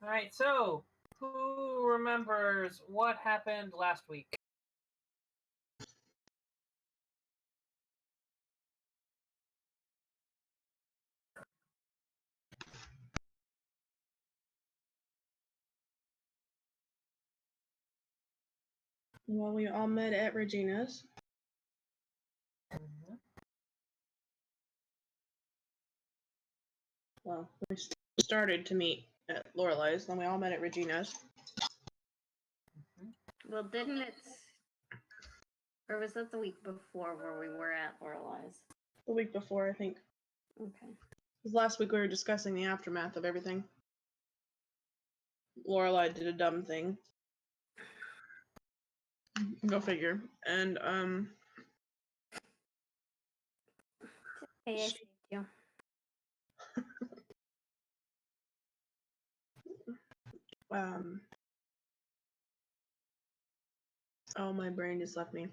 Alright, so, who remembers what happened last week? Well, we all met at Regina's. Well, we started to meet at Lorelai's, then we all met at Regina's. Well, didn't it? Or was that the week before where we were at Lorelai's? The week before, I think. Okay. Because last week we were discussing the aftermath of everything. Lorelai did a dumb thing. Go figure. And, Hey, I saved you. Oh, my brain just left me.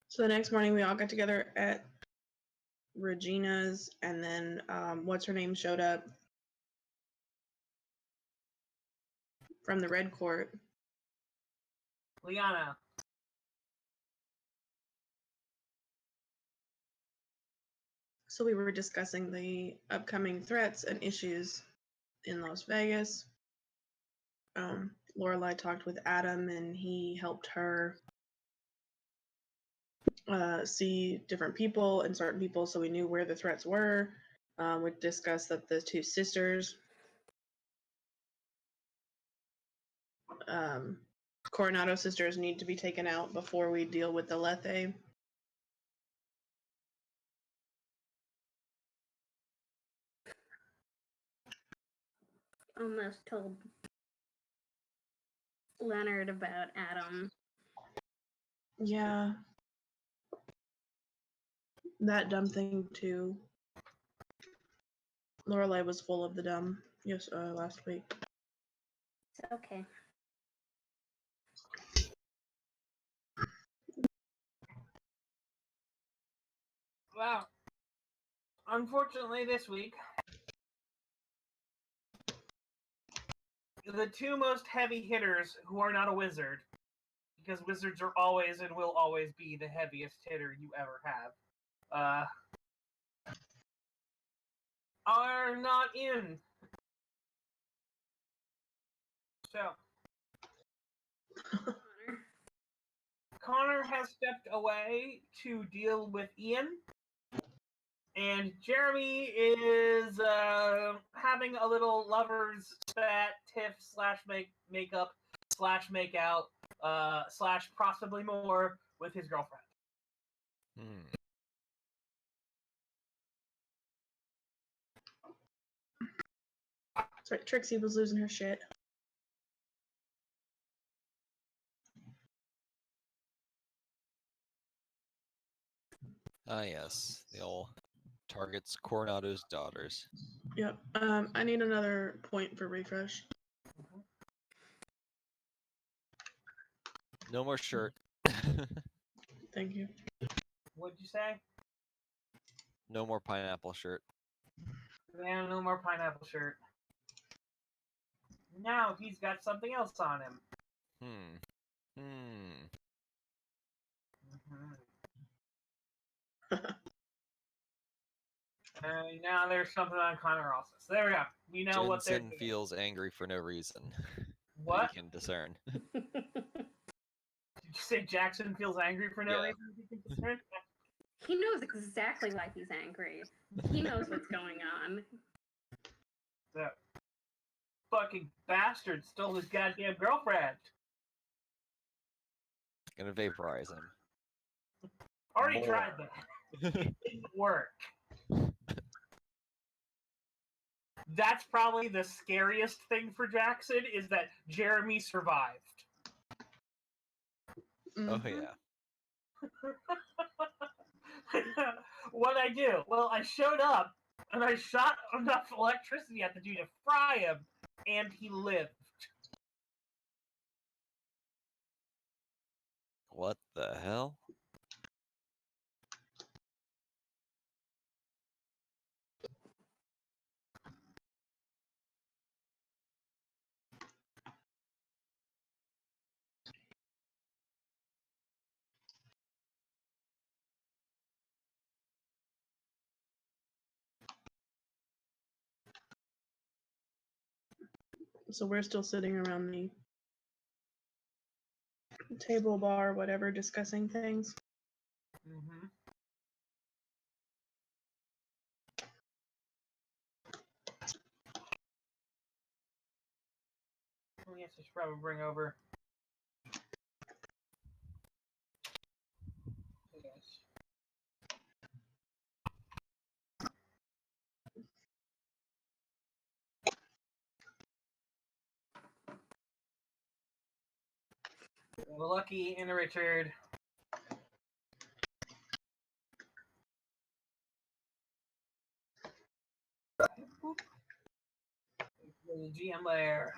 So the next morning we all got together at Regina's, and then what's her name showed up from the Red Court. Liana. So we were discussing the upcoming threats and issues in Las Vegas. Lorelai talked with Adam, and he helped her see different people and certain people, so we knew where the threats were. We discussed that the two sisters, Coronado sisters, need to be taken out before we deal with the Lethe. Almost told Leonard about Adam. Yeah. That dumb thing too. Lorelai was full of the dumb last week. It's okay. Well, unfortunately this week, the two most heavy hitters who are not a wizard, because wizards are always and will always be the heaviest hitter you ever have, are not in. So, Connor has stepped away to deal with Ian, and Jeremy is having a little lovers spat, tiff / makeup / makeout / possibly more with his girlfriend. That's right, Trixie was losing her shit. Ah, yes. The old targets Coronado's daughters. Yep. I need another point for refresh. No more shirt. Thank you. What'd you say? No more pineapple shirt. Yeah, no more pineapple shirt. Now he's got something else on him. Now there's something on Connor also. So there we go. We know what they're Jensen doing. feels angry for no reason. What? You can discern. Did you say Jackson feels angry for no reason? You can discern? He knows exactly why he's angry. He knows what's going on. That fucking bastard stole his goddamn girlfriend. Gonna vaporize him. Already tried that. It didn't work. That's probably the scariest thing for Jackson, is that Jeremy survived. Oh, yeah. What'd I do? Well, I showed up, and I shot enough electricity at the dude to fry him, and he lived. What the hell? So we're still sitting around the table, bar, whatever, discussing things. Mm-hmm. Yes, I should probably bring over. Yes. Lucky and Richard. The GM lair.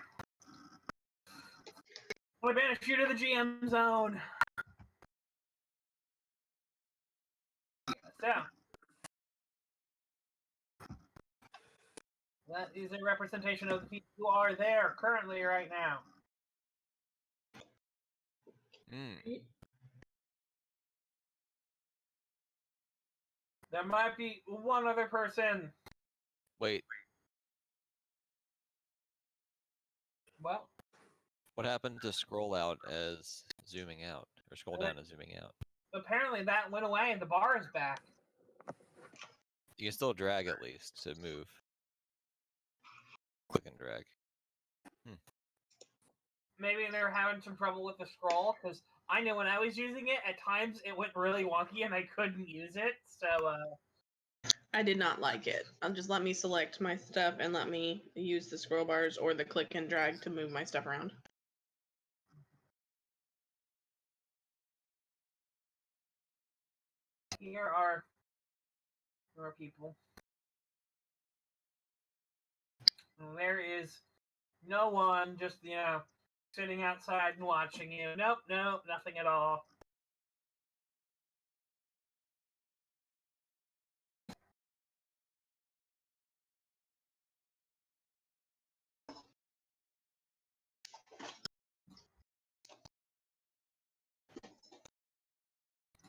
I banish you to the GM zone. So, that is a representation of the people who are there currently right now. There might be one other person. Wait, Well, what happened to scroll out as zooming out? Or scroll down as zooming out? apparently that went away and the bar is back. You can still drag at least to move. Click and drag. Maybe they're having some trouble with the scroll, because I know when I was using it, at times it went really wonky and I couldn't use it, so, I did not like it. Just let me select my stuff and let me use the scroll bars or the click and drag to move my stuff around. here are people. There is no one just, sitting outside and watching you. Nope, nothing at all.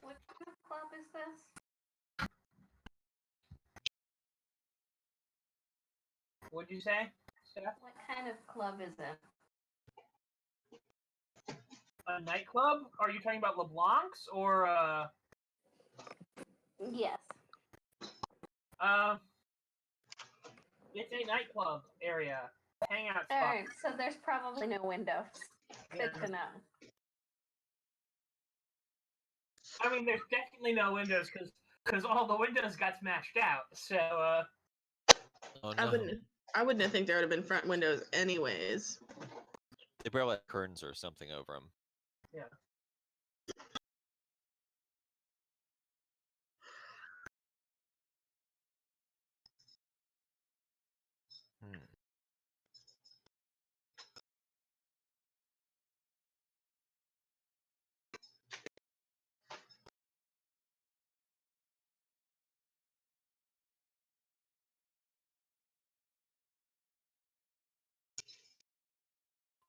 What kind of club is this? What'd you say, Steph? What kind of club is it? A nightclub? Are you talking about LeBlanc's or Yes. it's a nightclub area, hangout spot. Alright, so there's probably no windows. Good Yeah. to know. I mean, there's definitely no windows because all the windows got smashed out. So, Oh I no. wouldn't think there would have been front windows anyways. They probably had curtains or something over them. yeah.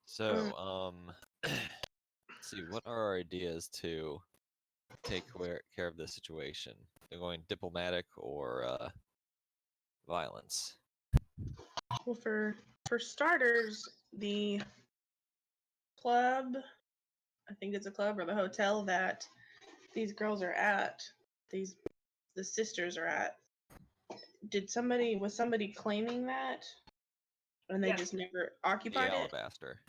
So, let's see, what are our ideas to take care of this situation? They're going diplomatic or violence? Well, for starters, the club, I think it's a club or the hotel that these girls are at, the sisters are at. Was somebody claiming that? And they Yes. just never The occupied it? alabaster.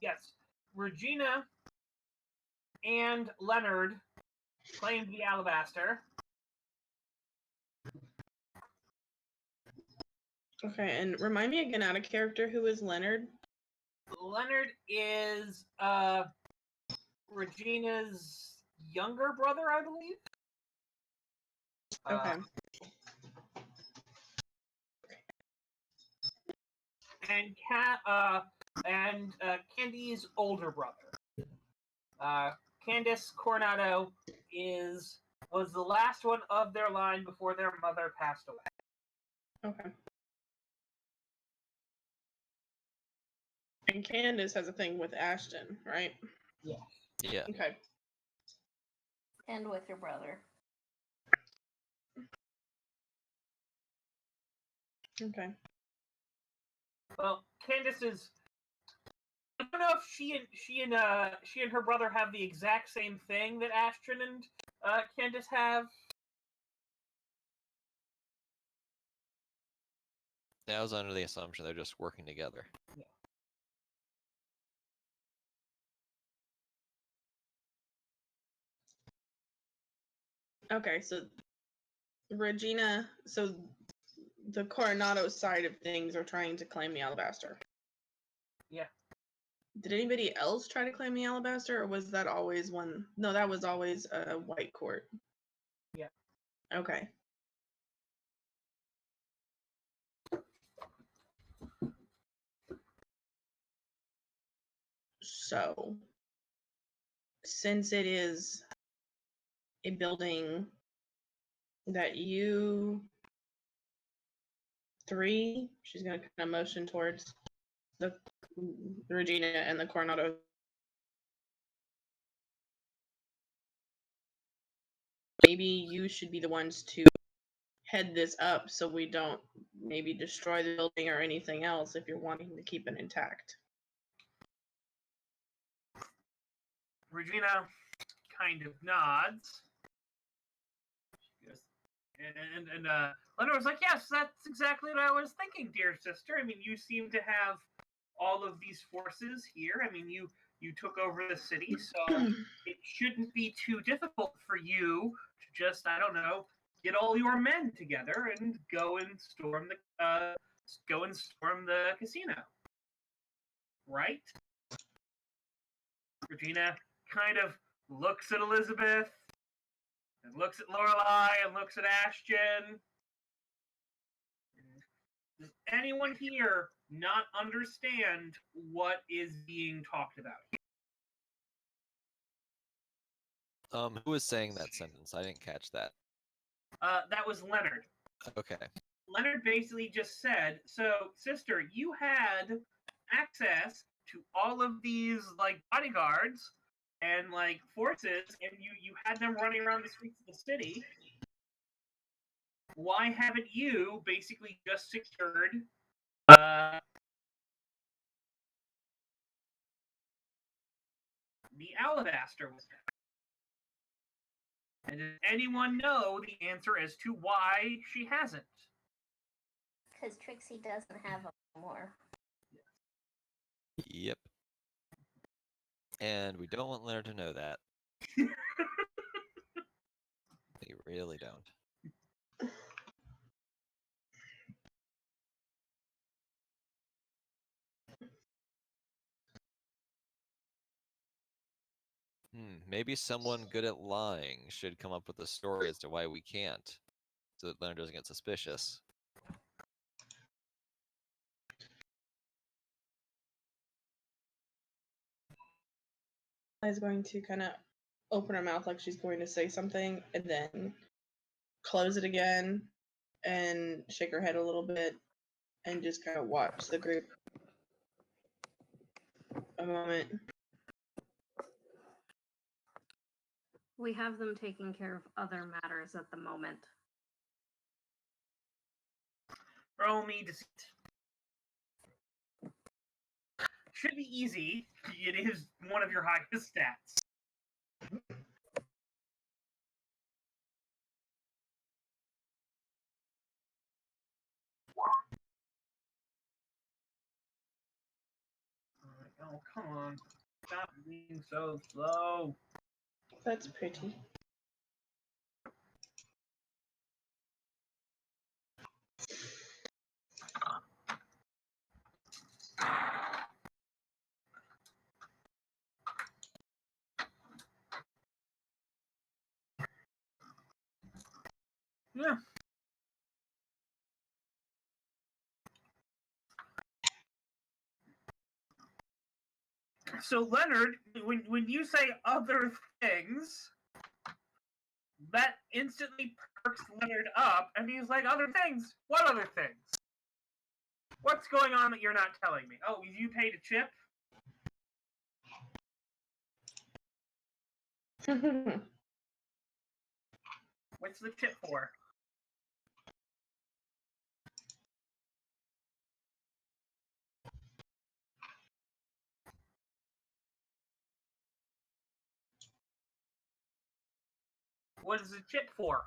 Yes. Regina and Leonard claimed the alabaster. Okay, and remind me again out of character, who is Leonard? Leonard is Regina's younger brother, I believe. Okay. And Candy's older brother. Candace Coronado was the last one of their line before their mother passed away. Okay. And Candace has a thing with Ashton, right? Yeah. Yeah. Okay. And with your brother. Okay. Well, Candace's don't know if she and her brother have the exact same thing that Astrid and Candace have. I was under the assumption they're just working together. Yeah. Okay, so Regina, so the Coronado side of things are trying to claim the Alabaster. Yeah. Did anybody else try to claim the Alabaster, or was that always one? No, that was always a White Court. Yeah. Okay. So, since it is a building that you three, she's going to kind of motion towards the Regina and the Coronado. Maybe you should be the ones to head this up so we don't maybe destroy the building or anything else if you're wanting to keep it intact. Regina kind of nods. And Lenore was like, yes, that's exactly what I was thinking, dear sister. I mean, you seem to have all of these forces here. I mean, you took over the city, so it shouldn't be too difficult for you to just, I don't know, get all your men together and go and storm the casino. Right? Regina kind of looks at Elizabeth and looks at Lorelei and looks at Ashton. Does anyone here not understand what is being talked about? Who was saying that sentence? I didn't catch that. That was Leonard. Okay. Leonard basically just said, so, sister, you had access to all of these, like, bodyguards and, like, forces, and you had them running around the streets of the city. Why haven't you basically just secured the Alabaster with her? And does anyone know the answer as to why she hasn't? Because Trixie doesn't have them anymore. Yep. And we don't want Leonard to know that. We really don't. Maybe someone good at lying should come up with a story as to why we can't, so that Leonard doesn't get suspicious. Is going to kind of open her mouth like she's going to say something and then close it again and shake her head a little bit and just kind of watch the group a moment. We have them taking care of other matters at the moment. Roll me deceit. Should be easy. It is one of your highest stats. Oh, come on. Stop being so slow. That's pretty. Yeah. So, Leonard, when you say other things, that instantly perks Leonard up, and he's like, other things? What other things? What's going on that you're not telling me? Oh, you paid a chip? What's the chip for? What is the chip for?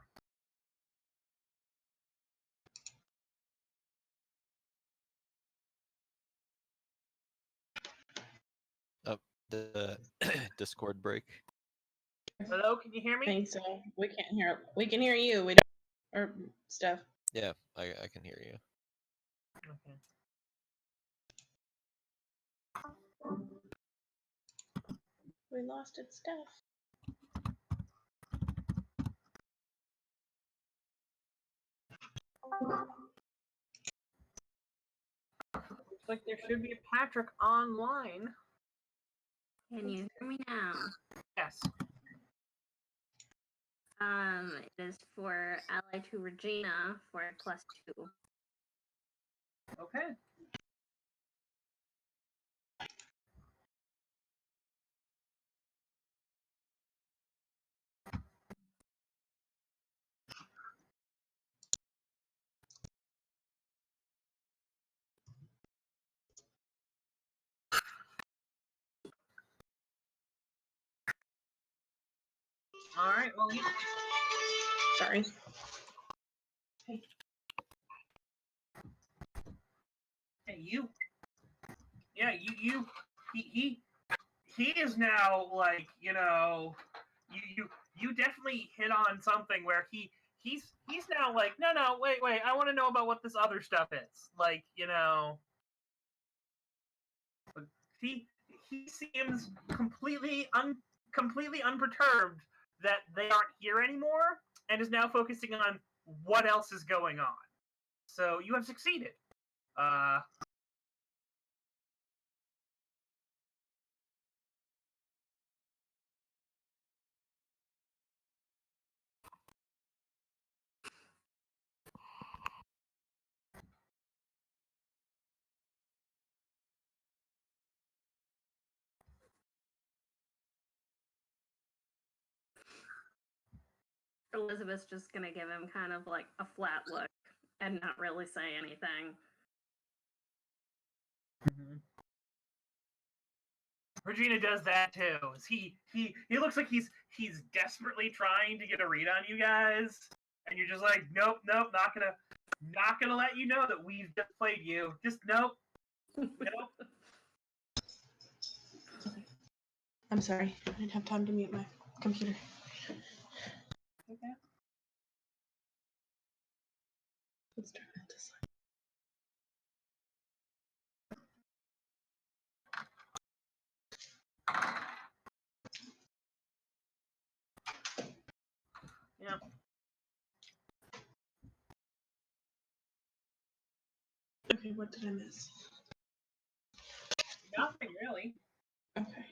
The Discord break. Hello, can you hear I me? think so. We can't hear. We can hear you. We don't, or stuff. Yeah, I can hear you. Okay. We lost its stuff. Looks like there should be a Patrick online. Can you hear me now? Yes. It is for ally to Regina for +2. Okay. All right. Well, Sorry. hey, you. Yeah, you. He is now like, you know, you definitely hit on something where he's now like, no, wait, I want to know about what this other stuff is. Like, you know, he seems completely unperturbed that they aren't here anymore, and is now focusing on what else is going on. So you have succeeded. Elizabeth's just gonna give him kind of like a flat look and not really say anything. Mm-hmm. Regina does that too. He looks like he's desperately trying to get a read on you guys, and you're just like, nope, not gonna let you know that we've just played you. Just nope. I'm sorry. I didn't have time to mute my computer. Okay. Let's turn that to silent. Yeah. Okay, what did I miss? Nothing really. Okay.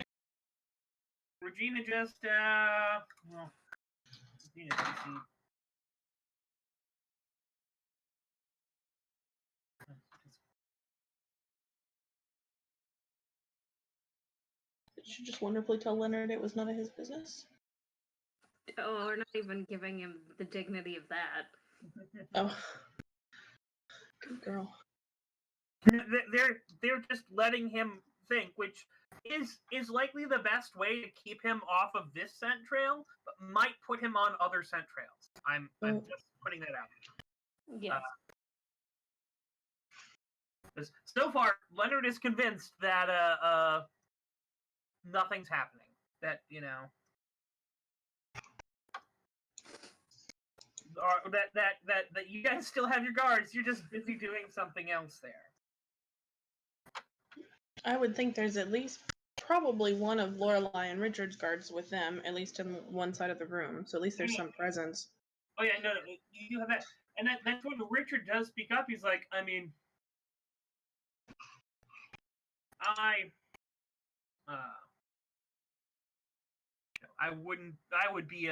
Regina just well, Regina PC. Did you just wonderfully tell Leonard it was none of his business? Oh, we're not even giving him the dignity of that. Oh. Good girl. They're just letting him think, which is likely the best way to keep him off of this scent trail, but might put him on other scent trails. I'm just putting that out. Yes. So far, Leonard is convinced that nothing's happening. That, you know, or that you guys still have your guards. You're just busy doing something else there. I would think there's at least probably one of Lorelai and Richard's guards with them, at least in one side of the room. So at least there's some presence. Oh yeah, no, you have that, and that's when Richard does speak up. He's like, I mean, I would be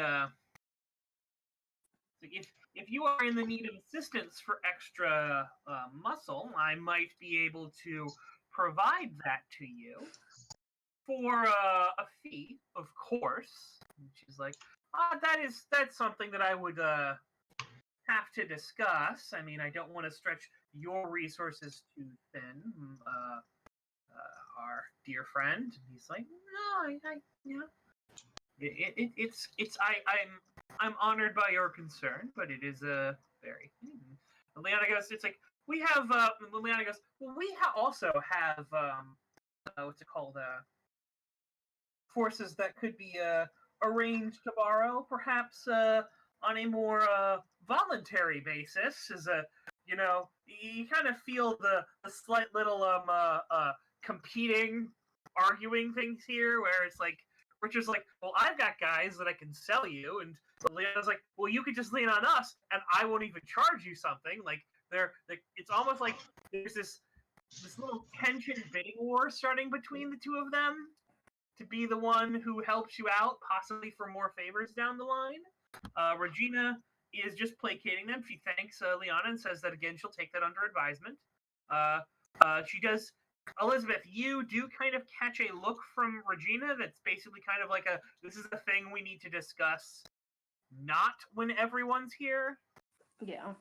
if you are in the need of assistance for extra muscle, I might be able to provide that to you for a fee, of course. And she's like, that's something that I would have to discuss. I mean, I don't want to stretch your resources too thin, our dear friend. And he's like, no, I you know, I'm I'm honored by your concern, but it is a very. And Liana goes, it's like we have. Liana goes, well, we also have what's it called? Forces that could be arranged tomorrow, perhaps on a more voluntary basis. As a, you kind of feel the slight little competing, arguing things here, where it's like Richard's like, well, I've got guys that I can sell you, and Leon's like, well, you could just lean on us, and I won't even charge you something. Like it's almost like there's this little tension bidding war starting between the two of them to be the one who helps you out, possibly for more favors down the line. Regina is just placating them. She thanks Liana and says that again she'll take that under advisement. She does. Elizabeth, you do kind of catch a look from Regina that's basically kind of like this is a thing we need to discuss, not when everyone's here. Yeah.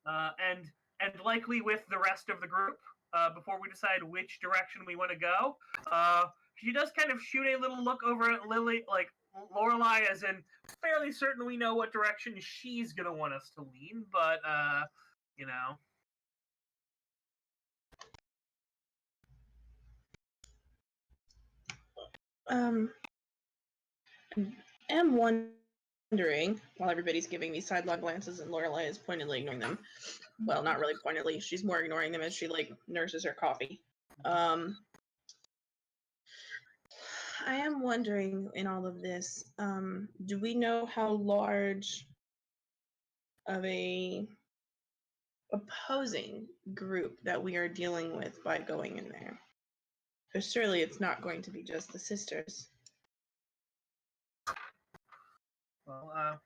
And likely with the rest of the group before we decide which direction we want to go. She does kind of shoot a little look over at Lily, like Lorelai, as in fairly certain we know what direction she's gonna want us to lean, but you know. Am wondering, while everybody's giving these sidelong glances and Lorelai is pointedly ignoring them. Well, not really pointedly. She's more ignoring them as she nurses her coffee. I am wondering in all of this, do we know how large of a opposing group that we are dealing with by going in there? Because surely it's not going to be just the sisters. Well,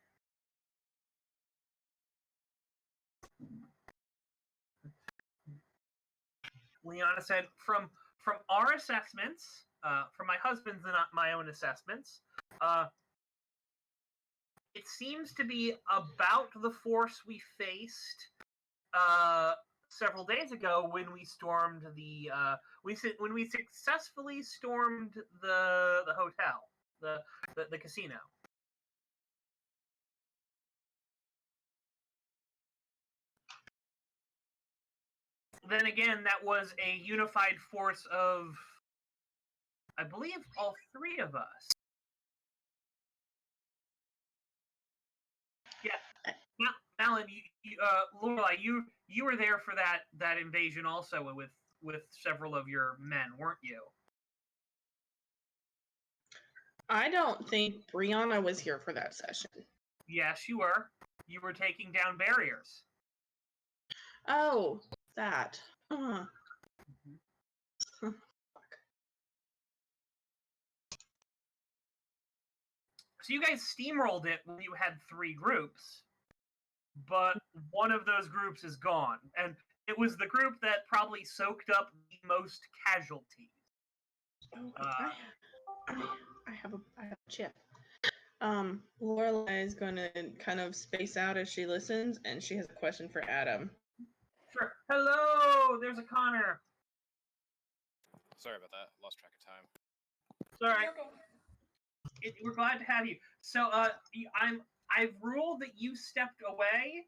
Liana said, from our assessments, from my husband's and my own assessments, it seems to be about the force we faced several days ago when we stormed when we successfully stormed the hotel, the casino. Then again, that was a unified force of, I believe, all three of us. Yeah, Alan, Lorelai, you were there for that invasion also with several of your men, weren't you? I don't think Brianna was here for that session. Yes, you were. You were taking down barriers. Oh, that. Mm-hmm. So you guys steamrolled it when you had three groups, but one of those groups is gone, and it was the group that probably soaked up the most casualties. Oh, I have a chip. Lorelai is going to kind of space out as she listens, and she has a question for Adam. Sure. Hello, there's a Connor. Sorry about that. Lost track of time. Sorry. We're glad to have you. So, I've ruled that you stepped away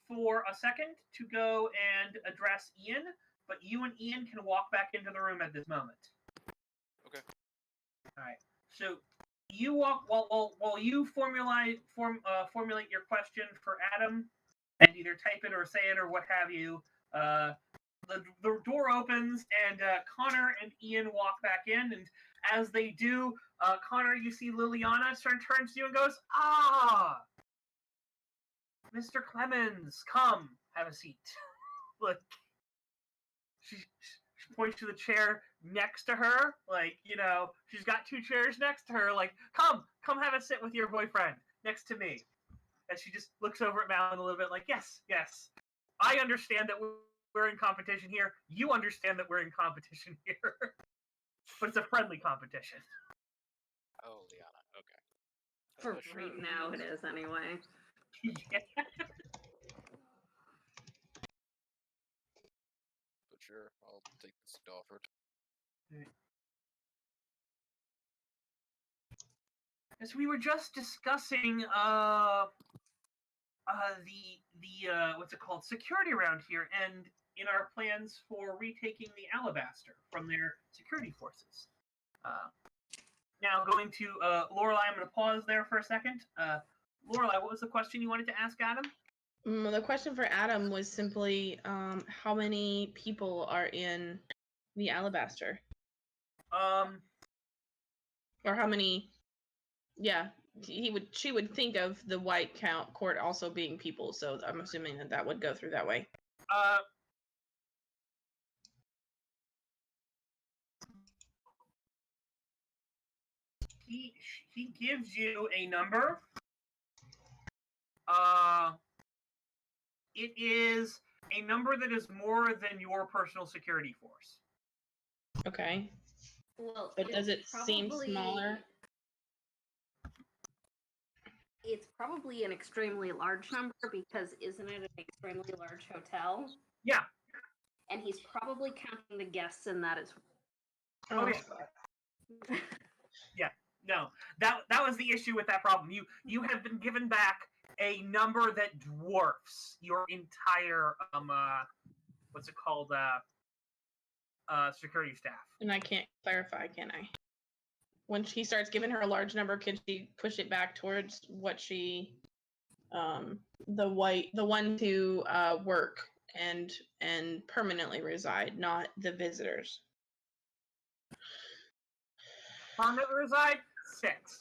for a second to go and address Ian, but you and Ian can walk back into the room at this moment. Okay. All right. So you walk while you formulate your question for Adam, and either type it or say it or what have you. The door opens and Connor and Ian walk back in, and as they do, Connor, you see Liliana turns to you and goes, "Ah, Mr. Clemens, come, have a seat." Like she points to the chair next to her, like, she's got two chairs next to her, like, come have a sit with your boyfriend next to me. And she just looks over at Malin a little bit, like, yes, I understand that we're in competition here. You understand that we're in competition here. But it's a friendly competition. Oh, Liana. Okay. For right now, it is anyway. Yeah. But sure, I'll take the seat offered. As we were just discussing the what's it called, security around here, and in our plans for retaking the Alabaster from their security forces. Now going to Lorelai, I'm going to pause there for a second. Lorelai, what was the question you wanted to ask Adam? The question for Adam was simply, how many people are in the Alabaster? Or how many? Yeah, she would think of the White Court also being people, so I'm assuming that would go through that way. He gives you a number. It is a number that is more than your personal security force. Okay. Well, But does it seem smaller? It's probably an extremely large number because isn't it an extremely large hotel? Yeah. And he's probably counting the guests in that as well. Oh, yeah. Yeah. No. That was the issue with that problem. You have been given back a number that dwarfs your entire what's it called, security staff. And I can't clarify, can I? When she starts giving her a large number, can she push it back towards what she, the one to work and permanently reside, not the visitors? Permanently reside 6.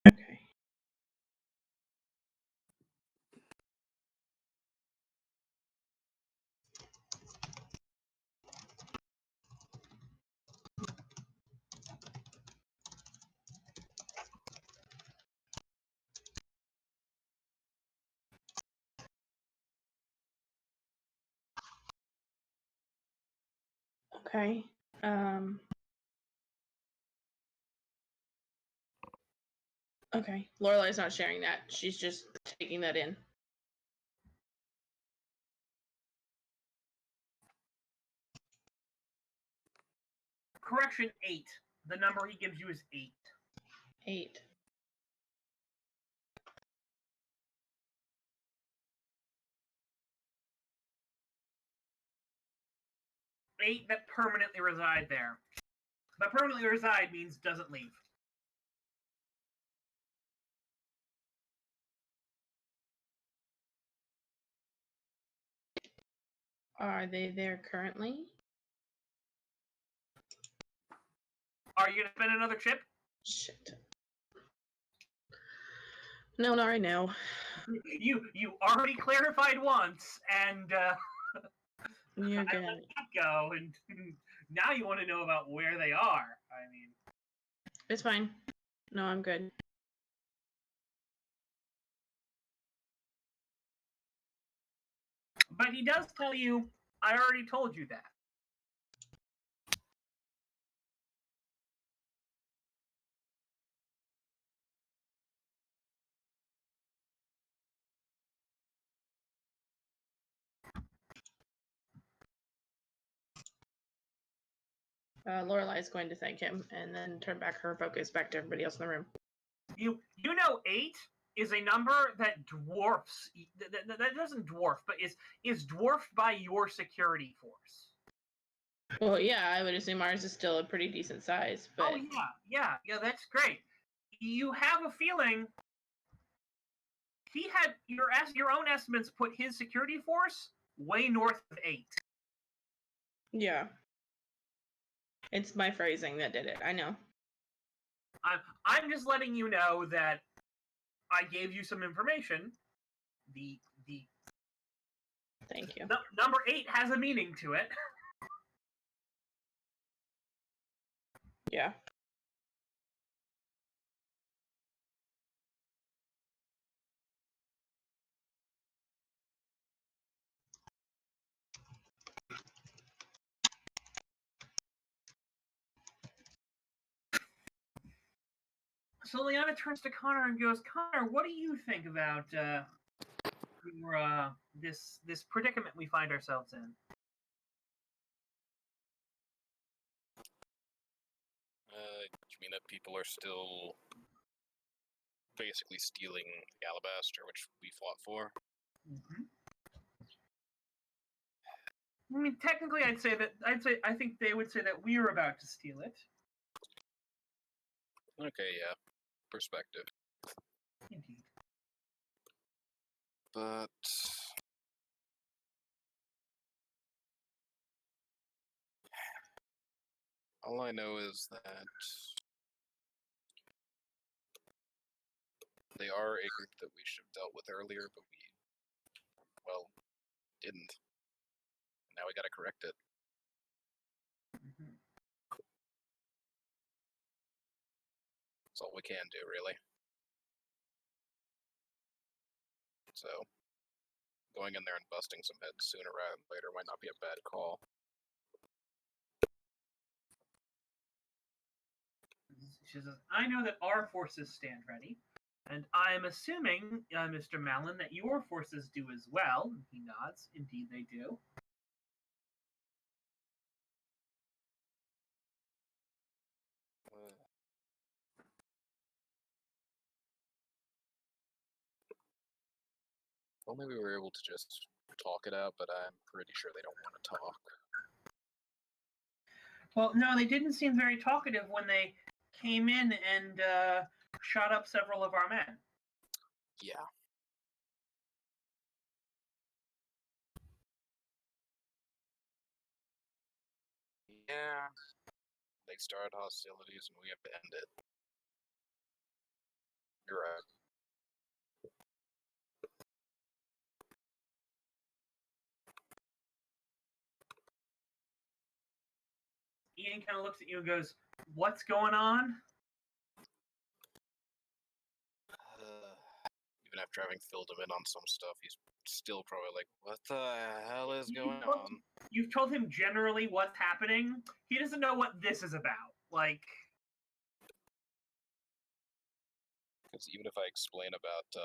Okay. Okay. Okay. Lorelai's not sharing that. She's just taking that in. Correction, 8. The number he gives you is 8. 8. Eight that permanently reside there. But permanently reside means doesn't leave. Are they there currently? Are you gonna spend another chip? Shit. No, not right now. You already clarified once, and You're I good. let that go, and now you want to know about where they are. I mean, It's fine. No, I'm good. but he does tell you, I already told you that. Lorelai is going to thank him and then turn back her focus back to everybody else in the room. You know 8 is a number that dwarfs, that doesn't dwarf, but is dwarfed by your security force. Well, yeah, I would assume ours is still a pretty decent size, but... Oh, yeah, that's great. You have a feeling he had your own estimates put his security force way north of 8. Yeah. It's my phrasing that did it, I know. I'm just letting you know that I gave you some information. The Thank you. Number 8 has a meaning to it. Yeah. So Liana turns to Connor and goes, Connor, what do you think about this predicament we find ourselves in? You mean that people are still basically stealing the alabaster, which we fought for? Mm-hmm. I mean, technically, I think they would say that we were about to steal it. Okay, yeah. Perspective. Indeed. But all I know is that they are a group that we should have dealt with earlier, but we, well, didn't. Now we gotta correct it. Mm-hmm. That's all we can do, really. So, going in there and busting some heads sooner rather than later might not be a bad call. She says, I know that our forces stand ready, and I'm assuming, Mr. Malin, that your forces do as well. And he nods. Indeed, they do. Only we were able to just talk it out, but I'm pretty sure they don't want to talk. Well, no, they didn't seem very talkative when they came in and shot up several of our men. Yeah. Yeah. They started hostilities and we have to end it. You're right. Ian kind of looks at you and goes, "What's going on?" Even after having filled him in on some stuff, he's still probably like, what the hell is going on? You've told him generally what's happening. He doesn't know what this is about. Like, because even if I explain about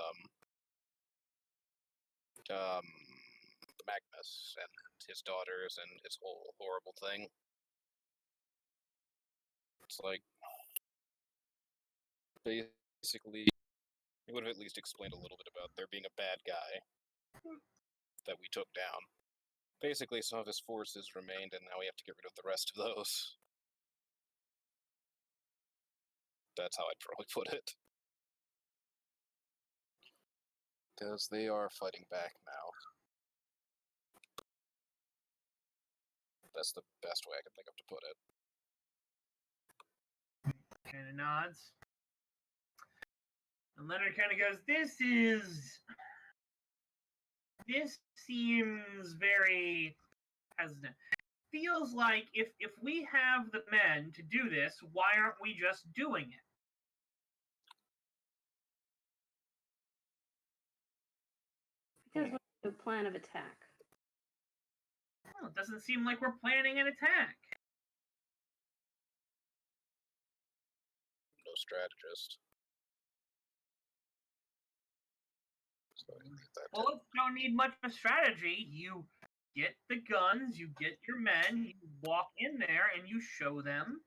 Magnus and his daughters and his whole horrible thing, it's like basically it would have at least explained a little bit about there being a bad guy that we took down. Basically, some of his forces remained, and now we have to get rid of the rest of those. That's how I'd probably put it. Because they are fighting back now. That's the best way I can think of to put it. kind of nods. And Leonard kind of goes, this seems very hesitant. Feels like if we have the men to do this, why aren't we just doing it? Because we have a plan of attack. Well, it doesn't seem like we're planning an attack. No strategist. So I leave that Well, you don't need much of a strategy. You get the guns, you get your men, you walk in there, and you show them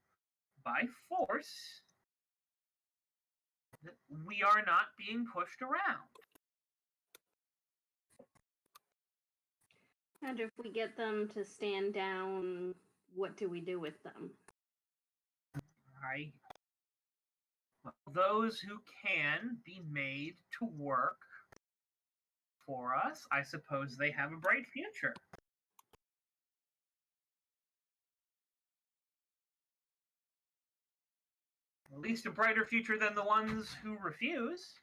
by force that we are not being pushed around. And if we get them to stand down, what do we do with them? Right? Well, those who can be made to work for us, I suppose they have a bright future. At least a brighter future than the ones who refuse.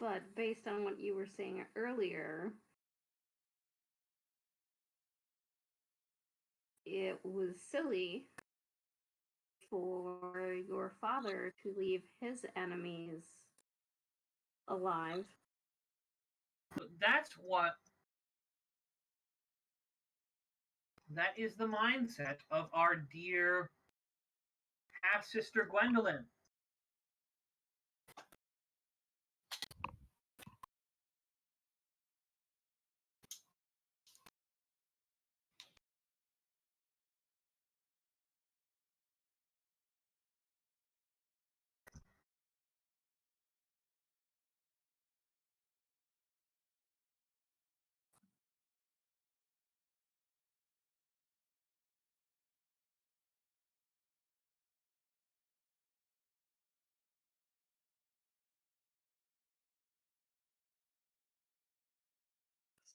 But based on what you were saying earlier, it was silly for your father to leave his enemies alive. That is the mindset of our dear half sister Gwendolyn.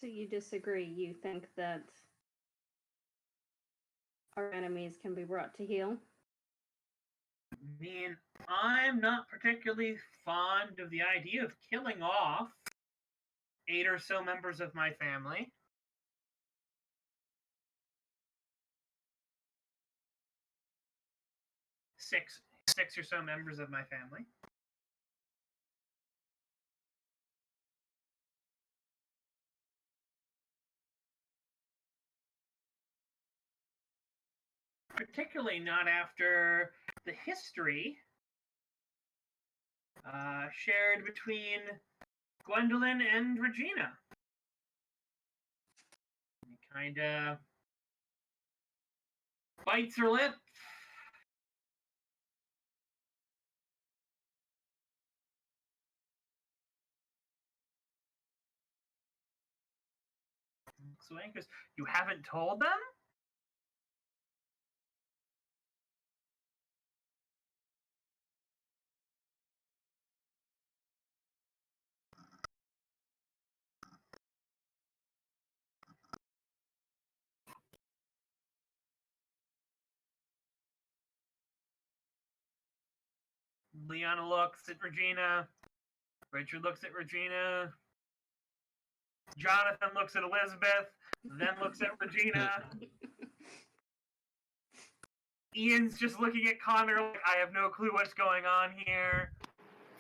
So you disagree? You think that our enemies can be brought to heel? I mean, I'm not particularly fond of the idea of killing off 8 or so members of my family. Six or so members of my family. Particularly not after the history shared between Gwendolyn and Regina. He kind of bites her lip. So Angus, you haven't told them? Liana looks at Regina. Richard looks at Regina. Jonathan looks at Elizabeth, then looks at Regina. Ian's just looking at Connor like, I have no clue what's going on here.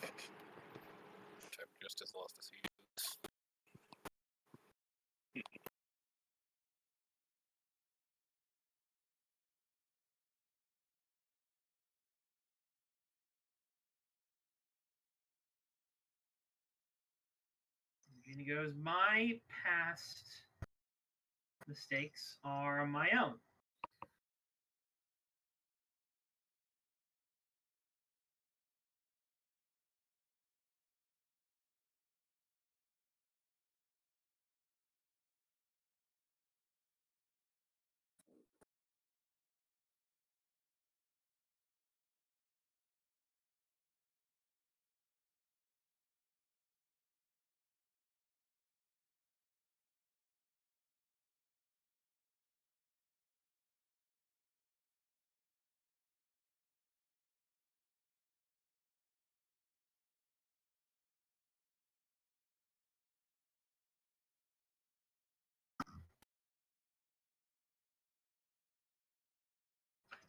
I'm just as lost as he is. Regina goes, my past mistakes are my own.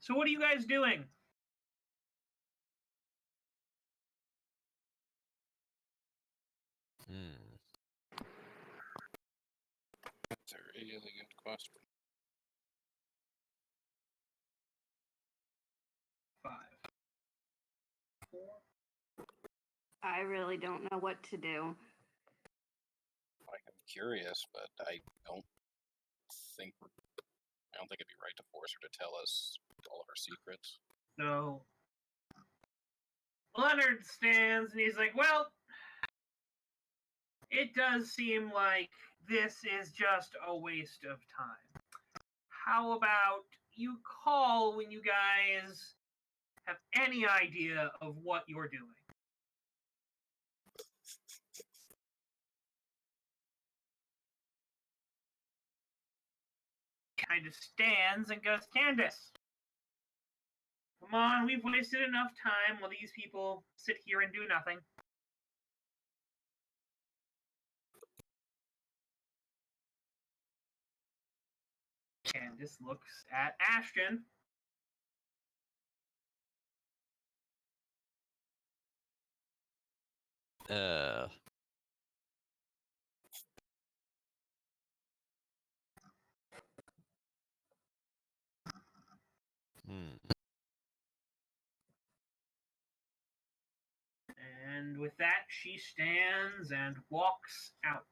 So what are you guys doing? That's a really good question. 5, 4. I really don't know what to do. Like, I'm curious, but I don't think it'd be right to force her to tell us all of her secrets. So Leonard stands and he's like, well, it does seem like this is just a waste of time. How about you call when you guys have any idea of what you're doing? Kind of stands and goes, Candace, come on, we've wasted enough time while these people sit here and do nothing. Candace looks at Ashton. And with that, she stands and walks out.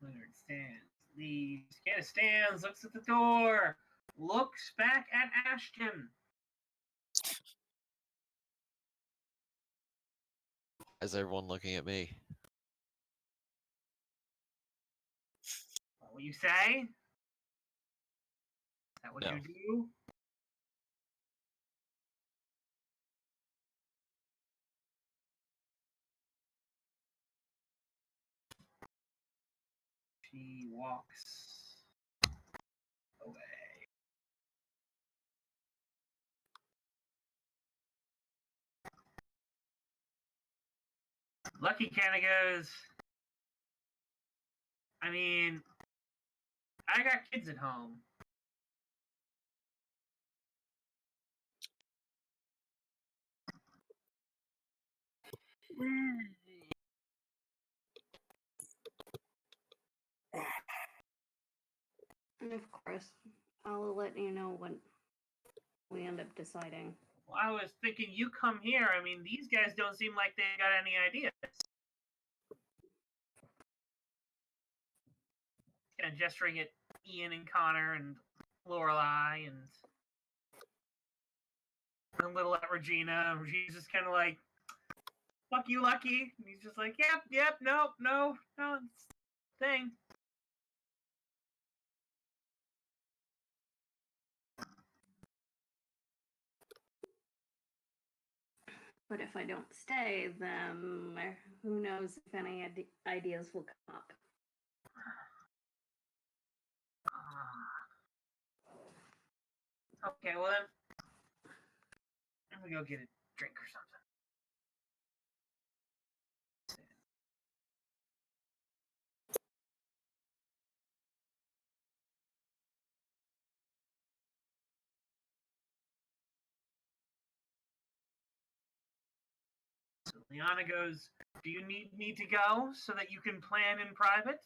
Leonard stands, leaves. Candace stands, looks at the door, looks back at Ashton. Is everyone looking at me? What will you say? Is that what No. you do? She walks away. Lucky kind of goes, I mean, I got kids at home. And of course, I'll let you know when we end up deciding. Well, I was thinking you come here. I mean, these guys don't seem like they got any ideas. Kind of gesturing at Ian and Connor and Lorelai and a little at Regina. Regina's just kind of like, fuck you, Lucky. And he's just like, yep, no, it's a thing. But if I don't stay, then who knows if any ideas will come up. Okay, well then, I'm gonna go get a drink or something. So Liana goes, do you need me to go so that you can plan in private?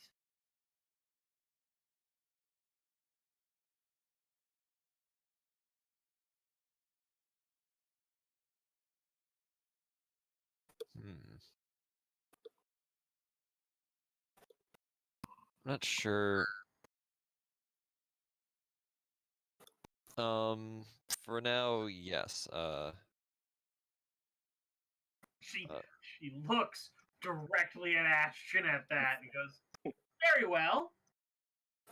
I'm not sure. For now, yes. She looks directly at Ashton at that and goes, very well.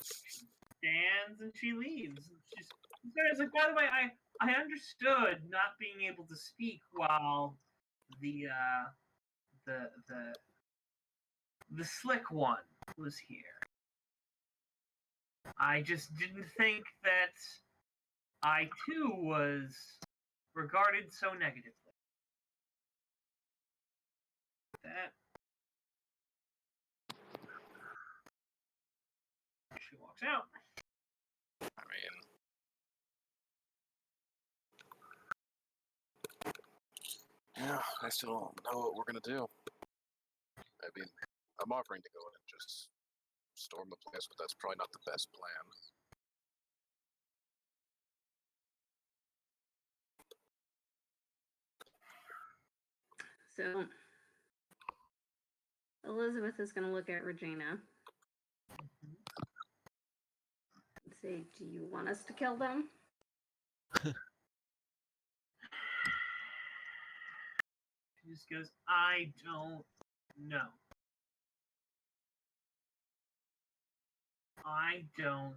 She stands and she leaves. She's like, by the way, I understood not being able to speak while the slick one was here. I just didn't think that I too was regarded so negatively. That she walks out. I mean, yeah, I still don't know what we're gonna do. I mean, I'm offering to go in and just storm the place, but that's probably not the best plan. So Elizabeth is going to look at Regina and say, do you want us to kill them? She just goes, I don't know. I don't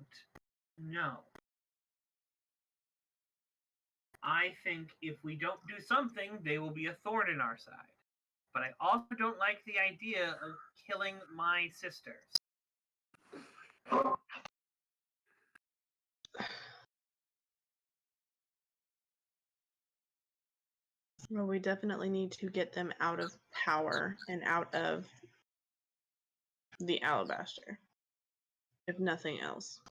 know. I think if we don't do something, they will be a thorn in our side. But I also don't like the idea of killing my sisters. Well, we definitely need to get them out of power and out of the alabaster, if nothing else.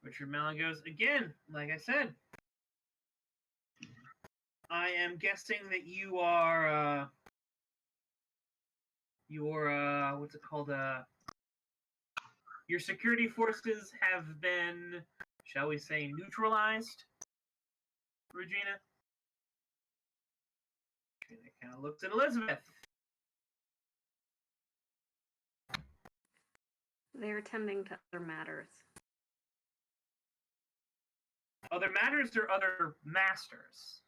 Richard Mellon goes, again, like I said, I am guessing that you are, what's it called, your security forces have been, shall we say, neutralized, Regina? Regina kind of looks at Elizabeth. They're tending to other matters. Other matters or other masters?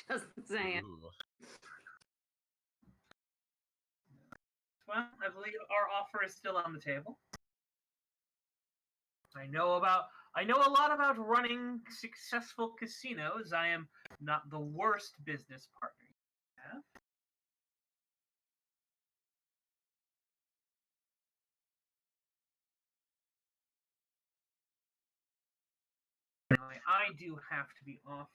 Just saying. Ooh. Well, I believe our offer is still on the table. I know a lot about running successful casinos. I am not the worst business partner you have. I do have to be off.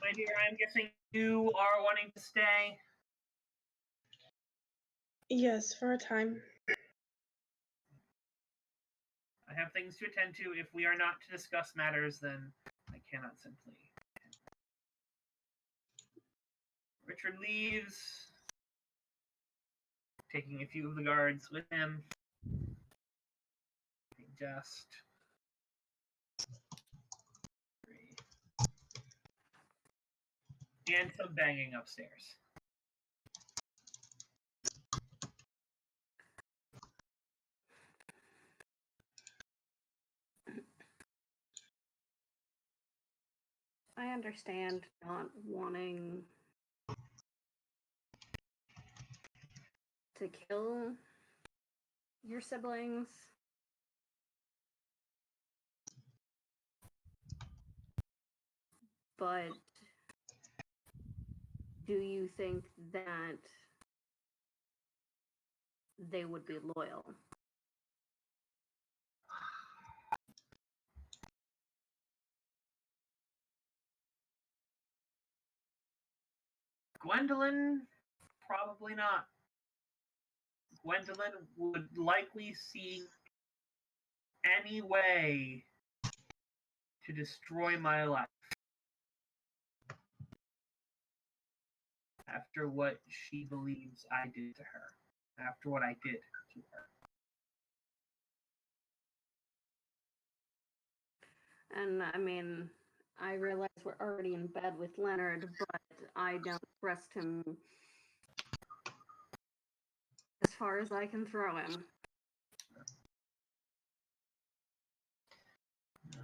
My dear, I'm guessing you are wanting to stay. Yes, for a time. I have things to attend to. If we are not to discuss matters, then I cannot simply. Richard leaves, taking a few of the guards with him. Just and some banging upstairs. I understand not wanting to kill your siblings. But do you think that they would be loyal? Gwendolyn, probably not. Gwendolyn would likely see any way to destroy my life after what she believes I did to her, after what I did to her. And I mean, I realize we're already in bed with Leonard, but I don't trust him as far as I can throw him.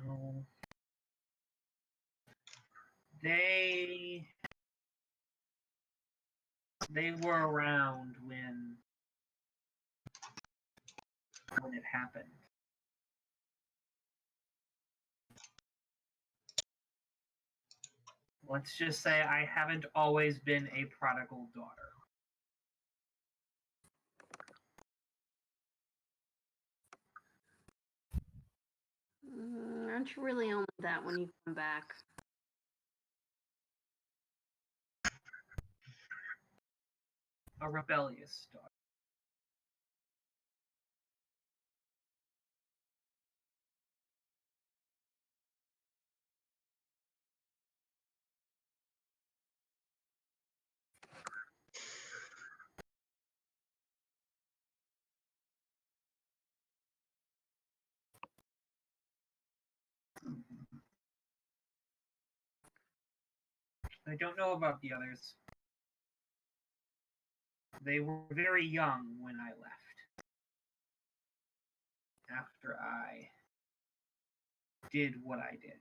No. They were around when it happened. Let's just say I haven't always been a prodigal daughter. Aren't you really only that when you come back? A rebellious daughter. I don't know about the others. They were very young when I left. After I did what I did.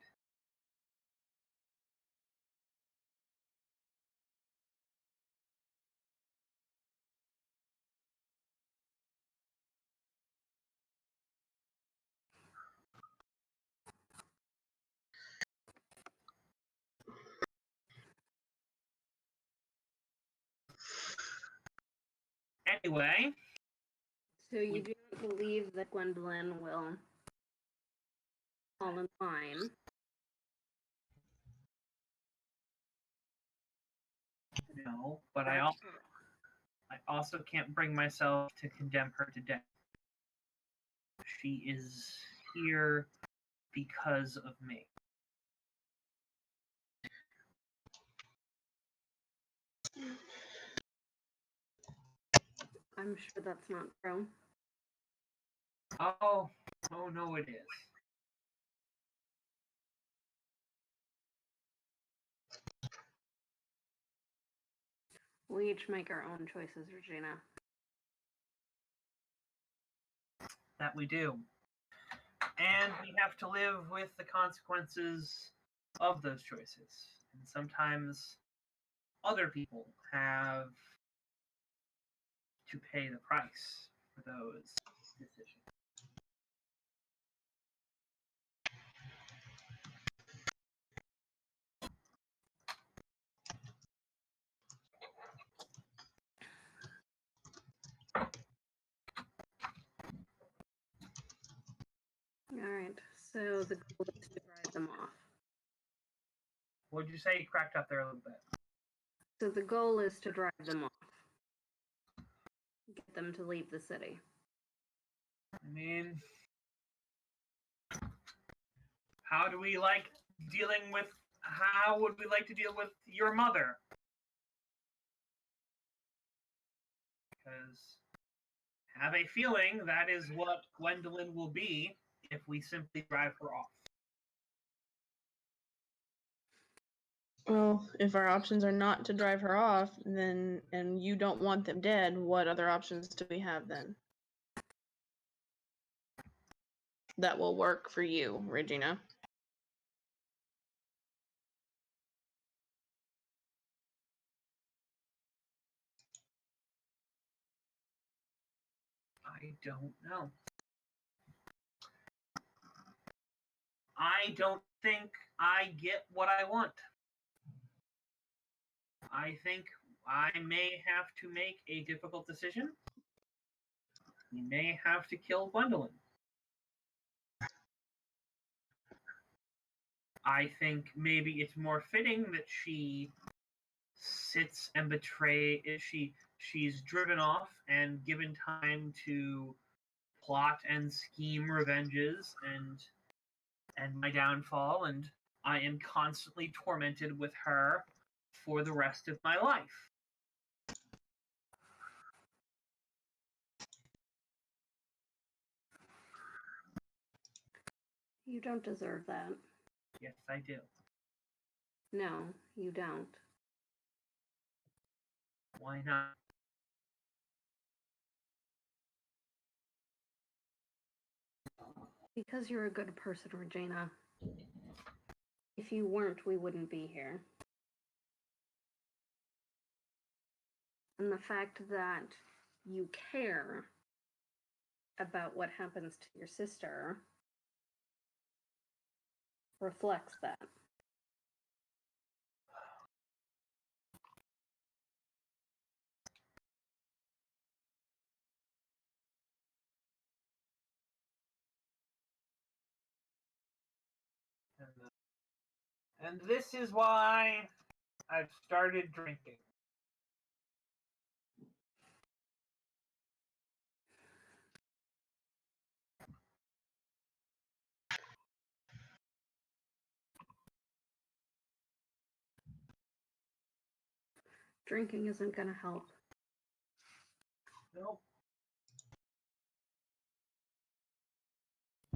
Anyway. So you do not believe that Gwendolyn will fall in line? No, but I also can't bring myself to condemn her to death. She is here because of me. I'm sure that's not true. Oh no, it is. We each make our own choices, Regina. That we do. And we have to live with the consequences of those choices. And sometimes other people have to pay the price for those decisions. So the goal is to drive them off. What'd you say? You cracked up there a little bit. So the goal is to drive them off. Get them to leave the city. I mean, how do we like dealing with? How would we like to deal with your mother? Because I have a feeling that is what Gwendolyn will be if we simply drive her off. Well, if our options are not to drive her off, then and you don't want them dead, what other options do we have then? That will work for you, Regina. I don't know. I don't think I get what I want. I think I may have to make a difficult decision. We may have to kill Gwendolyn. I think maybe it's more fitting that she sits and she's driven off and given time to plot and scheme revenges and my downfall, and I am constantly tormented with her for the rest of my life. You don't deserve that. Yes, I do. No, you don't. Why not? Because you're a good person, Regina. If you weren't, we wouldn't be here. And the fact that you care about what happens to your sister reflects that. And this is why I've started drinking. Drinking isn't going to help. Nope.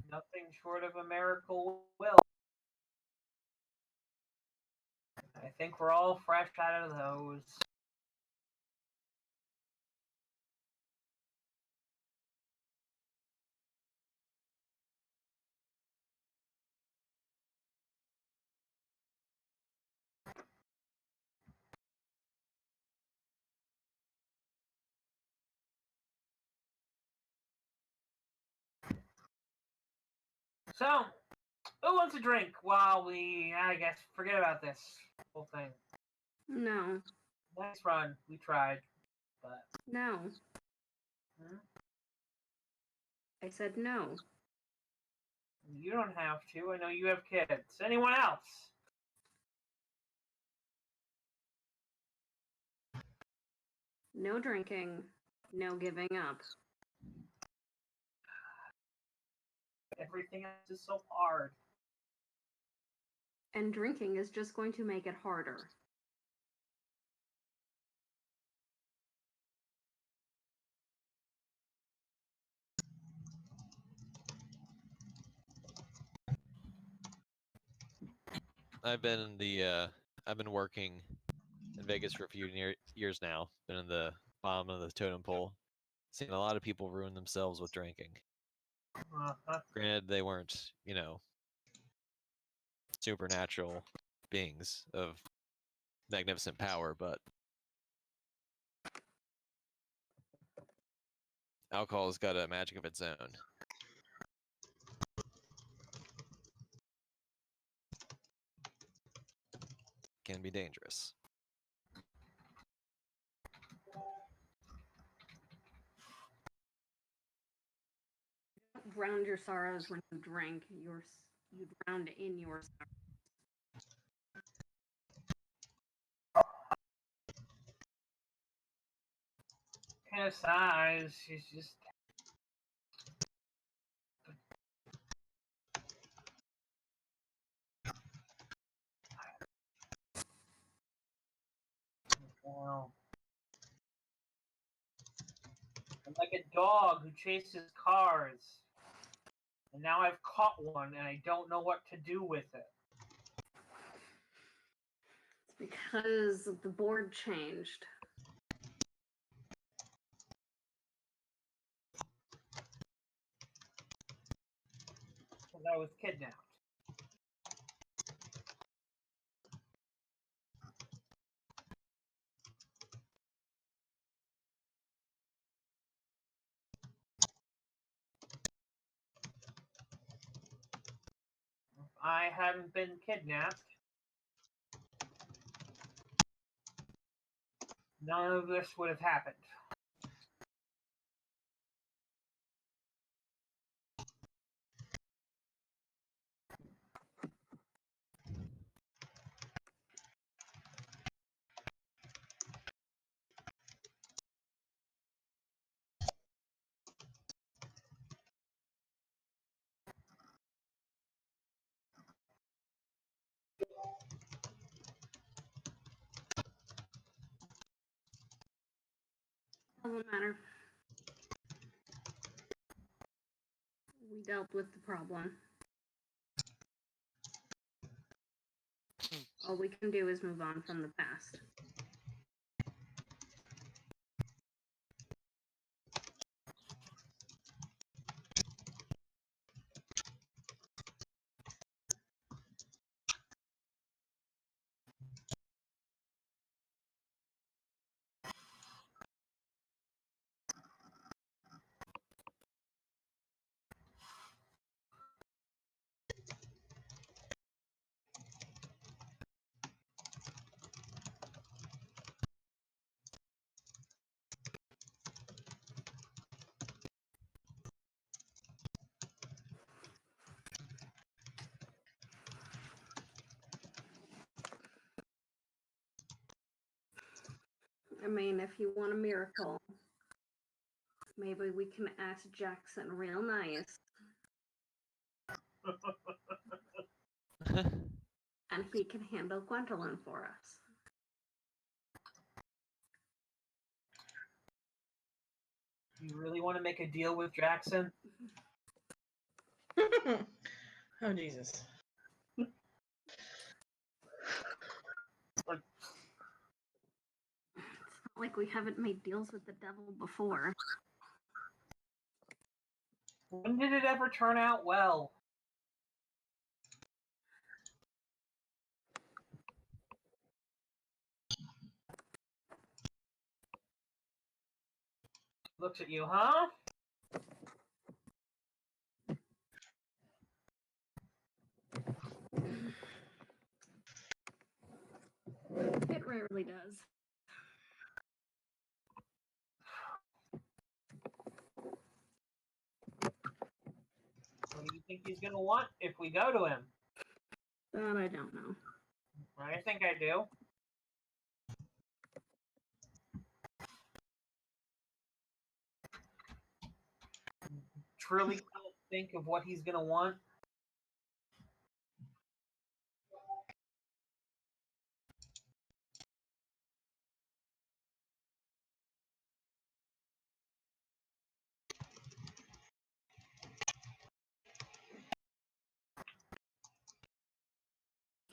Nothing short of a miracle will. I think we're all fresh out of those. So, who wants a drink while we, I guess, forget about this whole thing? No. Nice run. We tried, but... No. Hmm? I said no. You don't have to. I know you have kids. Anyone else? No drinking. No giving up. Everything else is so hard. And drinking is just going to make it harder. I've been working in Vegas for a few years now. Been in the bottom of the totem pole. Seen a lot of people ruin themselves with drinking. Granted, they weren't, supernatural beings of magnificent power, but alcohol's got a magic of its own. Can be dangerous. Drown your sorrows when you drink. you'd round in your Kind of size. She's just. Wow. I'm like a dog who chases cars. And now I've caught one and I don't know what to do with it. It's because the board changed. Because I was kidnapped. If I hadn't been kidnapped, none of this would have happened. Doesn't matter. We dealt with the problem. All we can do is move on from the past. I mean, if you want a miracle, maybe we can ask Jackson real nice. And he can handle Gwendolyn for us. You really want to make a deal with Jackson? Oh, Jesus. It's not like we haven't made deals with the devil before. When did it ever turn out well? Looks at you, huh? It rarely does. What do you think he's gonna want if we go to him? That I don't know. I think I do. Truly can't think of what he's gonna want.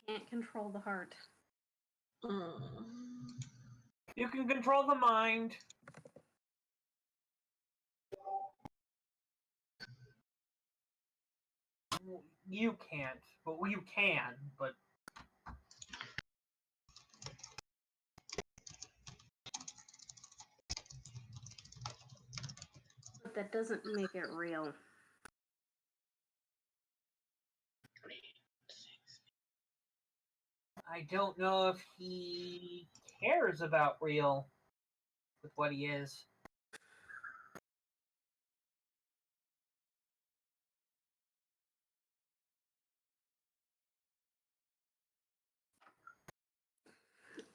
Can't control the heart. You can control the mind. You can't, but you can. But But that doesn't make it real. I don't know if he cares about real with what he is.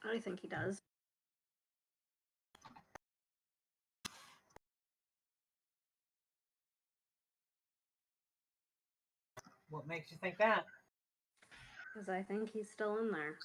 I think he does. What makes you think that? Because I think he's still in there.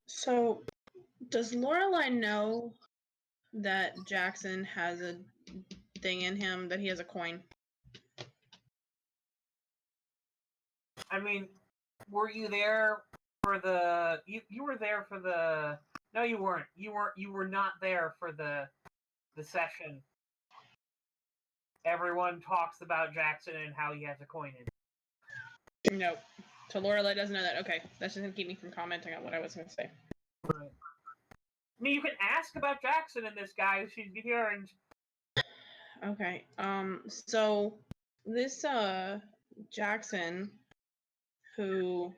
So, does Lorelai know that Jackson has a thing in him, that he has a coin? I mean, were you there for the? You were there for the. No, you weren't. You were not there for the session. Everyone talks about Jackson and how he has a coin in. No. So Lorelai doesn't know that. Okay, that's just gonna keep me from commenting on what I was gonna say. Right. I mean, you can ask about Jackson and this guy. She'd be here, and Okay. So this Jackson, who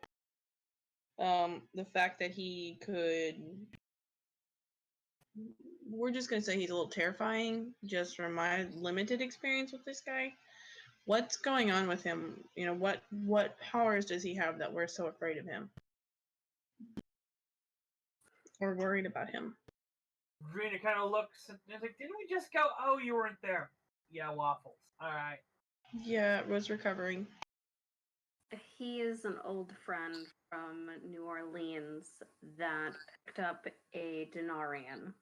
the fact that he could, we're just gonna say he's a little terrifying, just from my limited experience with this guy. What's going on with him? You know, what powers does he have that we're so afraid of him? Or worried about him? Rena kind of looks and is like, "Didn't we just go? Oh, you weren't there. Yeah, waffles. All right." Yeah, it was recovering. He is an old friend from New Orleans that picked up a denarian.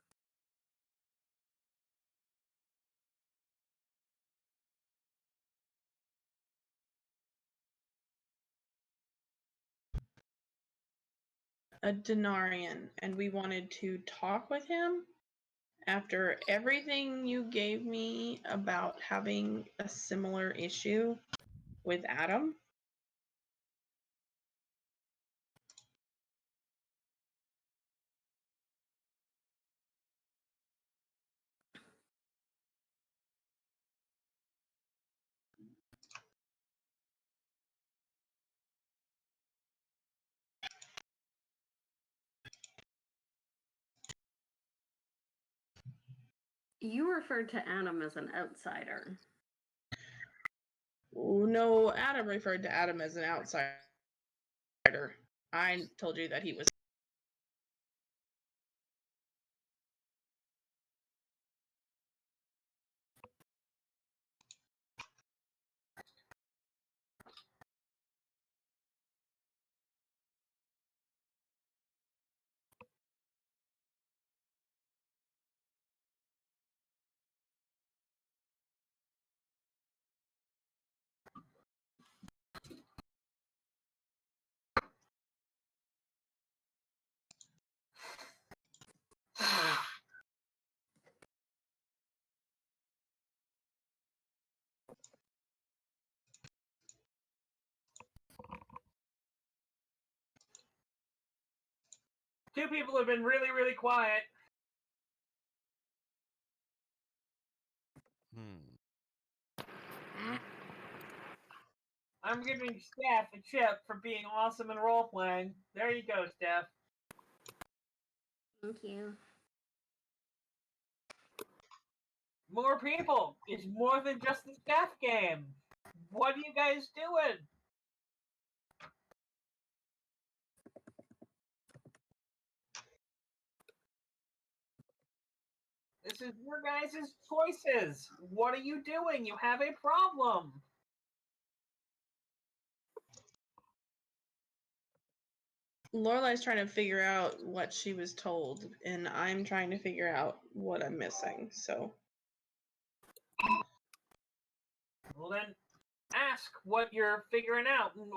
A denarian, and we wanted to talk with him after everything you gave me about having a similar issue with Adam. You referred to Adam as an outsider. No, Adam referred to Adam as an outsider. I told you that he was. Two people have been really, really quiet. I'm giving Steph a chip for being awesome in role playing. There you go, Steph. Thank you. More people. It's more than just the Steph game. What are you guys doing? This is your guys' choices. What are you doing? You have a problem. Lorelai's trying to figure out what she was told, and I'm trying to figure out what I'm missing. So, Well then, ask what you're figuring out, and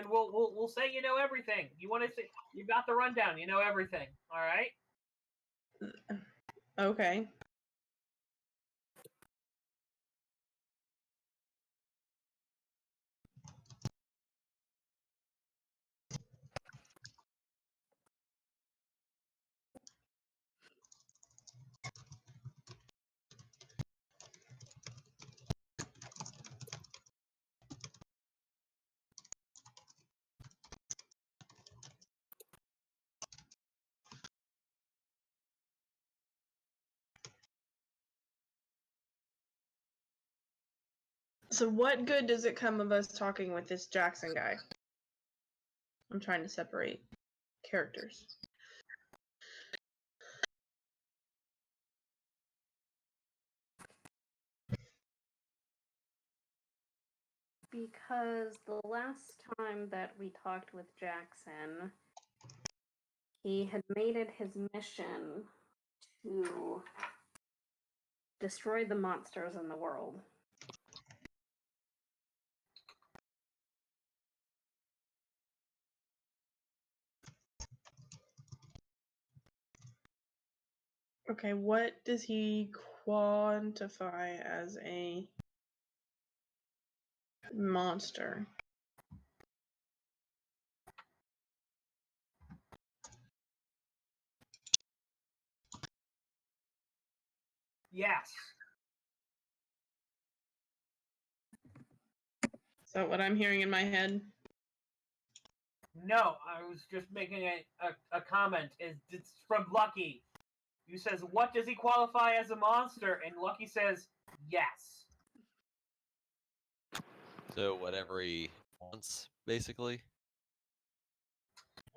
we'll say you know everything. You want to say you got the rundown. You know everything. All right. okay. So what good does it come of us talking with this Jackson guy? I'm trying to separate characters. Because the last time that we talked with Jackson, he had made it his mission to destroy the monsters in the world. Okay, what does he quantify as a monster? Yes. Is that what I'm hearing in my head? No, I was just making a comment. It's from Lucky. Who says, what does he qualify as a monster? And Lucky says, yes. So whatever he wants, basically.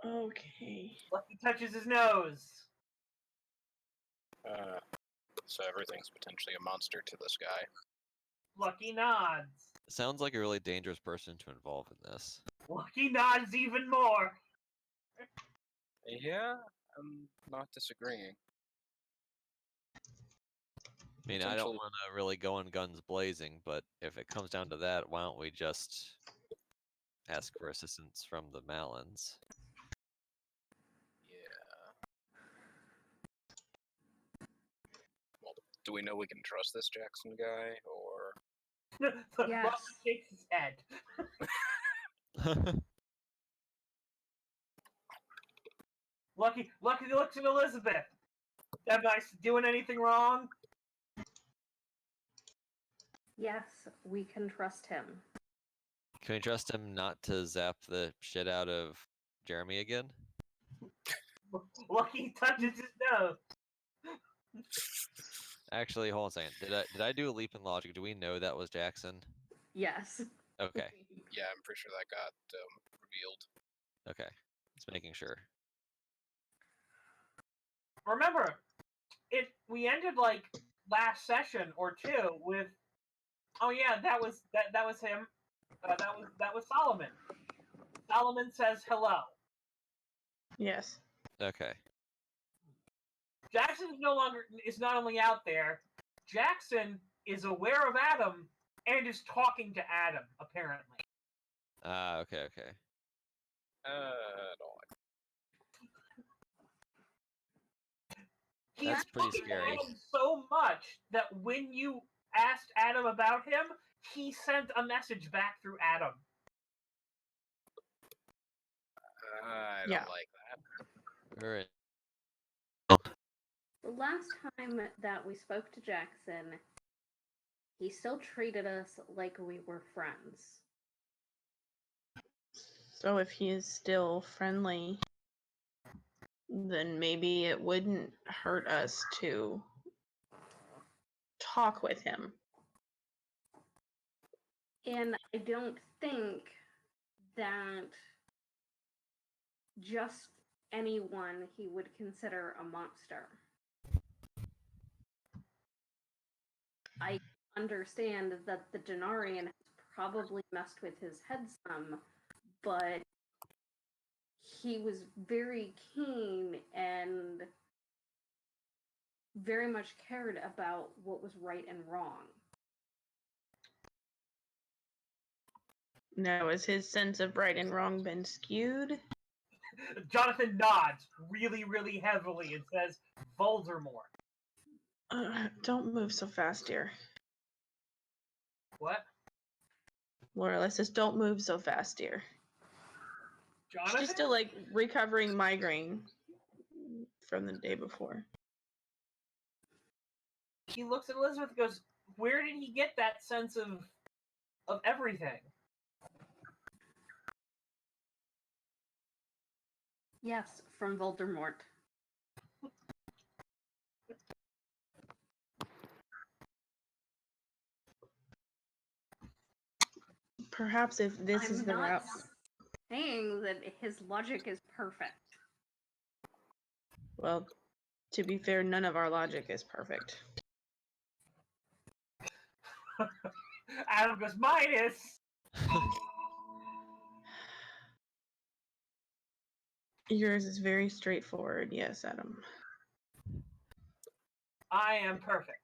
Okay. Lucky touches his nose. So everything's potentially a monster to this guy. Lucky nods. Sounds like a really dangerous person to involve in this. Lucky nods even more. Yeah, I'm not disagreeing. I mean, I don't want to really go in guns blazing, but if it comes down to that, why don't we just ask for assistance from the Malins? Yeah. Well, do we know we can trust this Jackson guy, or... Yes. Lucky shakes his head. Lucky looks at Elizabeth. Am I doing anything wrong? Yes, we can trust him. Can we trust him not to zap the shit out of Jeremy again? Lucky touches his nose. Actually, hold on a second. Did I do a leap in logic? Do we know that was Jackson? Yes. Okay. Yeah, I'm pretty sure that got revealed. Okay. Just making sure. Remember, we ended like last session or two with, oh yeah, that was him. That was Solomon. Solomon says hello. Yes. Okay. Jackson is not only out there. Jackson is aware of Adam and is talking to Adam apparently. Okay. I don't like He's That's pretty talking to scary. Adam so much that when you asked Adam about him, he sent a message back through Adam. I don't Yeah. like that. All right. The last time that we spoke to Jackson, he still treated us like we were friends. So if he is still friendly, then maybe it wouldn't hurt us to talk with him. And I don't think that just anyone he would consider a monster. I understand that the Denarian has probably messed with his head some, but he was very keen and very much cared about what was right and wrong. Now, has his sense of right and wrong been skewed? Jonathan nods really, really heavily and says, Voldemort. Don't move so fast, dear. What? Laura says, don't move so fast, dear. Jonathan? She's still, like, recovering migraine from the day before. He looks at Elizabeth and goes, where did he get that sense of everything? Yes, from Voldemort. Perhaps if this is I'm the not route. saying that his logic is perfect. Well, to be fair, none of our logic is perfect. Adam goes, minus! Yours is very straightforward. Yes, Adam. I am perfect.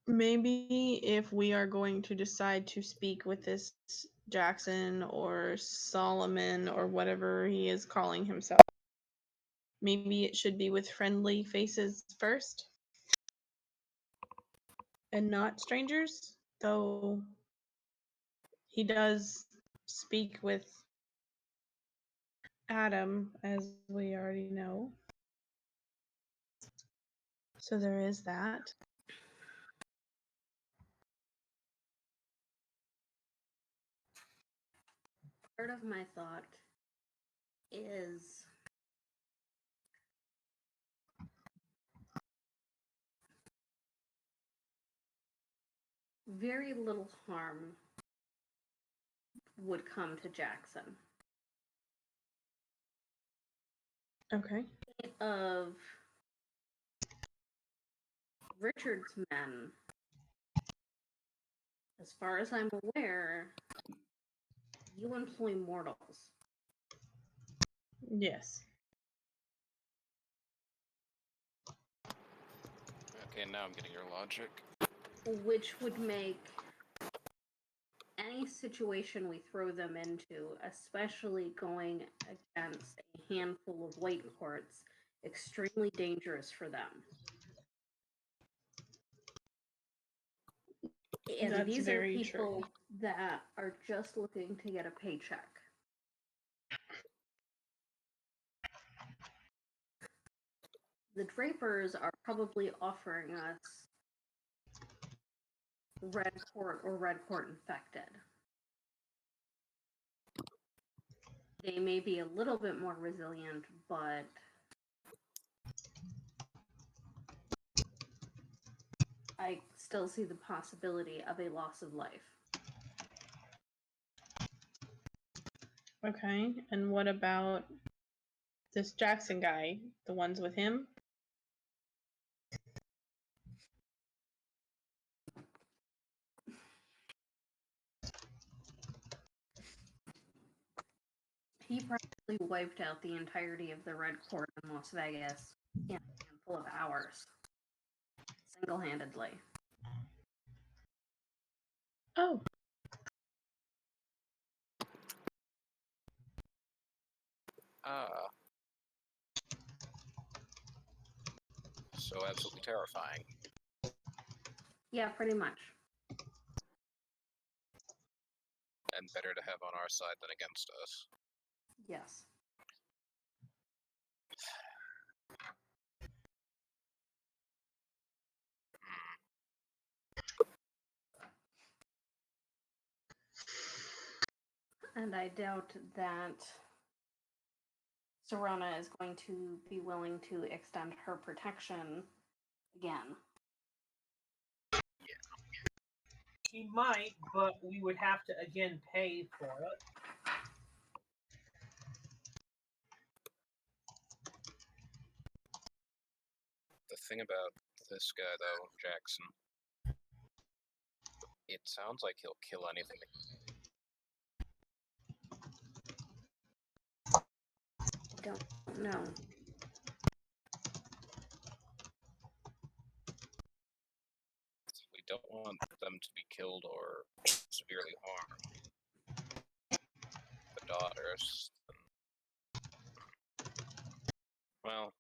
Maybe if we are going to decide to speak with this Jackson or Solomon or whatever he is calling himself, maybe it should be with friendly faces first and not strangers, though he does speak with Adam, as we already know. So there is that. Part of my thought is very little harm would come to Jackson. Okay. Of Richard's men, as far as I'm aware, you employ mortals. Yes. Okay, now I'm getting your logic. Which would make any situation we throw them into, especially going against a handful of white courts, extremely dangerous for them. And That's these are very people true. that are just looking to get a paycheck. The Drapers are probably offering us Red Court or Red Court infected. They may be a little bit more resilient, but I still see the possibility of a loss of life. Okay. And what about this Jackson guy? The ones with him? He probably wiped out the entirety of the Red Court in Las Vegas in a handful of hours, single-handedly. Oh. So absolutely terrifying. Yeah, pretty much. And better to have on our side than against us. Yes. And I doubt that Serana is going to be willing to extend her protection again. He might, but we would have to again pay for it. The thing about this guy, though, Jackson, it sounds like he'll kill anything. I don't know. We don't want them to be killed or severely harmed. The daughters. Well,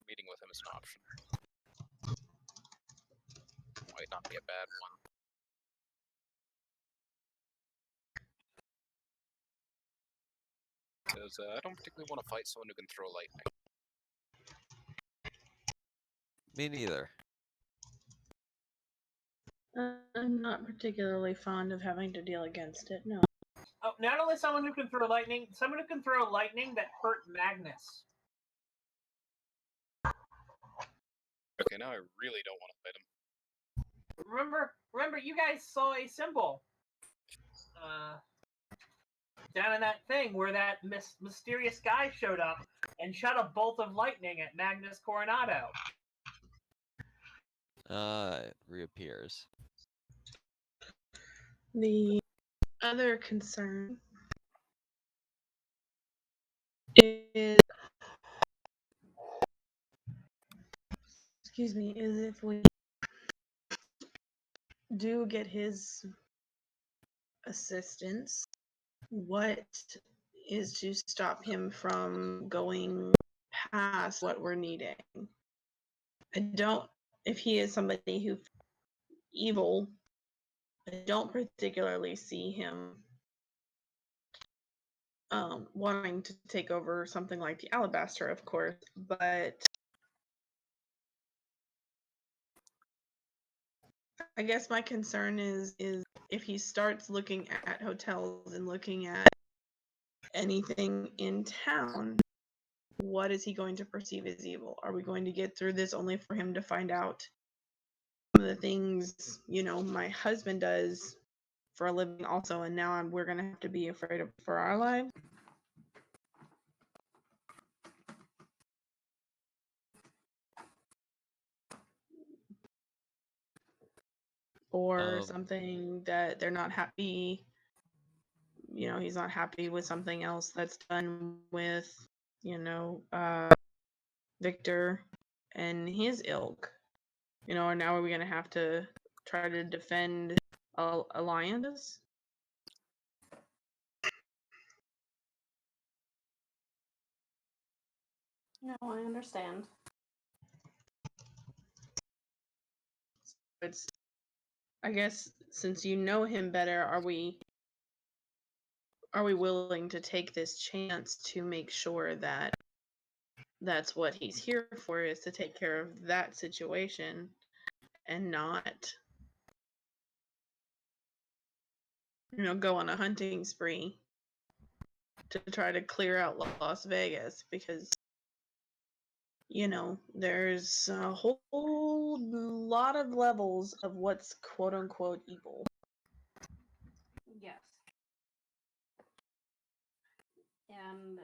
meeting with him is an option. Might not be a bad one. Because I don't particularly want to fight someone who can throw lightning. Me neither. I'm not particularly fond of having to deal against it, no. Oh, not only someone who can throw lightning, someone who can throw lightning that hurt Magnus. Okay, now I really don't want to fight him. Remember, you guys saw a symbol down in that thing where that mysterious guy showed up and shot a bolt of lightning at Magnus Coronado. It reappears. The other concern is, is if we do get his assistance, what is to stop him from going past what we're needing? I don't, if he is somebody who's evil, I don't particularly see him wanting to take over something like the Alabaster, of course, but I guess my concern is if he starts looking at hotels and looking at anything in town, what is he going to perceive as evil? Are we going to get through this only for him to find out some of the things, my husband does for a living also, and now we're going to have to be afraid of for our lives? Or something that they're not happy, he's not happy with something else that's done with, Victor and his ilk, or now are we going to have to try to defend alliances? No, I understand. It's, I guess, since you know him better, are we willing to take this chance to make sure that that's what he's here for, is to take care of that situation and not, go on a hunting spree to try to clear out Las Vegas, because there's a whole lot of levels of what's quote unquote evil. Yes. And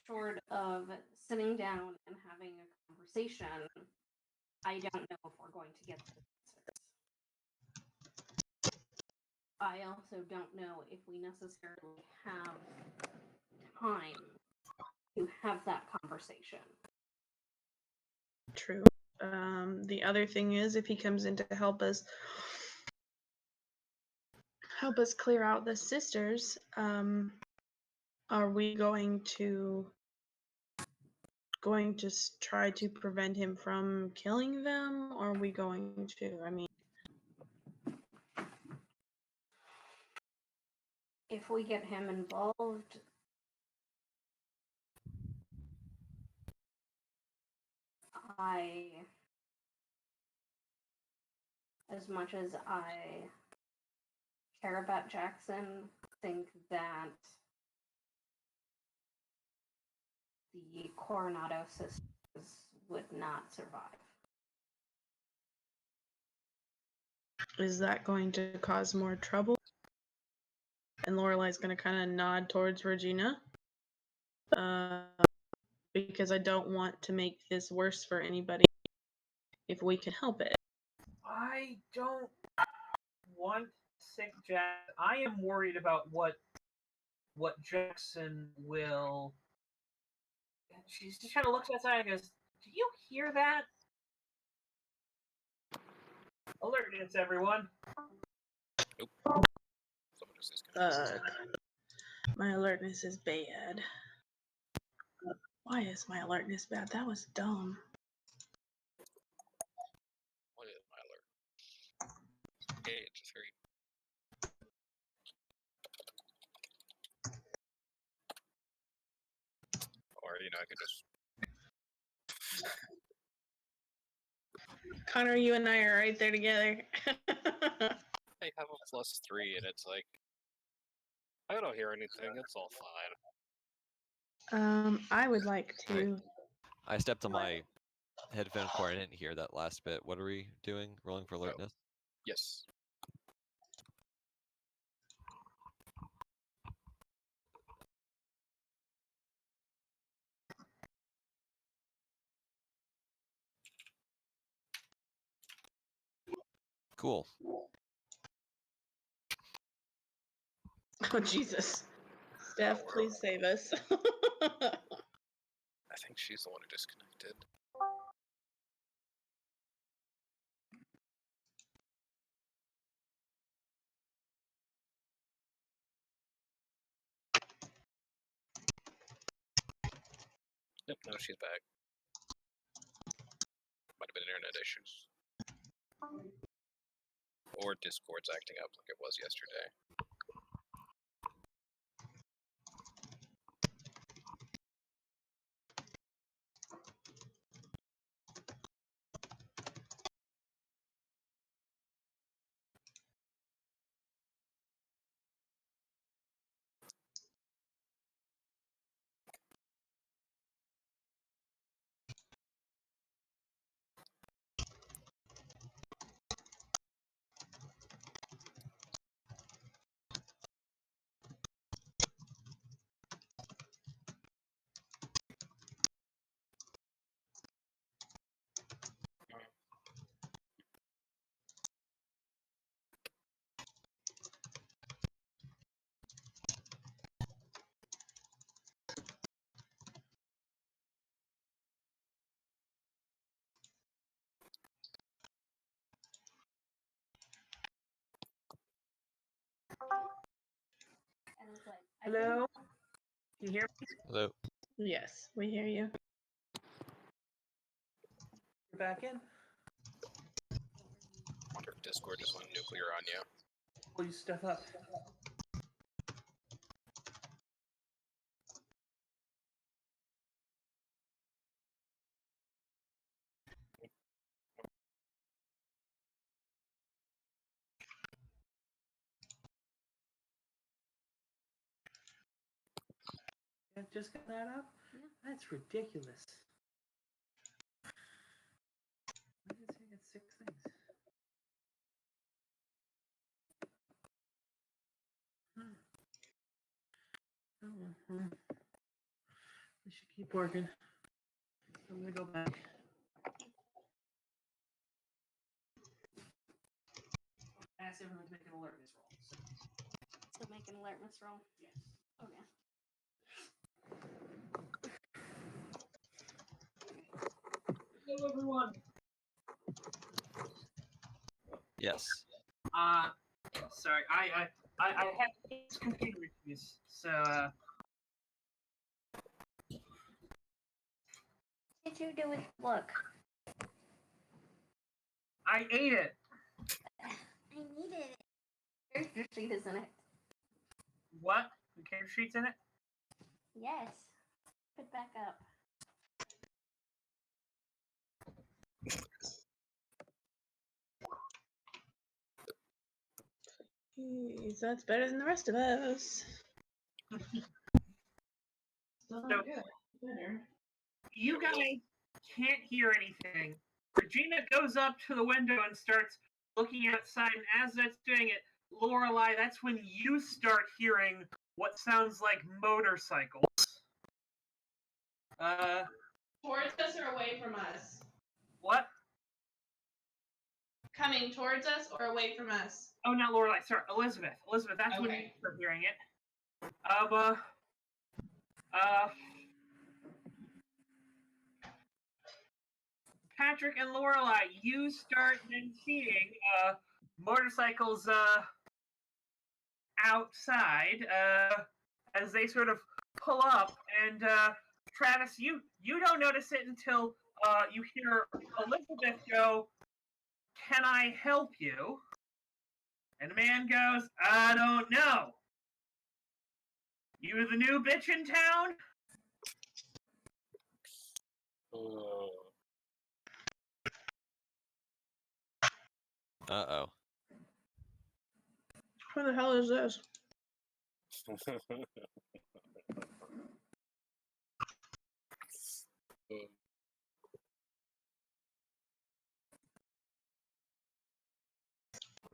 short of sitting down and having a conversation, I don't know if we're going to get those answers. I also don't know if we necessarily have time to have that conversation. True. The other thing is, if he comes in to help us clear out the sisters, are we going to try to prevent him from killing them? Or are we going to, if we get him involved, as much as I care about Jackson, think that the Coronado sisters would not survive. is that going to cause more trouble? And Lorelai's going to kind of nod towards Regina, because I don't want to make this worse for anybody if we can help it. I don't want sick Jack. I am worried about what Jackson will. She's just kind of looks outside and goes, "Do you hear that?" Alertness, everyone. Nope. Someone just disconnected. My alertness is bad. Why is my alertness bad? That was dumb. What is my alert? Okay, it's just very. Or, I could just. Connor, you and I are right there together. I have a +3, and it's like. I don't hear anything, it's all fine. I would like to. I stepped on my headphone cord. I didn't hear that last bit. What are we doing? Rolling for alertness? Yes. Cool. Oh, Jesus. Steph, please save us. I think she's the one who disconnected. Yep, no, she's back. Might have been internet issues. Or Discord's acting up like it was yesterday. And it's like, Hello? Can you hear me? Hello. Yes, we hear you. You're back in? Wonder if Discord just went nuclear on you. Pull your stuff up. Yeah, just got that up? Yeah. That's ridiculous. Why did it say it's 6 things? Oh, we should keep working. I'm gonna go back. Ask everyone to make an alertness roll. to make an alertness roll. Yes. Okay. Hello, everyone. Yes. Sorry, I had these computer issues, so What did you do with the book? I ate it. I needed it. There's your sheet, isn't it? What? The character sheet's in it? Yes. Put back up. Jeez, that's better than the rest of us. Still So- not good. Better. You guys can't hear anything. Regina goes up to the window and starts looking outside, and as that's doing it, Lorelai, that's when you start hearing what sounds like motorcycles. Towards us or away from us? What? Coming towards us or away from us? Oh, not Lorelai. Sorry, Elizabeth. Elizabeth, that's when you Okay. start hearing it. Patrick and Lorelai, you start then seeing motorcycles outside as they sort of pull up, and Travis, you don't notice it until you hear Elizabeth go, "Can I help you?" And the man goes, "I don't know. You the new bitch in town?" Uh-oh. Who the hell is this?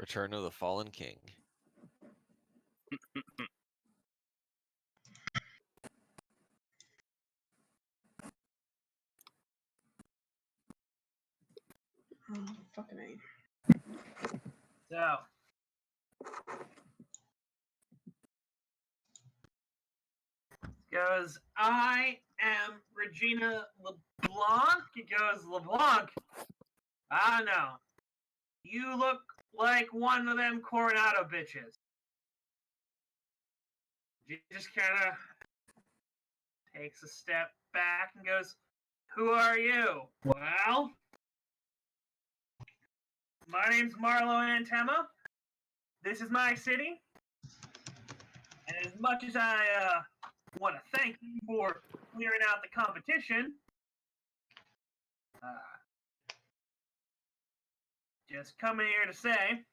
Return of the Fallen King. Oh, fucking A. So, goes, I am Regina LeBlanc. He goes, LeBlanc. I don't know. You look like one of them Coronado bitches. She just kind of takes a step back and goes, who are you? Well, my name's Marlo Antema. This is my city. And as much as I want to thank you for clearing out the competition, just coming here to say,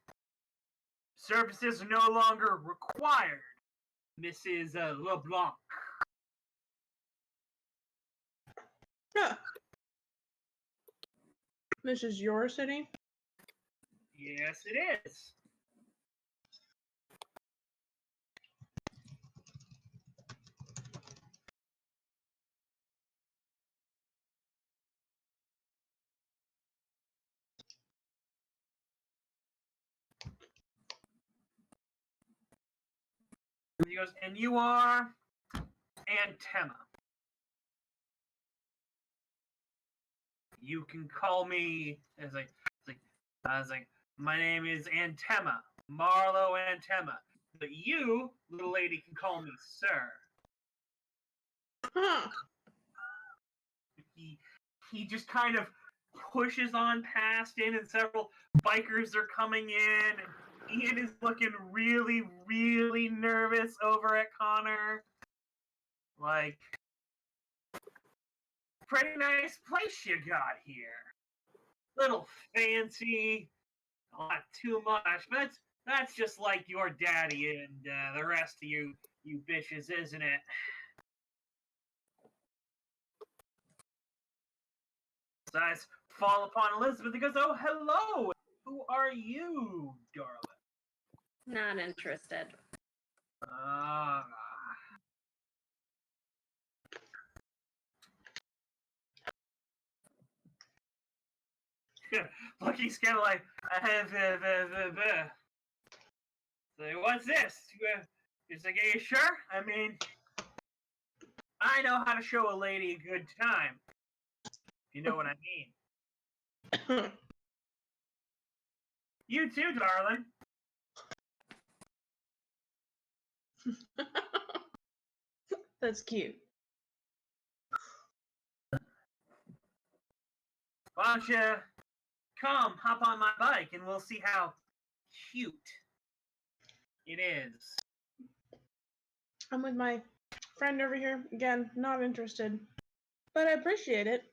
services are no longer required, Mrs. LeBlanc. Huh. This is your city? Yes, it is. He goes, and you are Antema. You can call me. I was like, my name is Antema, Marlo Antema. But you, little lady, can call me sir. Huh. He just kind of pushes on past in, and several bikers are coming in. And Ian is looking really, really nervous over at Connor. Like, pretty nice place you got here. Little fancy, not too much, but that's just like your daddy and the rest of you bitches, isn't it? So I fall upon Elizabeth and goes, oh, hello! Who are you, darling? Not interested. Ah. Look, he's kind of like, say, what's this? He's like, are you sure? I mean, I know how to show a lady a good time. If you know what I mean. You too, darling. That's cute. Why don't you come, hop on my bike, and we'll see how cute it is. I'm with my friend over here. Again, not interested. But I appreciate it.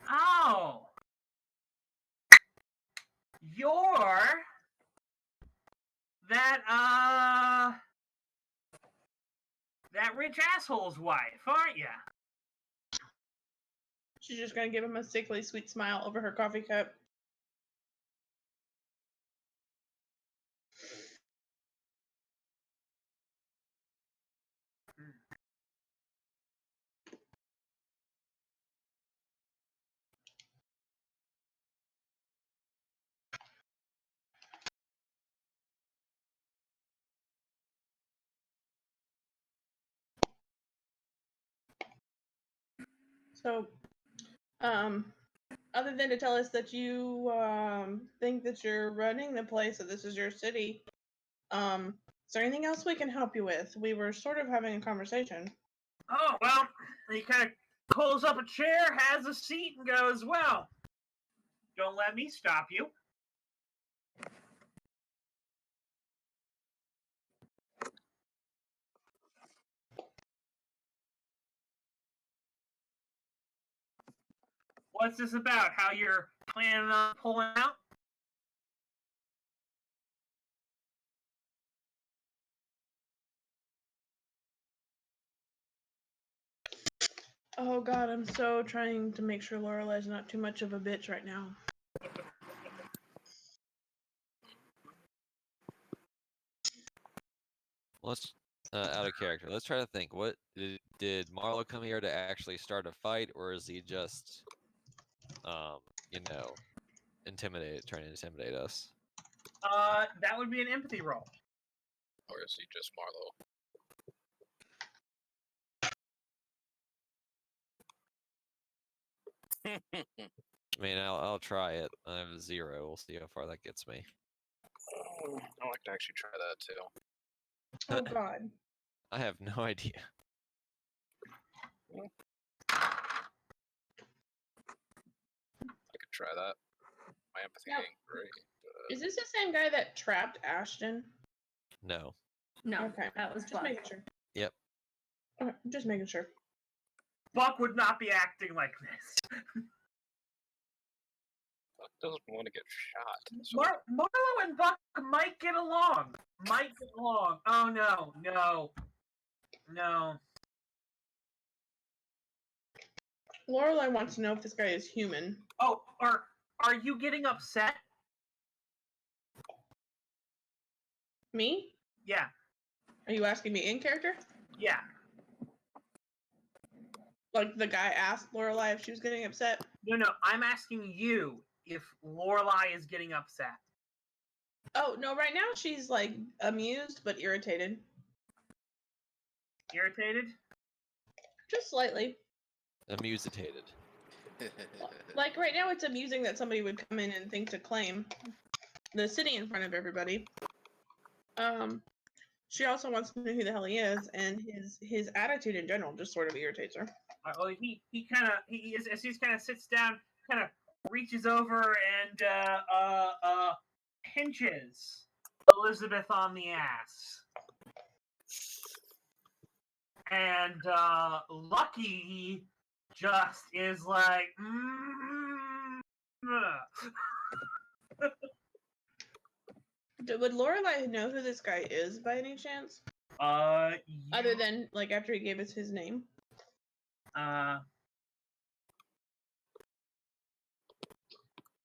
Oh! You're that rich asshole's wife, aren't ya? She's just gonna give him a sickly sweet smile over her coffee cup. So, other than to tell us that you think that you're running the place, that this is your city, is there anything else we can help you with? We were sort of having a conversation. Oh, well, he kind of pulls up a chair, has a seat, and goes, well, don't let me stop you. What's this about? How you're planning on pulling out? Oh god, I'm so trying to make sure Lorelai's not too much of a bitch right now. Let's out of character. Let's try to think. What did Marlo come here to actually start a fight, or is he just, you know, trying to intimidate us? That would be an empathy roll. Or is he just Marlowe? I mean, I'll try it. I have a 0. We'll see how far that gets me. I'd like to actually try that too. Oh god. I have no idea. I could try that. My empathy Yep. ain't great. But... Is this the same guy that trapped Ashton? No. No, Okay. that was Just Buck. making sure. Yep. Okay, just making sure. Buck would not be acting like this. Buck doesn't want to get shot. So Marlo and Buck might get along. Oh no. Lorelai wants to know if this guy is human. Oh, are you getting upset? Me? Yeah. Are you asking me in character? Yeah. Like the guy asked Lorelai if she was getting upset? No, I'm asking you if Lorelai is getting upset. Oh, no, right now she's like amused but irritated. Irritated? Just slightly. Amusitated. Like right now it's amusing that somebody would come in and think to claim the city in front of everybody. She also wants to know who the hell he is, and his attitude in general just sort of irritates her. Well, he as he kind of sits down, kind of reaches over and pinches Elizabeth on the ass. And Lucky just is like, Would Lorelai know who this guy is by any chance? Other than like after he gave us his name.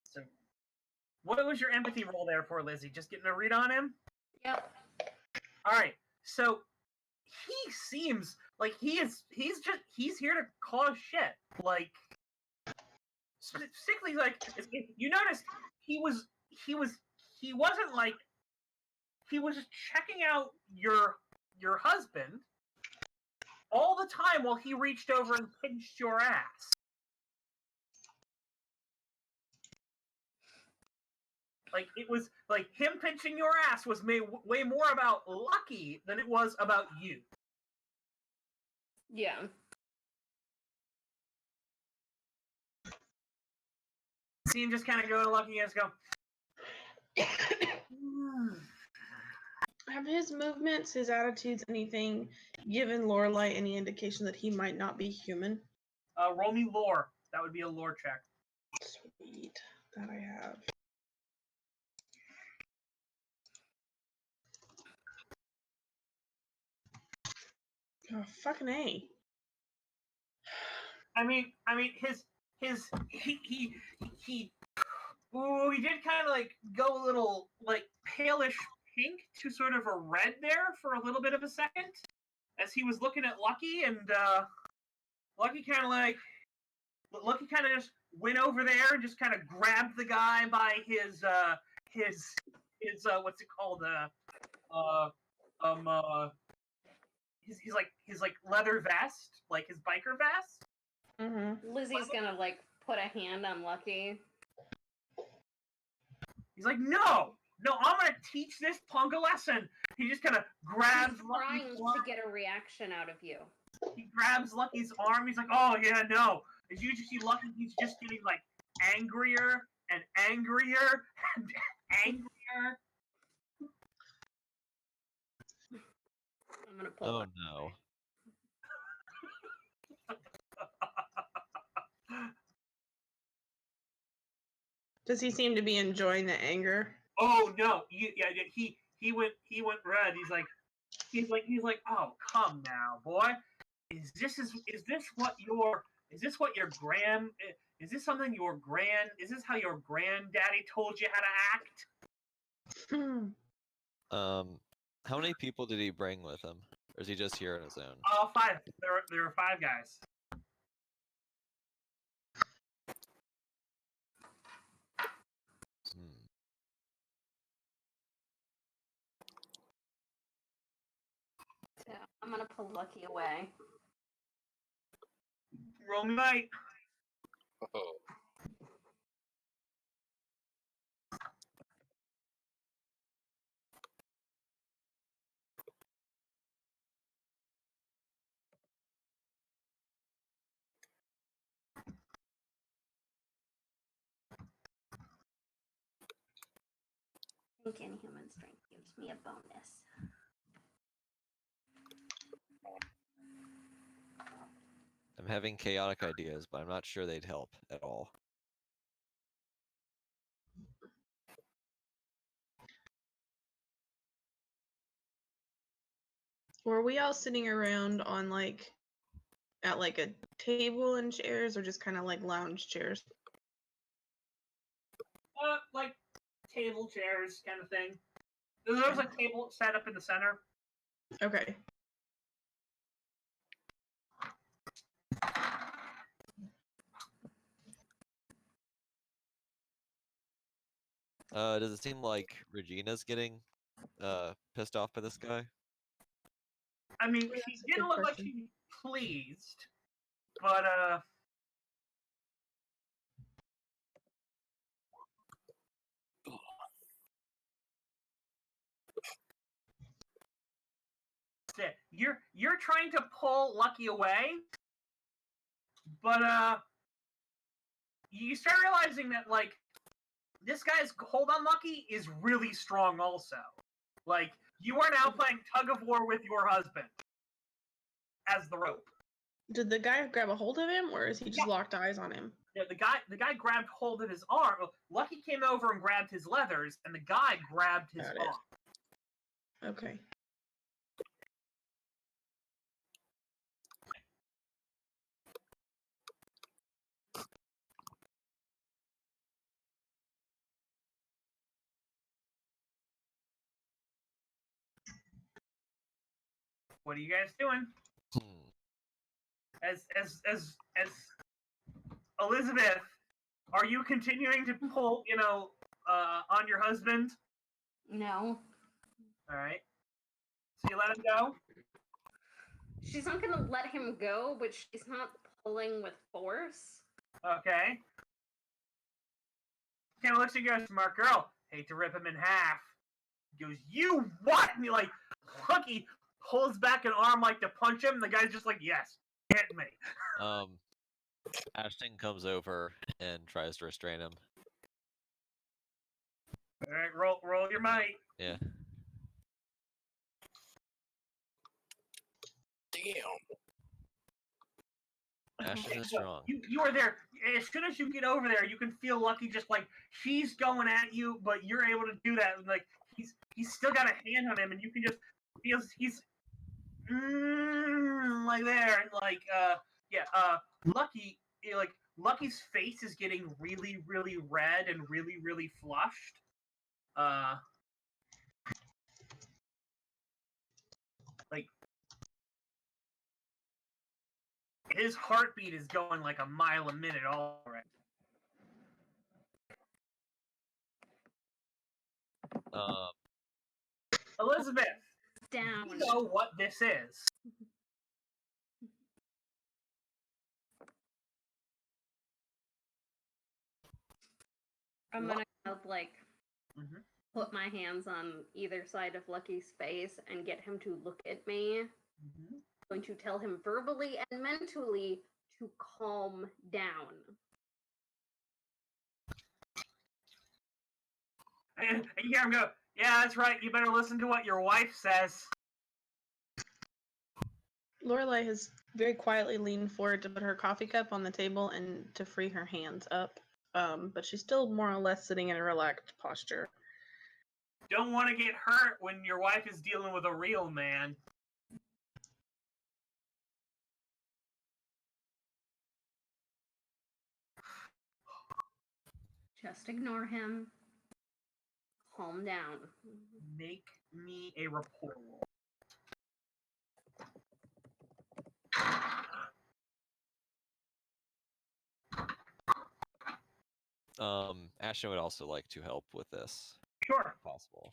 So, what was your empathy roll there for, Lizzie? Just getting a read on him? Yep. All right. So he seems like he's here to cause shit. Like specifically, like you noticed he wasn't like he was just checking out your husband all the time while he reached over and pinched your ass. Like it was like him pinching your ass was way more about Lucky than it was about you. Yeah. See him just kind of go to Lucky and just go. Have his movements, his attitudes, anything given Lorelai any indication that he might not be human? Roll me lore. That would be a lore check. Sweet. That I have. Oh, fucking A. I mean, he did kind of like go a little like palish pink to sort of a red there for a little bit of a second as he was looking at Lucky, and Lucky kind of just went over there and just kind of grabbed the guy by his what's it called his leather vest, like his biker vest. Mm-hmm. Lizzie's gonna like put a hand on Lucky. He's like, no, I'm gonna teach this punk a lesson. He just kind of grabs He's trying Lucky's to arm. get a reaction out of you. He grabs Lucky's arm. He's like, oh yeah, no. As you just see Lucky, he's just getting like angrier and angrier and angrier. I'm gonna pull Oh up. no. Does he seem to be enjoying the anger? Oh no, he went red. He's like, oh come now, boy. is this what your is this what your grand is this something your grand is this how your granddaddy told you how to act? How many people did he bring with him? Or is he just here on his own? 5. There are 5 guys. Hmm. So I'm gonna pull Lucky away. Roll me night. Oh. I think Inhuman Strength gives me a bonus. I'm having chaotic ideas, but I'm not sure they'd help at all. Were we all sitting around on like at like a table and chairs, or just kind of like lounge chairs? Like table chairs kind of thing. There's a table set up in the center. Okay. Does it seem like Regina's getting pissed off by this guy? I mean, Yeah, she that's a didn't good look like question. she was pleased, but you're trying to pull Lucky away, but you start realizing that like this guy's hold on Lucky is really strong also. Like you are now playing tug of war with your husband as the rope. Did the guy grab a hold of him, or is he just locked eyes on him? Yeah, the guy grabbed hold of his arm. Lucky came over and grabbed his leathers, and the guy grabbed his Got it. arm. Okay. What are you guys doing? Hmm. As Elizabeth, are you continuing to pull, on your husband? No. All right. So you let him go? She's not gonna let him go, but she's not pulling with force. Okay. Kind of looks at you guys, smart girl. Hate to rip him in half. He goes, you what? And he like, Lucky pulls back an arm like to punch him. And the guy's just like, yes, hit me. Ashton comes over and tries to restrain him. All right, roll your might. Yeah. Damn. Ashton is strong. You are there. As soon as you get over there, you can feel Lucky just like he's going at you, but you're able to do that. Like he's still got a hand on him, and you can just feel he's like there, and like Lucky, like Lucky's face is getting really, really red and really, really flushed. Like his heartbeat is going like a mile a minute already. Elizabeth, Down. you know what this is. I'm gonna kind of like Mhm. put my hands on either side of Lucky's face and get him to look at me. Mm-hmm. I'm going to tell him verbally and mentally to calm down. And you hear him go, yeah, that's right, you better listen to what your wife says. Lorelai has very quietly leaned forward to put her coffee cup on the table and to free her hands up. But she's still more or less sitting in a relaxed posture. Don't want to get hurt when your wife is dealing with a real man. Just ignore him. Calm down. Make me a report roll. Ashton would also like to help with this, Sure. if possible.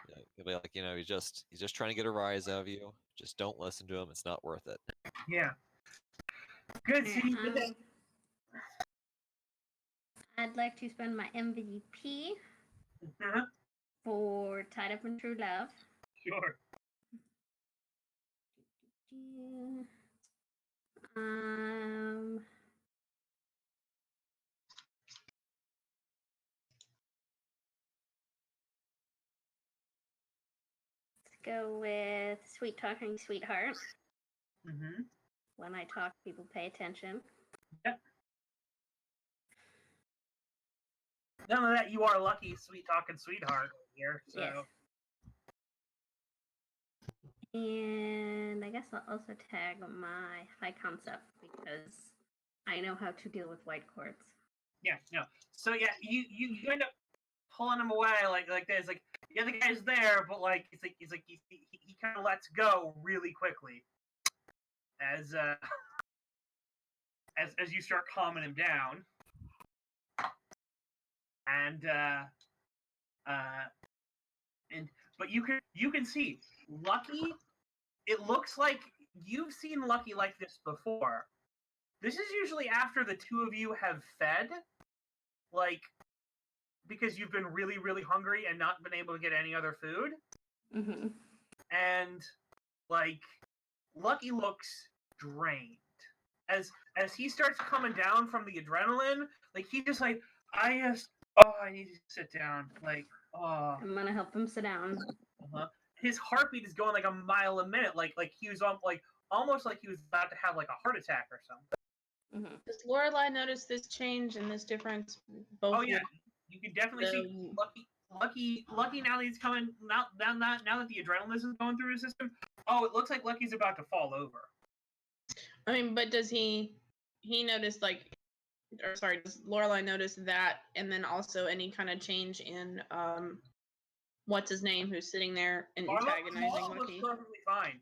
Yeah, he'll be like, he's just trying to get a rise out of you. Just don't listen to him. It's not worth it. Yeah. Good. So you did that. I'd like to spend my MVP Uh-huh. for Tied Up in True Love. Sure. Um, let's go with Sweet Talking Sweetheart. Mm-hmm. When I talk, people pay attention. Yep. None of that. You are lucky, sweet talking sweetheart here. So. Yes. And I guess I'll also tag my high concept because I know how to deal with white cords. Yeah. No. So yeah, you end up pulling him away like this. Like the other guy's there, but like he kind of lets go really quickly as as you start calming him down, and but you can see Lucky. It looks like you've seen Lucky like this before. This is usually after the two of you have fed, like because you've been really really hungry and not been able to get any other food. Mm-hmm. And like Lucky looks drained as he starts coming down from the adrenaline. Like he just like I need to sit down. Like I'm gonna help him sit down. His heartbeat is going like a mile a minute. Like he was on like almost like he was about to have like a heart attack or something. Mm-hmm. Does Lorelai notice this change and this difference? Both. Oh yeah, you can definitely see Lucky now that he's coming now that the adrenaline is going through his system. Oh, it looks like Lucky's about to fall over. I mean, but does he notice does Lorelai notice that, and then also any kind of change in what's his name who's sitting there and antagonizing Marla looks Lucky? perfectly fine.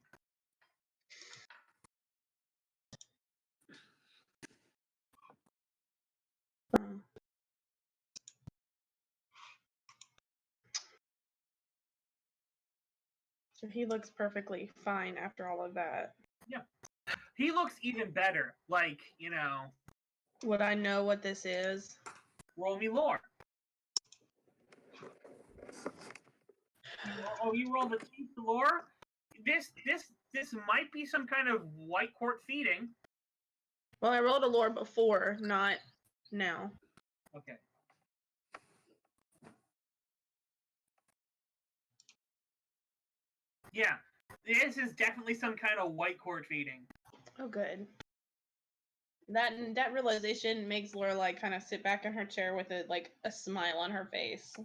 So he looks perfectly fine after all of that. Yeah. He looks even better. Like, Would I know what this is? roll me lore. Oh, you rolled the 2 lore? This might be some kind of white court feeding. Well, I rolled a lore before, not now. Okay. Yeah. This is definitely some kind of white court feeding. Oh, good. That realization makes Lorelai kind of sit back in her chair with a smile on her face.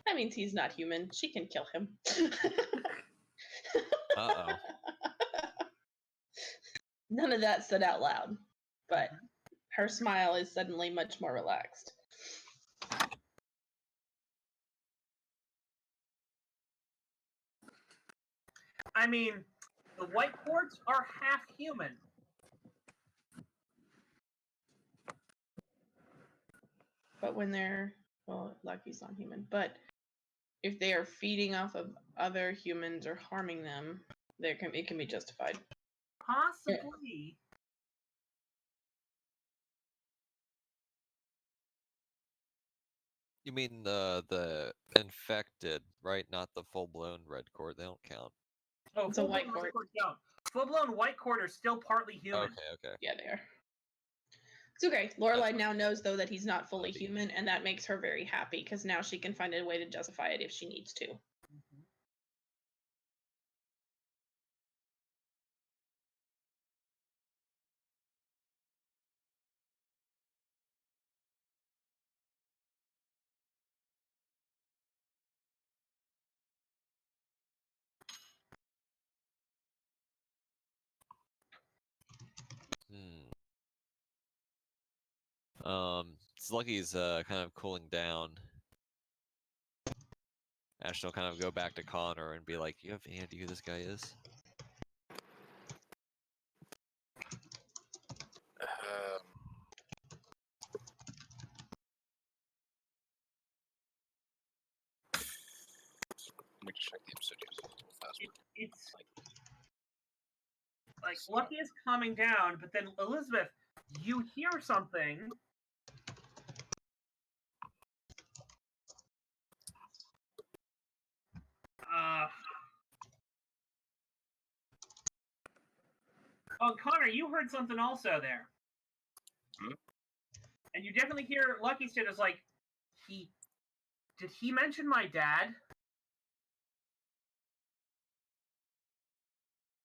That means he's not human. She can kill him. Uh-oh. None of that said out loud, but her smile is suddenly much more relaxed. I mean, the white courts are half human. But when they're, well, Lucky's not human, but if they are feeding off of other humans or harming them, it can be justified. Possibly. You mean the infected, right? Not the full-blown red cord. They don't count. Oh, It's a white court. Full-blown white court are still partly human. Okay. Yeah, they are. It's okay. Lorelai now knows, though, that he's not fully human, and that makes her very happy, because now she can find a way to justify it if she needs to. It's lucky he's kind of cooling down. Ashton will kind of go back to Connor and be like, "You have any idea who this guy is?" Let me just check the episode fast. It's like Lucky is calming down, but then Elizabeth, you hear something. Oh, Connor, you heard something also there. Hmm? And you definitely hear Lucky say, "Is like, did he mention my dad?"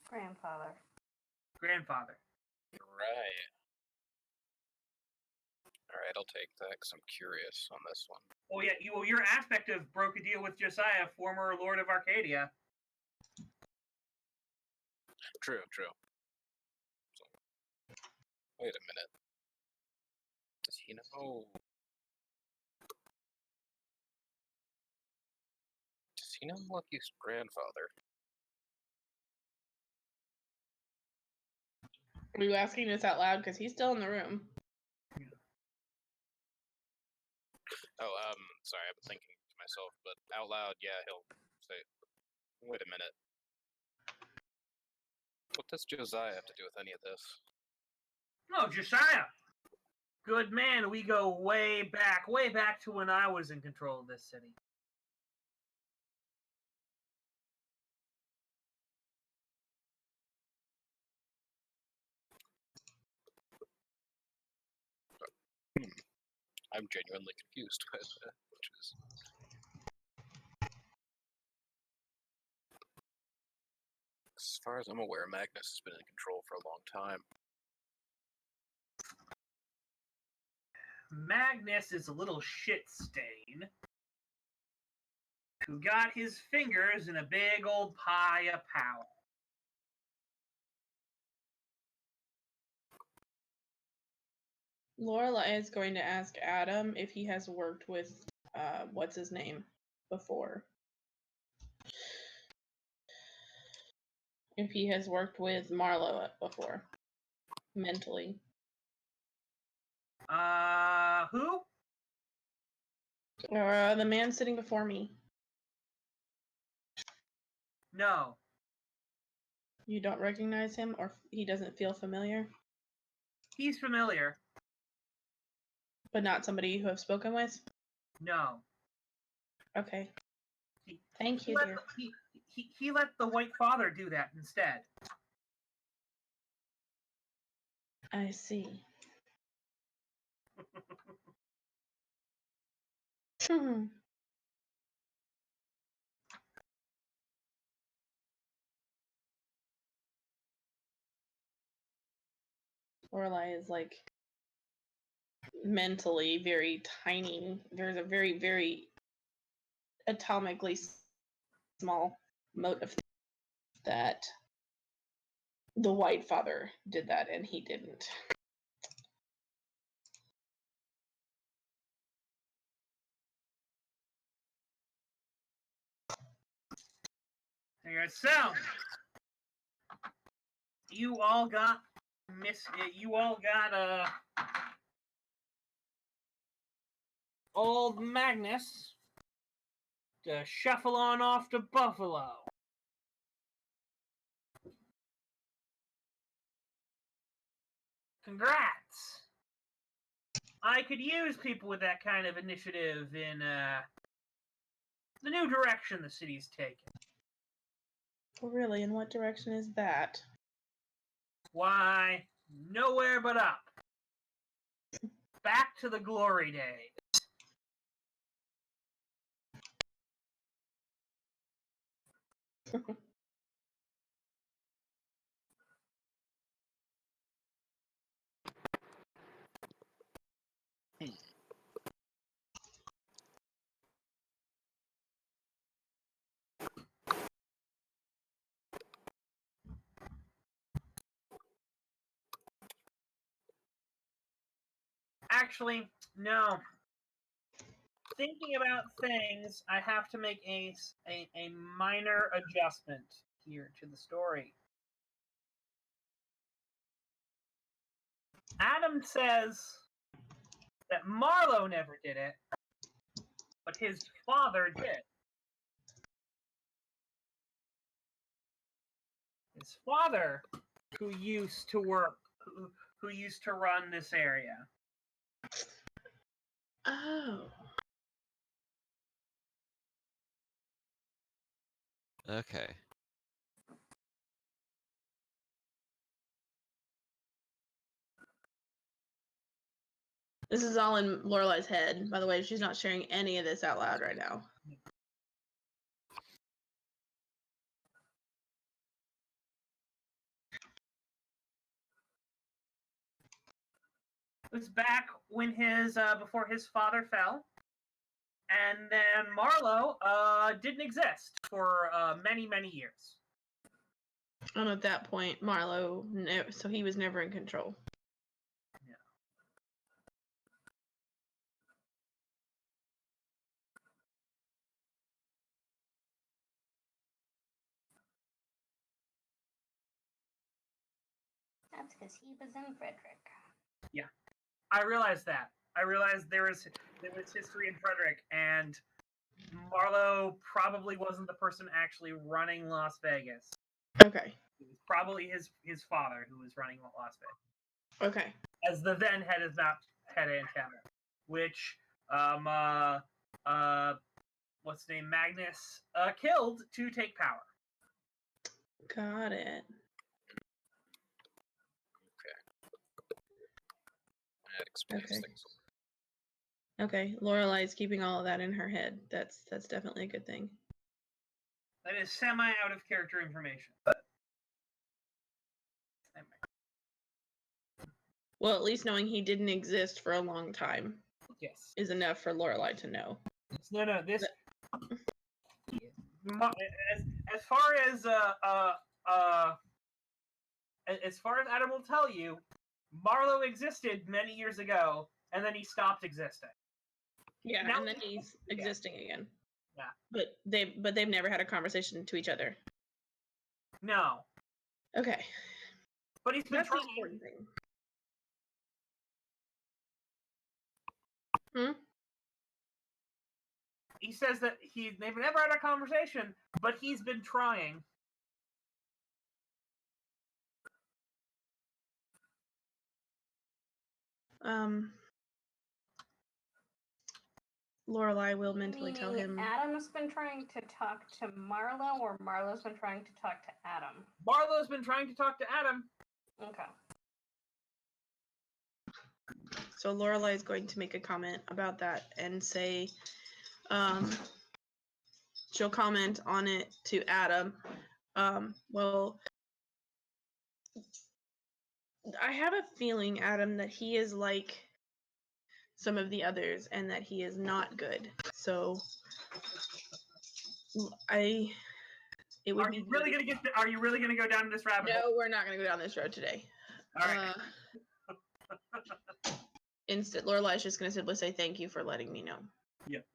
Grandfather. Grandfather. Right. Alright, I'll take that because I'm curious on this one. Oh yeah, your aspect of broke a deal with Josiah, former Lord of Arcadia. True. So, wait a minute. Does he know? Does he know Lucky's grandfather? Are you asking this out loud? Because he's still in the room. Oh, sorry, I've been thinking to myself, but out loud, yeah, he'll say, wait a minute. What does Josiah have to do with any of this? Oh, Josiah! Good man, we go way back to when I was in control of this city. I'm genuinely confused by that, which is... As far as I'm aware, Magnus has been in control for a long time. Magnus is a little shit stain who got his fingers in a big old pie of power. Lorelai is going to ask Adam if he has worked with, what's his name, before. If he has worked with Marlo before, mentally. Who? The man sitting before me. No. You don't recognize him, or he doesn't feel familiar? He's familiar. But not somebody you have spoken with? No. Okay. Thank you, dear. He let the White Father do that instead. I see. Lorelai is like mentally very tiny. There's a very, very atomically small motive that the White Father did that and he didn't. Alright, so you all got old Magnus to shuffle on off to Buffalo. Congrats! I could use people with that kind of initiative in the new direction the city's taking. Well, really, in what direction is that? Why, nowhere but up. Back to the glory days. Actually, no. Thinking about things, I have to make a minor adjustment here to the story. Adam says that Marlowe never did it, but his father did. His father, who used to work, who used to run this area. Oh. Okay. This is all in Lorelai's head. By the way, she's not sharing any of this out loud right now. It was back when before his father fell, and then Marlowe didn't exist for many years. And at that point, Marlowe, so he was never in control. Yeah. That's because he was in Frederick. Yeah, I realized that. I realized there was history in Frederick, and Marlowe probably wasn't the person actually running Las Vegas. Okay. It was probably his father who was running Las Vegas. Okay. As the then head antenna, which what's the name, Magnus killed to take power. Got it. That explains Okay. things. Okay. Lorelai's keeping all of that in her head. That's definitely a good thing. That is semi out of character information. But Well, at least knowing he didn't exist for a long time yes, is enough for Lorelai to know. no. This as far as Adam will tell you, Marlowe existed many years ago, and then he stopped existing. Yeah, Now and then he's existing again. Yeah. But they've never had a conversation to each other. No. Okay. But he's been That's the trying. important thing. Hmm? He says that they've never had a conversation, but he's been trying. Lorelai will mentally Meaning tell him. Adam's been trying to talk to Marlowe, or Marlowe's been trying to talk to Adam? Marlowe's been trying to talk to Adam. Okay. So Lorelai is going to make a comment about that and say, she'll comment on it to Adam. Well, I have a feeling, Adam, that he is like some of the others and that he is not good. So it would Are you really gonna go down this rabbit hole? No, we're not gonna go down this road today. All right. Instead, Lorelai's just gonna simply say thank you for letting me know. Yep.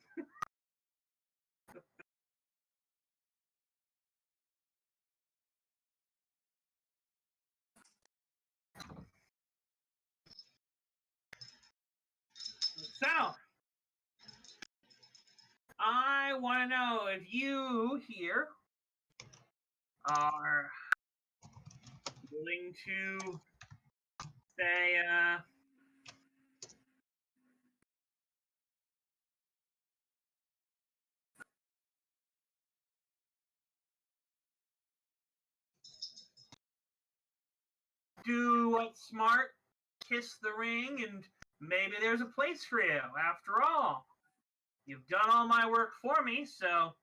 So, I want to know if you here are willing to say, do what's smart, kiss the ring, and maybe there's a place for you. After all, you've done all my work for me, so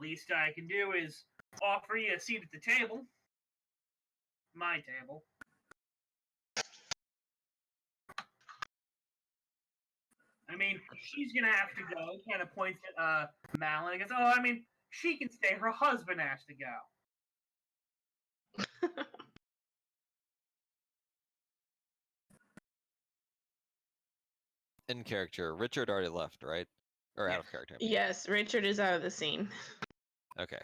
least I can do is offer you a seat at the table. My table. I mean, she's gonna have to go. Kind of points at Malin and goes, "Oh, I mean, she can stay. Her husband has to go." In character, Richard already left, right? Or Yeah. out of character. I mean. Yes, Richard is out of the scene. Okay.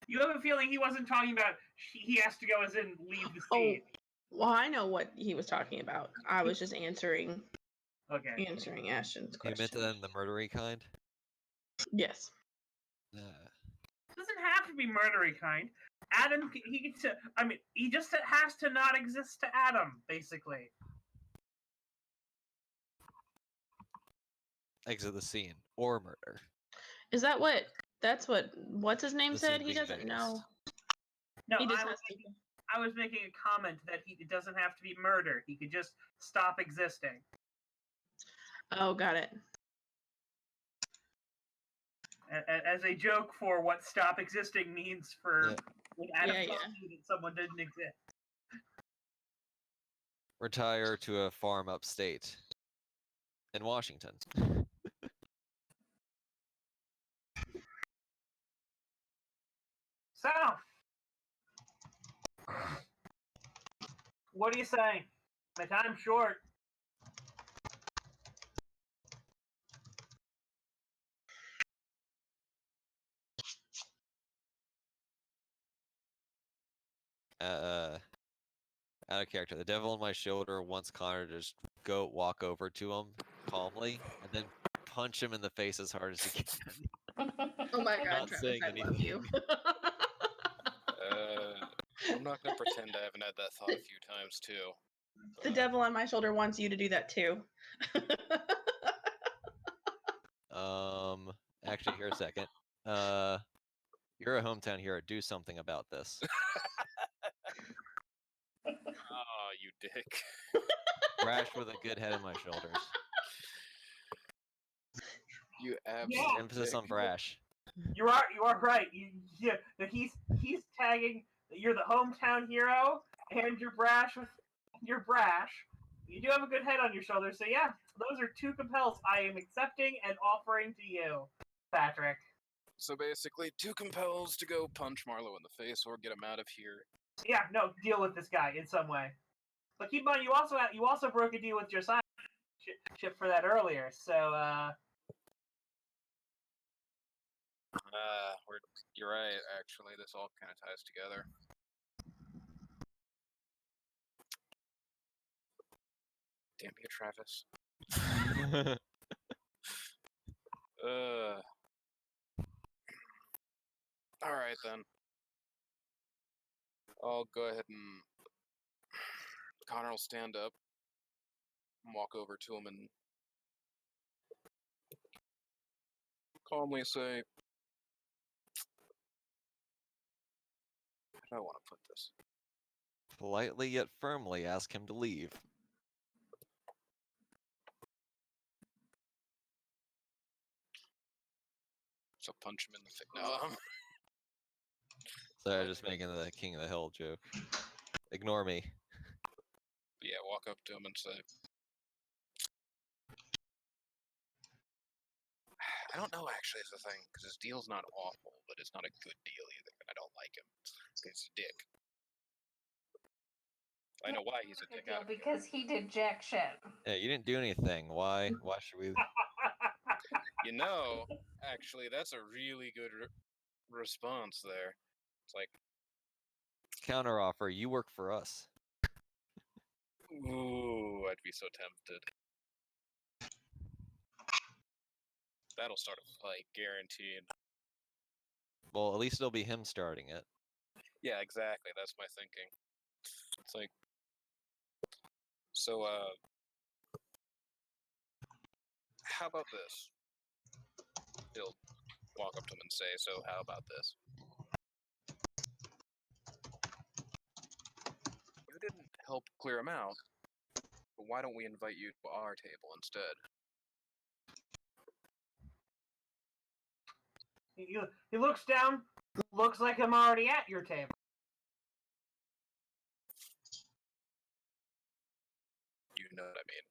You have a feeling he wasn't talking about he has to go as in leave the Oh, scene. well, I know what he was talking about. I was just answering Okay. Ashton's You meant question. then the murdery kind? Yes. Doesn't have to be murdery kind. Adam, he just has to not exist to Adam, basically. Exit the scene or murder. Is that what? That's what's his name The said? scene He being doesn't Vegas. know. No, He just I was, has to. I was making a comment that it doesn't have to be murder. He could just stop existing. Oh, got it. As a joke for what stop existing means for when Adam Yeah, tells yeah. you that someone didn't exist. Retire to a farm upstate in Washington. So, what do you say? My time's short. Out of character. The devil on my shoulder wants Connor to just walk over to him calmly and then punch him in the face as hard as he can. Oh my God, Not Travis, saying I love you. I'm not gonna pretend I haven't had that thought a few times too. The devil on my shoulder wants you to do that too. Actually, here a second. You're a hometown hero. Do something about this. Oh, you dick. Brash with a good head on my shoulders. You absolute Emphasis dick. on brash. You are right. He's tagging that you're the hometown hero and you're brash with your brash. You do have a good head on your shoulders, so yeah, those are two compels I am accepting and offering to you, Patrick. So basically, 2 compels to go punch Marlowe in the face or get him out of here. Yeah, no, deal with this guy in some way. But keep in mind, you also broke a deal with Josiah ship for that earlier, so You're right, actually. This all kind of ties together. Damn you, Travis. Alright then. I'll go ahead and... Connor will stand up and walk over to him and calmly say, how do I want to put this? Politely yet firmly ask him to leave. So punch him in the face. No. Sorry, just making the King of the Hill joke. Ignore me. Yeah, walk up to him and say, I don't know actually is the thing, because his deal's not awful, but it's not a good deal either, and I don't like him. He's a dick. I know why he's a dick. Because he did jack shit. Yeah, you didn't do anything. Why? Why should we? You know, actually, that's a really good response there. It's like, Counteroffer. You work for us. ooh, I'd be so tempted. That'll start a fight, guaranteed. Well, at least it'll be him starting it. Yeah, exactly. That's my thinking. It's like, so, how about this? He'll walk up to him and say, so how about this? You didn't help clear him out, but why don't we invite you to our table instead? he looks down. Looks like I'm already at your table. You know what I mean.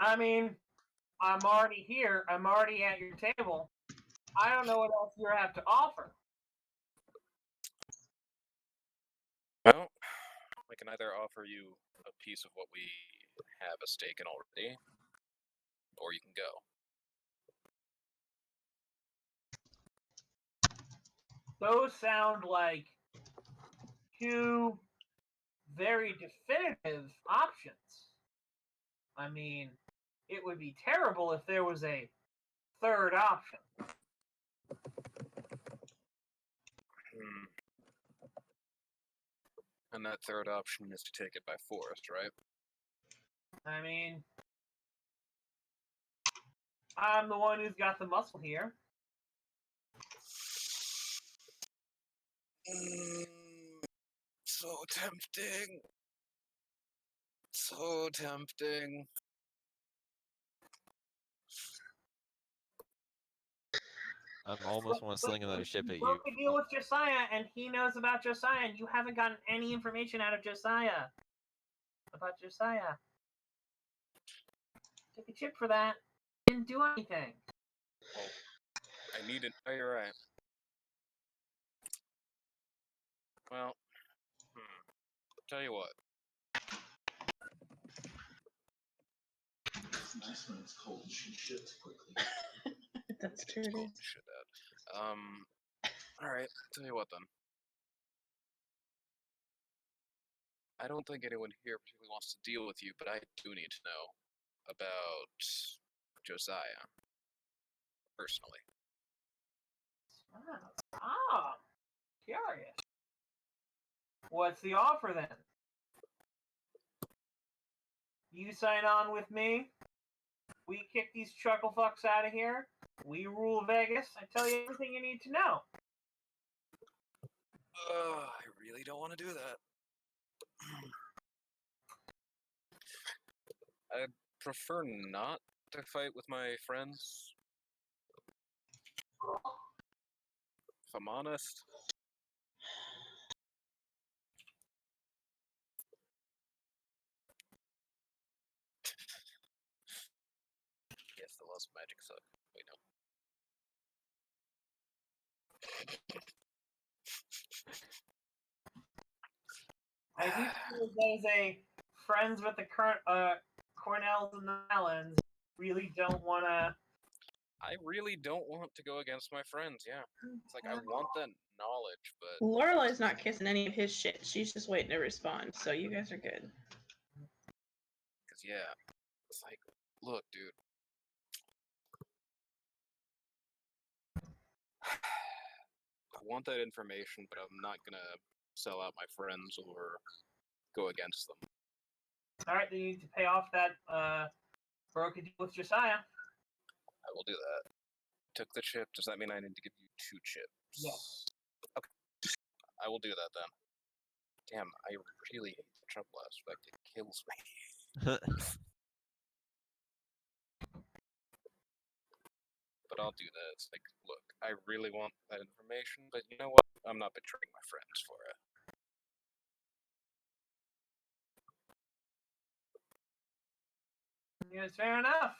I mean, I'm already here. I'm already at your table. I don't know what else you have to offer. Well, we can either offer you a piece of what we have a stake in already, or you can go. Those sound like two very definitive options. I mean, it would be terrible if there was a third option. Hmm. And that third option is to take it by force, right? I mean, I'm the one who's got the muscle here. So tempting. So tempting. I'm almost want to sling another ship at you. Broke a deal with Josiah, and he knows about Josiah, and you haven't gotten any information out of Josiah. About Josiah. Took a chip for that. Didn't do anything. Well, I need it. Oh, you're right. Well, tell you what. It's nice when it's cold and she shits quickly. That's true. Cold shit out. Alright, tell you what then. I don't think anyone here particularly wants to deal with you, but I do need to know about Josiah. Personally. Ah, curious. What's the offer then? You sign on with me. We kick these chuckle fucks out of here. We rule Vegas. I tell you everything you need to know. I really don't want to do that. I'd prefer not to fight with my friends. If I'm honest. Yes, the laws of magic suck. Wait, no. I do feel there's a friends with the current Cornells and the Mellons really don't want to. I really don't want to go against my friends, yeah. It's like, I want that knowledge, but... Lorelai's not kissing any of his shit. She's just waiting to respond, so you guys are good. Because, yeah, it's like, look, dude. I want that information, but I'm not gonna sell out my friends or go against them. Alright, then you need to pay off that broken deal with Josiah. I will do that. Took the chip, does that mean I need to give you 2 chips? Yes. Okay. I will do that then. Damn, I really hate the trouble aspect. It kills me. But I'll do that. It's like, look, I really want that information, but you know what? I'm not betraying my friends for it. Yes, fair enough.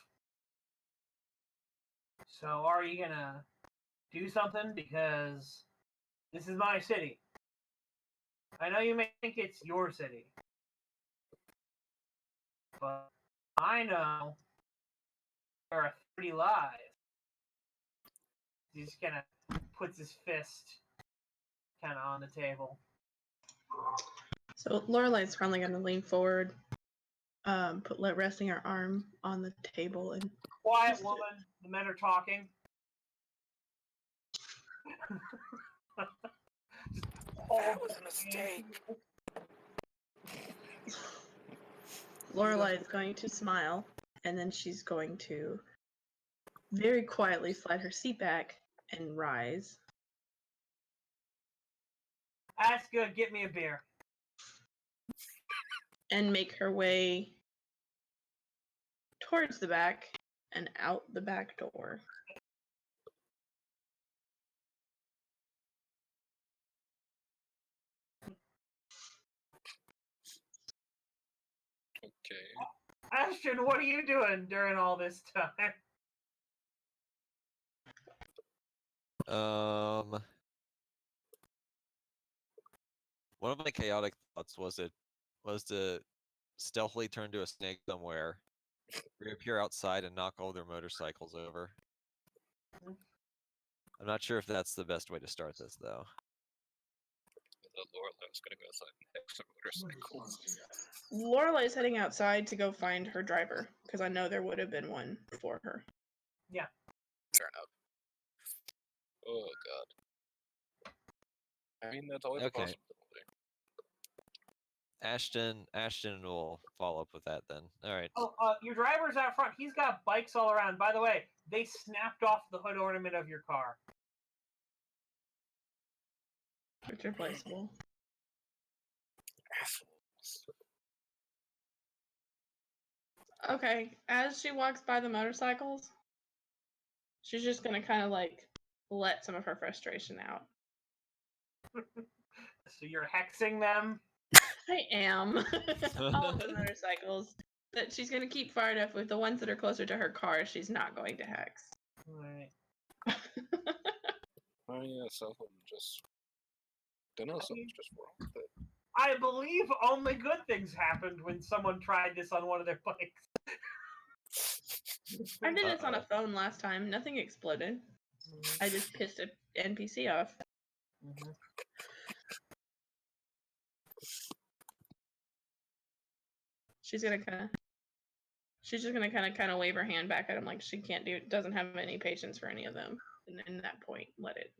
So are you gonna do something? Because this is my city. I know you may think it's your city. But I know there are 30 lives. He just kind of puts his fist kind of on the table. So Lorelai's finally gonna lean forward, resting her arm on the table and Quiet woman. The men are talking. That was a mistake. Lorelai is going to smile, and then she's going to very quietly slide her seat back and rise. That's good. Get me a beer. And make her way towards the back and out the back door. Okay. Ashton, what are you doing during all this time? One of my chaotic thoughts was to stealthily turn to a snake somewhere, reappear outside, and knock all their motorcycles over. I'm not sure if that's the best way to start this, though. Lorelai's gonna go outside and hex some motorcycles. Lorelai's heading outside to go find her driver, because I know there would have been one for her. Yeah. Fair enough. Oh god. I mean, that's always Okay. a possibility. Ashton will follow up with that then. All right. Oh, your driver's out front. He's got bikes all around. By the way, they snapped off the hood ornament of your car. Which are replaceable. Assholes. Okay, as she walks by the motorcycles, she's just gonna kind of like let some of her frustration out. So you're hexing them? I am. All of the motorcycles that she's gonna keep fired up with. The ones that are closer to her car, she's not going to hex. Right. Oh yeah, some of them just... don't know, something's just wrong with it. I believe only good things happened when someone tried this on one of their bikes. I did this on a phone last time. Nothing exploded. I just pissed an NPC off. Mm-hmm. She's just gonna kind of wave her hand back at him like she doesn't have any patience for any of them. And in that point, let it.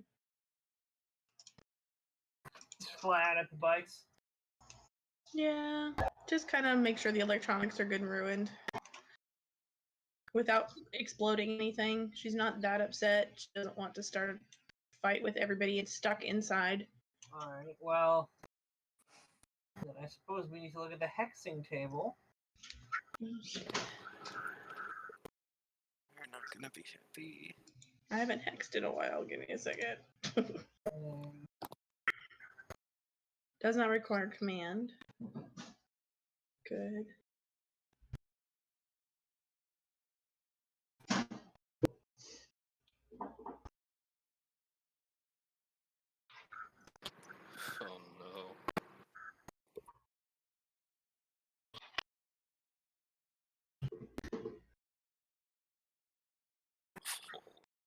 Flat at the bikes. Yeah, just kind of make sure the electronics are good and ruined. Without exploding anything. She's not that upset. She doesn't want to start a fight with everybody. It's stuck inside. Alright, well... then I suppose we need to look at the hexing table. You're not gonna be happy. I haven't hexed in a while. Give me a second. Does not require command. Good. Oh no.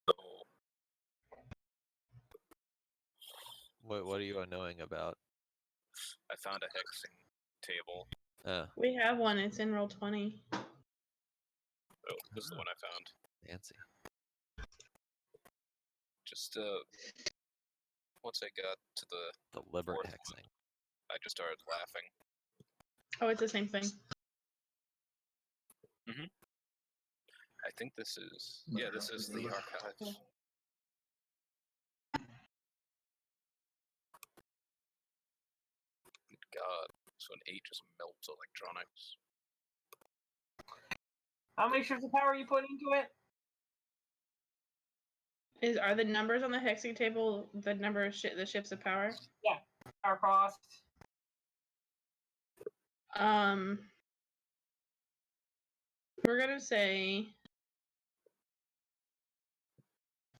Oh, What are you knowing about? I found a hexing table. We have one. It's in roll 20. Oh, this is the one I found. Fancy. Just, once I got to the Deliberate fourth hexing. I just started laughing. Oh, it's the same thing. I think this is... yeah, this is the archive. God, so an 8 just melts electronics. How many shifts of power are you putting into it? Are the numbers on the hexing table the number of the shifts of power? Yeah. Power cost. We're gonna say.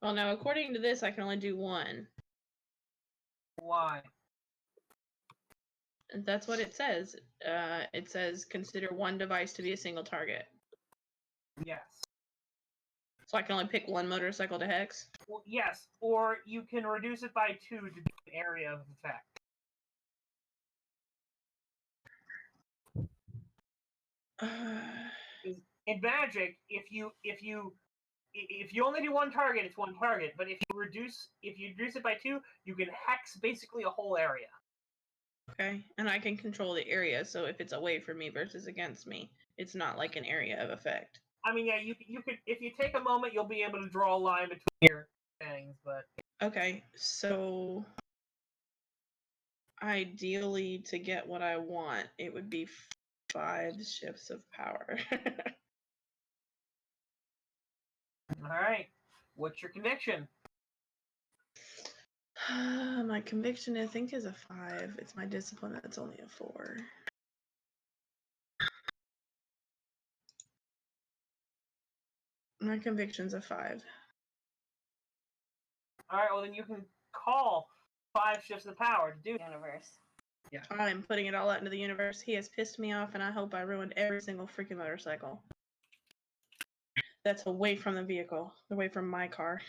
Well, now according to this, I can only do one. Why? And that's what it says. It says consider one device to be a single target. Yes. So I can only pick one motorcycle to hex. Well, yes, or you can reduce it by 2 to be an area of effect. In Magic, if you only do one target, it's one target. But if you reduce it by 2, you can hex basically a whole area. Okay, and I can control the area, so if it's away from me versus against me, it's not like an area of effect. I mean, yeah, you could if you take a moment, you'll be able to draw a line between your things. But okay, so ideally, to get what I want, it would be 5 shifts of power. all right, what's your conviction? My conviction, I think, is a 5. It's my discipline that's only a 4. My conviction's a 5. All right, well then you can call 5 shifts of power to do it. Universe. I'm putting it all out into the universe. He has pissed me off, and I hope I ruined every single freaking motorcycle. That's away from the vehicle, away from my car.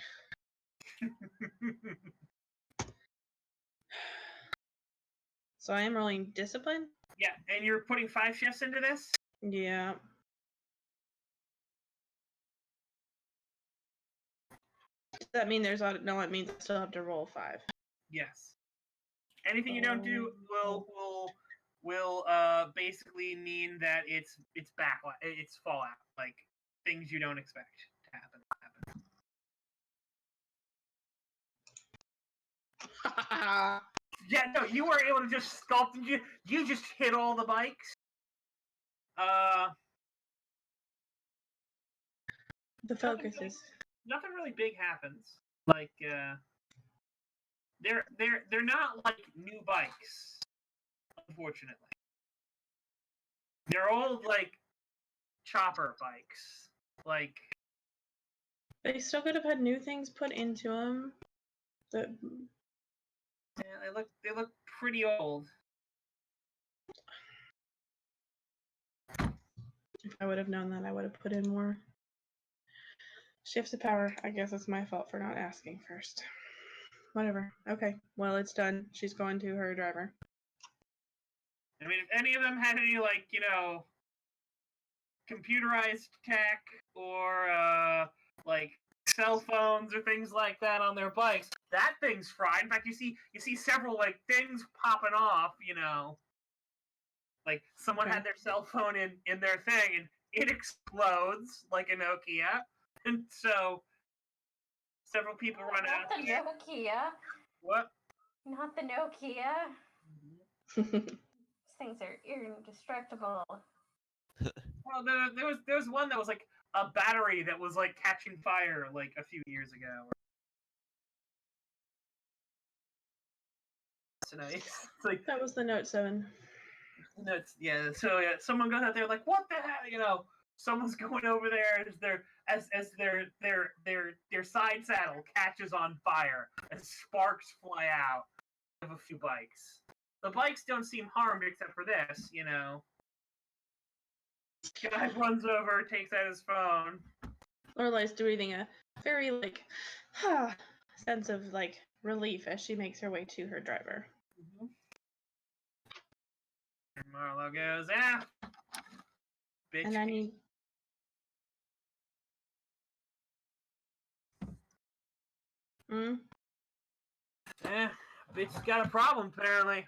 So I am rolling discipline? Yeah, and you're putting 5 shifts into this? Yeah. Does that mean there's no? It means I still have to roll 5. Yes. Anything you don't do will basically mean that it's fallout, like things you don't expect to happen. Yeah, no, you were able to just sculpt and you just hit all the bikes. The focus is Nothing really big happens. Like they're not like new bikes, unfortunately. They're old like chopper bikes. Like they still could have had new things put into them. That yeah, they look pretty old. if I would have known that, I would have put in more shifts of power. I guess it's my fault for not asking first. Whatever. Okay. Well, it's done. She's going to her driver. I mean, if any of them had any like computerized tech or like cell phones or things like that on their bikes, that thing's fried. In fact, you see several like things popping off. Like someone had their cell phone in their thing and it explodes like a Nokia, and so several people run out. Not the Nokia. What? Not the Nokia. These things are indestructible. Well, there was one that was like a battery that was like catching fire like a few years ago. It's nice. It's like That was the Note 7. that's yeah. So yeah, someone goes out there like, what the hell? Someone's going over there as their side saddle catches on fire and sparks fly out of a few bikes. The bikes don't seem harmed except for this. Guy runs over, takes out his phone. Lorelai's breathing a very sense of relief as she makes her way to her driver. Mm-hmm. And Marlo goes, ah, bitch. And I need. Bitch's got a problem apparently.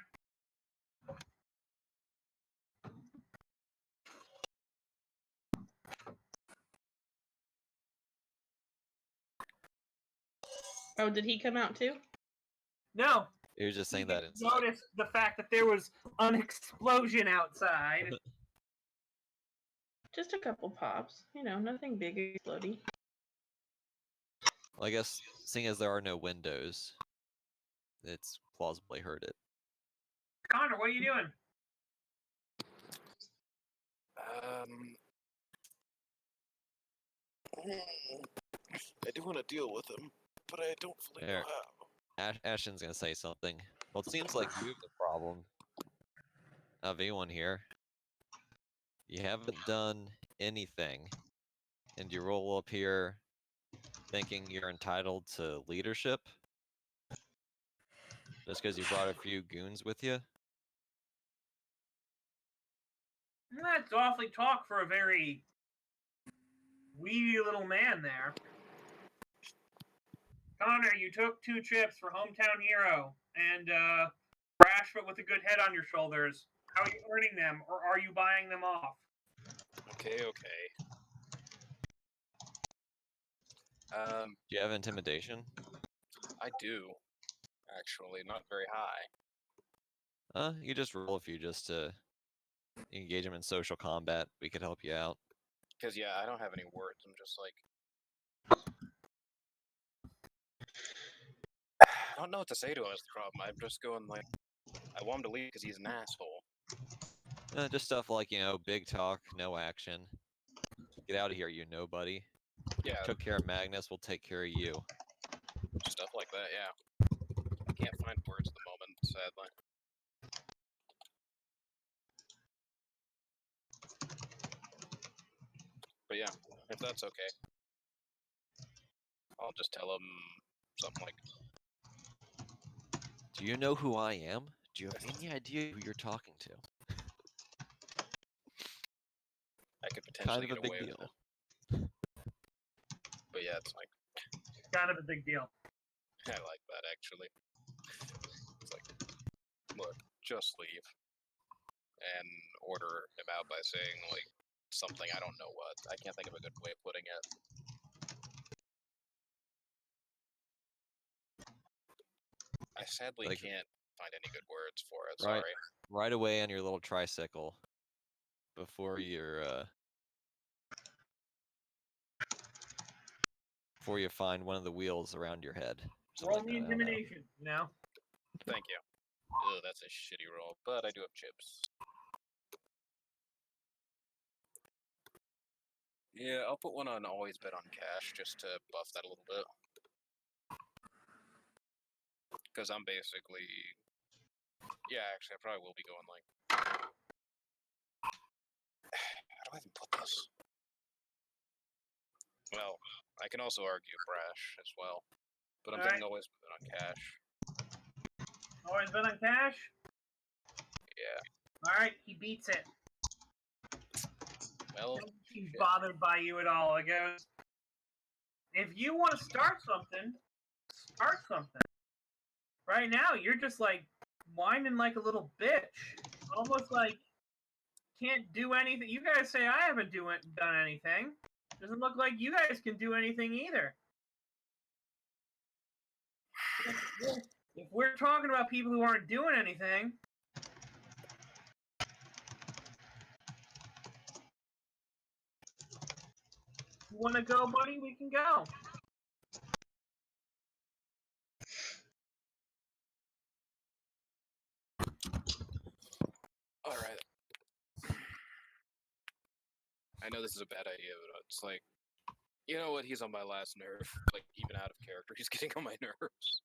Oh, did he come out too? No. He was just saying that inside. Noticed the fact that there was an explosion outside. Just a couple pops. Nothing big exploding. Well, I guess, seeing as there are no windows, it's plausibly heard it. Connor, what are you doing? I do want to deal with him, but I don't fully know how. Ashton's gonna say something. Well, it seems like you have the problem of anyone here. You haven't done anything, and you roll up here thinking you're entitled to leadership just because you brought a few goons with you. That's awfully talk for a very weedy little man there. Connor, you took 2 trips for Hometown Hero and Rashford with a good head on your shoulders. How are you earning them, or are you buying them off? Okay. Do you have intimidation? I do. Actually, not very high. You just roll a few just to engage him in social combat. We could help you out. Because, yeah, I don't have any words. I'm just like... I don't know what to say to him is the problem. I'm just going like... I want him to leave because he's an asshole. Just stuff like, big talk, no action. Get out of here, you nobody. Yeah, Took care of Magnus, we'll take care of you. stuff like that, yeah. I can't find words at the moment, sadly. But yeah, if that's okay, I'll just tell him something like, Do you know who I am? Do you have any idea who you're talking to? I could Kind potentially of a get big away deal. with it. But yeah, it's like, Kind of a big deal. I like that actually. It's like, look, just leave. And order him out by saying, like, something, I don't know what. I can't think of a good way of putting it. I sadly Like- can't find any good words for it, Right. sorry. Right away on your little tricycle. Before you're, before you find one of the wheels around your head. Something Roll like the that, I don't know. intimidation, you know? Thank you. Ugh, that's a shitty roll, but I do have chips. Yeah, I'll put one on always bet on cash, just to buff that a little bit. Because I'm basically... Yeah, actually, I probably will be going like... How do I even put this? Well, I can also argue brash as well. But I'm thinking always bet on cash. Always been on cash? Yeah. Alright, he beats it. Well, Don't seem shit. bothered by you at all. It goes, if you want to start something, start something. Right now, you're just like whining like a little bitch. Almost like can't do anything. You guys say I haven't done anything. Doesn't look like you guys can do anything either. If we're talking about people who aren't doing anything, you want to go, buddy? We can go. Alright. I know this is a bad idea, but it's like... You know what? He's on my last nerve. Like, even out of character, he's getting on my nerves.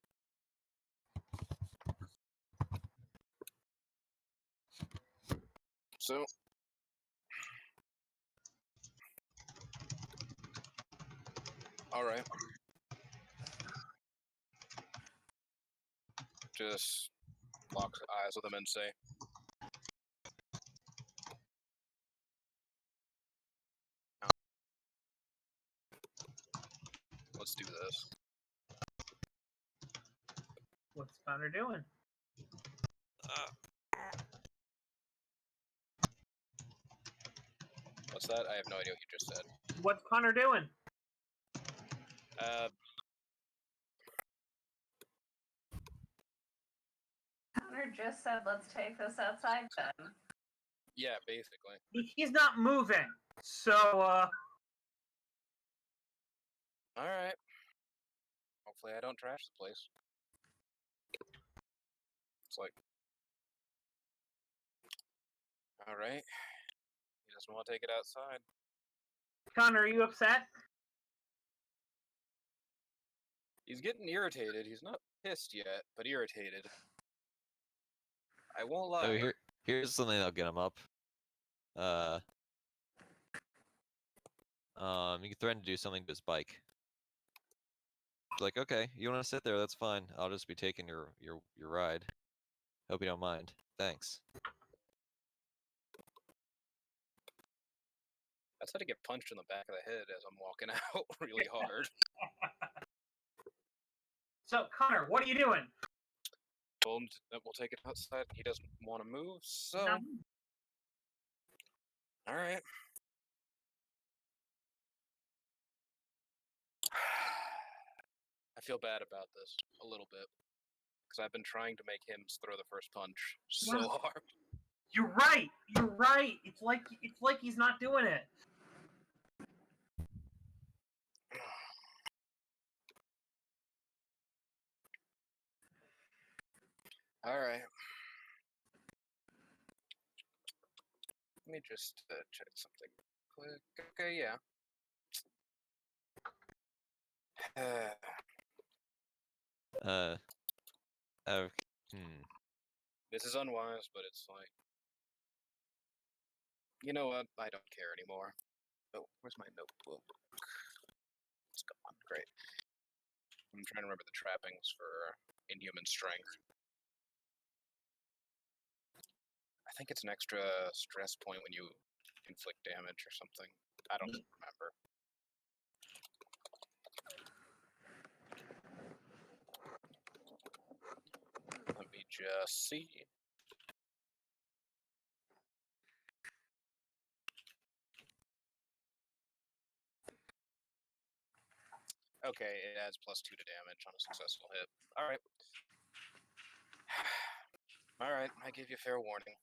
So... Alright. Just lock eyes with him and say, let's do this. What's Connor doing? What's that? I have no idea what you just said. What's Connor doing? Connor just said, let's take this outside then. Yeah, basically. He's not moving. So, Alright. Hopefully I don't trash the place. It's like... Alright. He doesn't want to take it outside. Connor, are you upset? He's getting irritated. He's not pissed yet, but irritated. I won't lie. So here's something that'll get him up. You can threaten to do something to his bike. It's like, okay, you want to sit there? That's fine. I'll just be taking your ride. Hope you don't mind. Thanks. I tried to get punched in the back of the head as I'm walking out really hard. So, Connor, what are you doing? Told him that we'll take it outside. He doesn't want to move, so... No. Alright. I feel bad about this a little bit. Because I've been trying to make him throw the first punch so Yeah. hard. You're right. You're right. It's like he's not doing it. Alright. Let me just check something quick. Okay, yeah. This is unwise, but it's like, you know what? I don't care anymore. Oh, where's my notebook? It's gone. Great. I'm trying to remember the trappings for inhuman strength. I think it's an extra stress point when you inflict damage or something. I don't remember. Let me just see. Okay, it adds +2 to damage on a successful hit. Alright. Alright, I give you fair warning.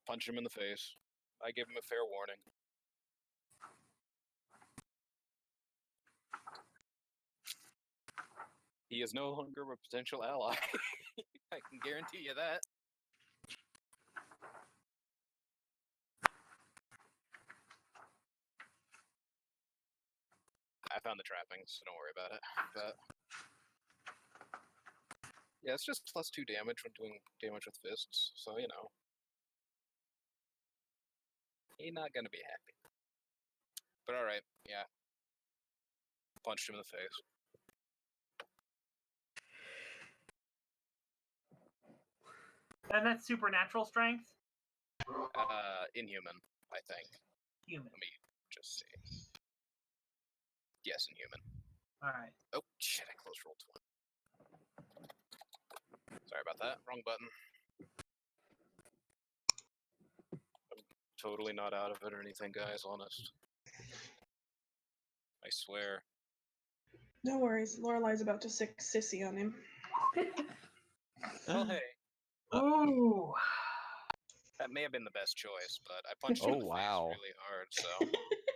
Punch him in the face. I give him a fair warning. He is no longer a potential ally. I can guarantee you that. I found the trappings, so don't worry about it. But yeah, it's just +2 damage when doing damage with fists, so you know. He's not gonna be happy. But alright, yeah. Punched him in the face. And that's supernatural strength? Inhuman, I think. Human. Let me just see. Yes, inhuman. Alright. Oh, shit, I closed roll 20. Sorry about that. Wrong button. I'm totally not out of it or anything, guys, honest. I swear. No worries. Lorelai's about to sick sissy on him. Well, hey, Ooh. that may have been the best choice, but I punched him in the face really hard, so...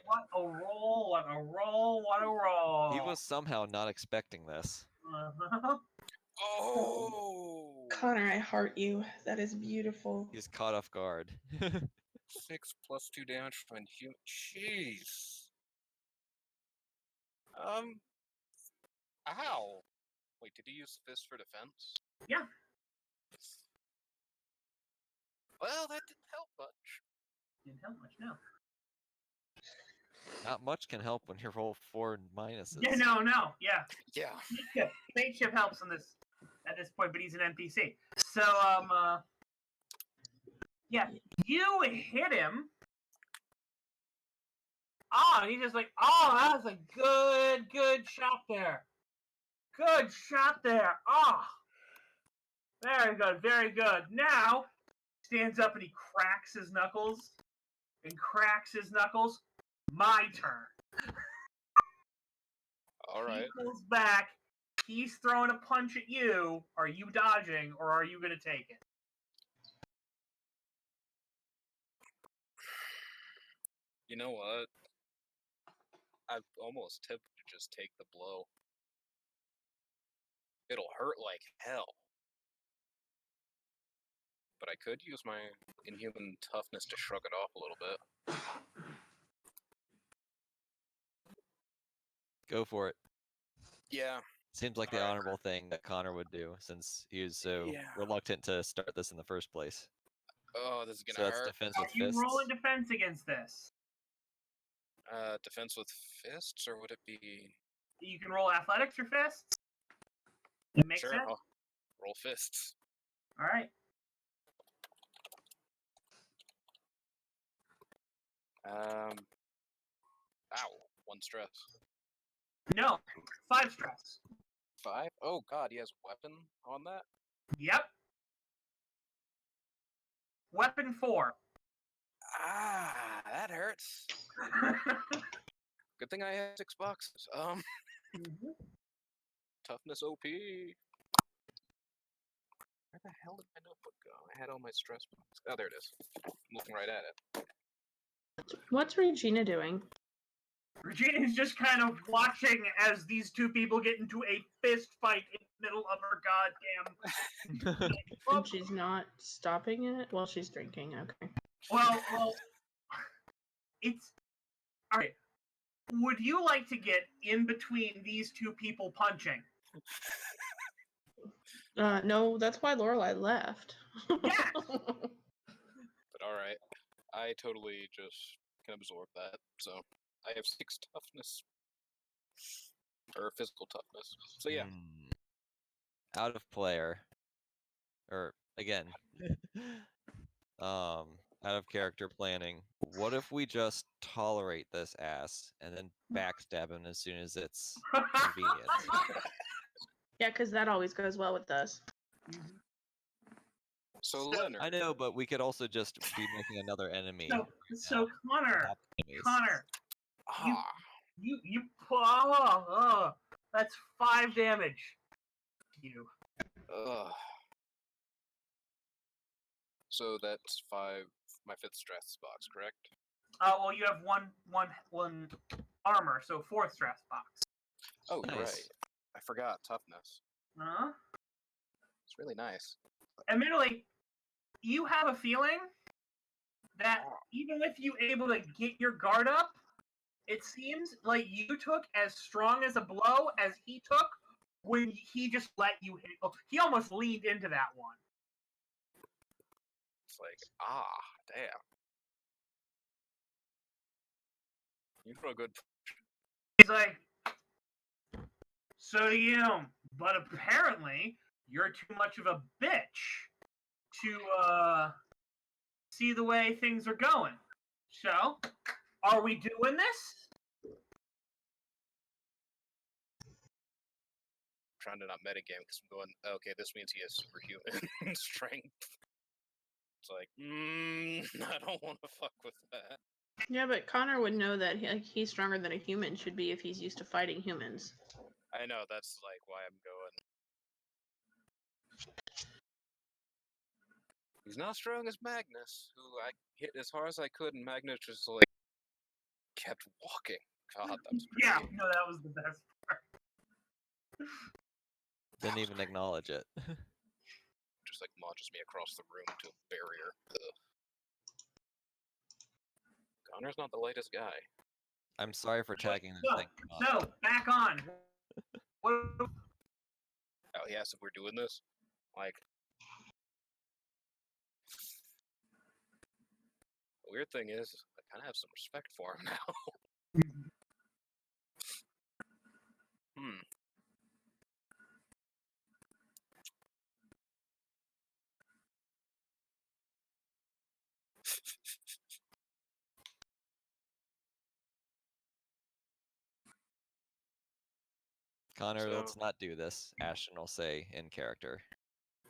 What a roll, what a roll, what a roll. He was somehow not expecting this. Uh-huh. Oh! Connor, I heart you. That is beautiful. He's caught off guard. 6 + 2 damage from inhuman. Jeez. Ow! Wait, did he use fist for defense? Yeah. Well, that didn't help much. Didn't help much, no. Not much can help when you roll 4 minuses. Yeah, no, yeah. Yeah. Mateship helps on this at this point, but he's an NPC. So, yeah, you hit him. Oh, and he's just like, oh, that was a good shot there. Good shot there. Oh, very good, very good. Now, stands up and he cracks his knuckles. My turn. Alright. He pulls back. He's throwing a punch at you. Are you dodging, or are you going to take it? You know what? I'm almost tempted to just take the blow. It'll hurt like hell. But I could use my inhuman toughness to shrug it off a little bit. Go for it. Yeah. Seems like the honorable thing that Connor would do, since he was so reluctant to start this in the first place. Oh, this is So gonna that's hurt. defense Are with you fists. rolling defense against this? Defense with fists, or would it be... You can roll athletics or fists. It makes Sure, sense. I'll roll fists. All right. Ow. 1 stress. No, 5 stress. 5? Oh god, he has weapon on that? Yep. Weapon 4. Ah, that hurts. Good thing I have 6 boxes. Toughness OP. Where the hell did my notebook go? I had all my stress boxes. Oh, there it is. I'm looking right at it. What's Regina doing? Regina's just kind of watching as these two people get into a fist fight in the middle of her goddamn. And she's not stopping it while she's drinking. Okay. Well, it's All right. Would you like to get in between these two people punching? No, that's why Lorelai left. Yes! But alright. I totally just can absorb that. So I have 6 toughness. Or physical toughness. So yeah. Out of player. Or again. Out of character planning. What if we just tolerate this ass and then backstab him as soon as it's convenient? Yeah, because that always goes well with us. So Leonard. I know, but we could also just be making another enemy. So Connor, Top enemies. Connor, Ah. that's 5 damage. You. Ugh. So that's 5. My 5th stress box, correct? Well, you have one armor, so 4th stress box. Oh, you're Nice. right. I forgot toughness. Huh? It's really nice. Admittedly, you have a feeling that even with you able to get your guard up, it seems like you took as strong as a blow as he took when he just let you hit. Oh, he almost leaned into that one. It's like, damn. You throw a good. He's like, so do you, but apparently you're too much of a bitch to see the way things are going. So, are we doing this? Trying to not metagame because I'm going, okay, this means he has superhuman strength. It's like, I don't want to fuck with that. Yeah, but Connor would know that he's stronger than a human should be if he's used to fighting humans. I know, that's like why I'm going. He's not strong as Magnus, who I hit as hard as I could, and Magnus just like kept walking. God, that was pretty. Yeah, no, that was the best part. Didn't even acknowledge it. Just like launches me across the room to a barrier. Ugh. Connor's not the lightest guy. I'm sorry for tagging the thing. So, back on. What? Oh, he asked if we're doing this. Like, the weird thing is, I kind of have some respect for him now. Connor, So- let's not do this. Ashton will say in character.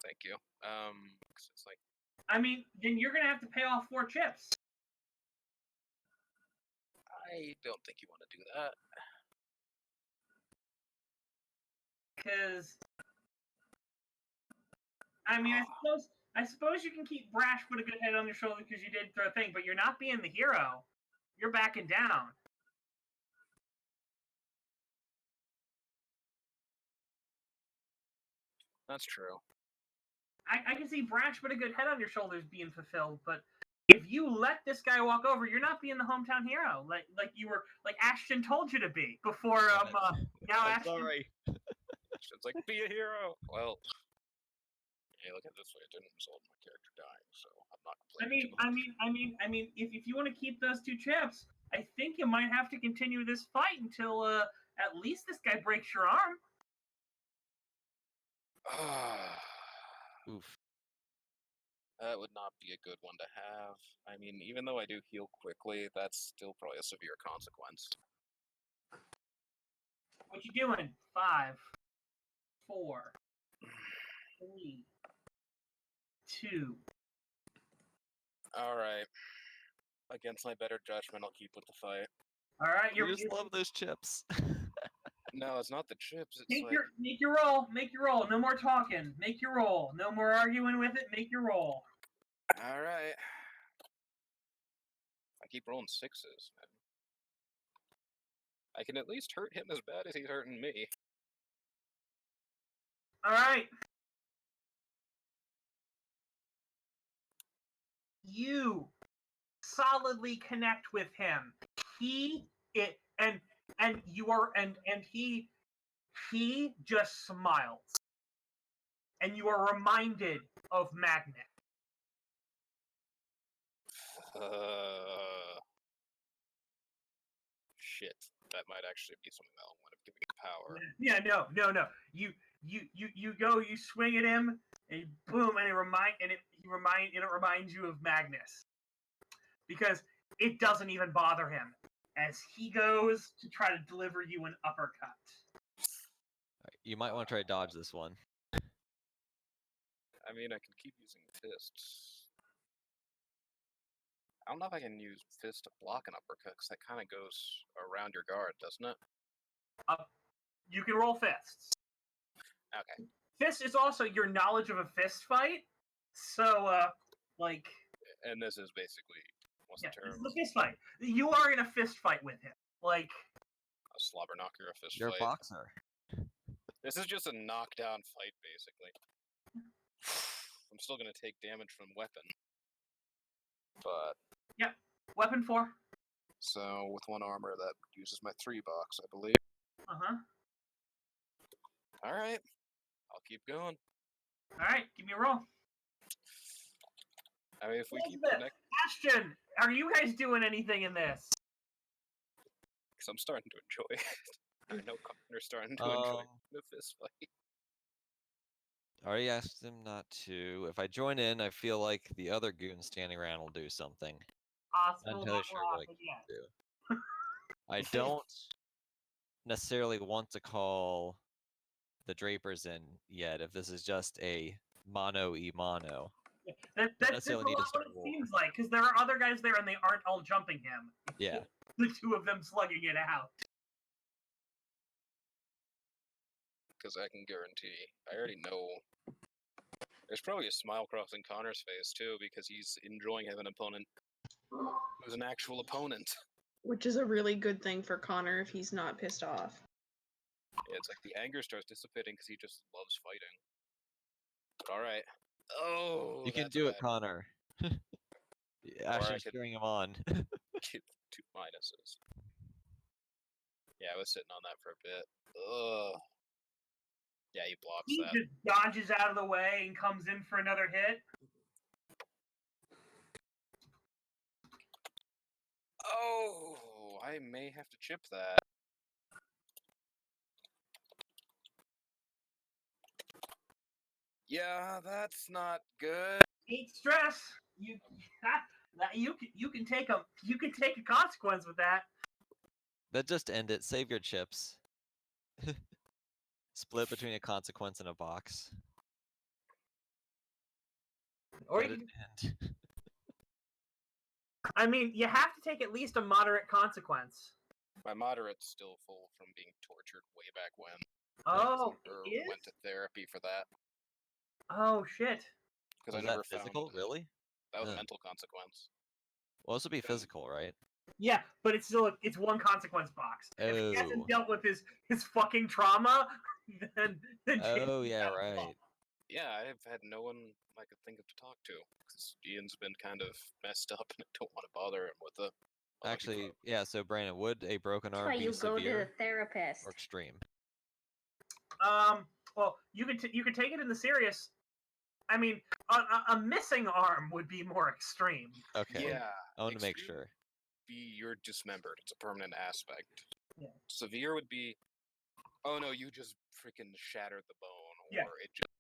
Thank you. 'Cause it's like, I mean, then you're gonna have to pay off 4 chips. I don't think you want to do that. Because, I mean, I suppose you can keep brash, put a good head on your shoulder because you did throw a thing, but you're not being the hero. You're backing down. That's true. I can see brash, put a good head on your shoulders being fulfilled, but if you let this guy walk over, you're not being the hometown hero, like you were, like Ashton told you to be before. Now I'm Ashton. sorry. It's like, be a hero. Well, hey, look at it this way. It didn't result in my character dying, so I'm not complaining. I mean, if you want to keep those 2 chips, I think you might have to continue this fight until at least this guy breaks your arm. Oof. That would not be a good one to have. I mean, even though I do heal quickly, that's still probably a severe consequence. What you doing? 5, 4, 3, 2. Alright. Against my better judgment, I'll keep with the fight. All right, You just love those chips. No, it's not the chips. It's make your roll. Make your roll. No more talking. Make your roll. No more arguing with it. Make your roll. Alright. I keep rolling 6s, man. I can at least hurt him as bad as he's hurting me. All right. You solidly connect with him. he just smiles, and you are reminded of Magnus. Shit. That might actually be something that'll wind up giving you power. Yeah, no. You go, you swing at him, and boom, and it reminds you of Magnus, because it doesn't even bother him as he goes to try to deliver you an uppercut. You might want to try to dodge this one. I mean, I can keep using fists. I don't know if I can use fist to block an uppercut, because that kind of goes around your guard, doesn't it? You can roll fists. Okay. Fist is also your knowledge of a fist fight. So, And this is basically, what's the this term? is a fist fight. You are in a fist fight with him. Like, A slobber knocker, a fist You're fight. a boxer. This is just a knockdown fight, basically. I'm still gonna take damage from weapon. But... Yep. Weapon 4. So, with 1 armor, that uses my 3 box, I believe. Uh-huh. Alright. I'll keep going. Alright, give me a roll. I mean, if we keep Elizabeth, Ashton, are you guys doing anything in this? because I'm starting to enjoy it. I know Connor's starting to enjoy the fist fight. I already asked him not to. If I join in, I feel like the other goon standing around will do something. Still Not not entirely sure what I happened can yet. do. I don't necessarily want to call the Drapers in yet if this is just a mano-y-mano. That's necessarily a need to lot what start it war. seems like, because there are other guys there and they aren't all jumping him. Yeah. The 2 of them slugging it out. Because I can guarantee, I already know. There's probably a smile crossing Connor's face, too, because he's enjoying having an opponent who's an actual opponent. Which is a really good thing for Connor if he's not pissed off. Yeah, it's like the anger starts dissipating because he just loves fighting. But alright. Oh, You can that's do it, bad. Connor. Ashton's cheering him on. Get 2 minuses. Yeah, I was sitting on that for a bit. Ugh. Yeah, he blocks He that. just dodges out of the way and comes in for another hit. Oh, I may have to chip that. Yeah, that's not good. Eat stress. You can take a consequence with that. But just end it. Save your chips. Split between a consequence and a box. Or Let you it can, end. I mean, you have to take at least a moderate consequence. My moderate's still full from being tortured way back when. Oh, Or it is? went to therapy for that. Oh shit. Because I Was never that physical? found Really? that was a Ugh. mental consequence. Well, this would be physical, right? Yeah, but it's still it's 1 consequence box. If he Oh. hasn't dealt with his fucking trauma, then Oh, Jason's yeah, out of right. luck. Yeah, I've had no one I could think of to talk to. Because Ian's been kind of messed up and I don't want to bother him with it. Actually, yeah, so Brandon, would a broken That's arm why be you go to the severe therapist. or extreme? Well, you could take it in the serious. I mean, a missing arm would be more extreme. Okay. Yeah. I want to make extreme sure. Be you're dismembered. It's a permanent aspect. Yeah. Severe would be, oh no, you just freaking shattered the bone, or Yeah. it just.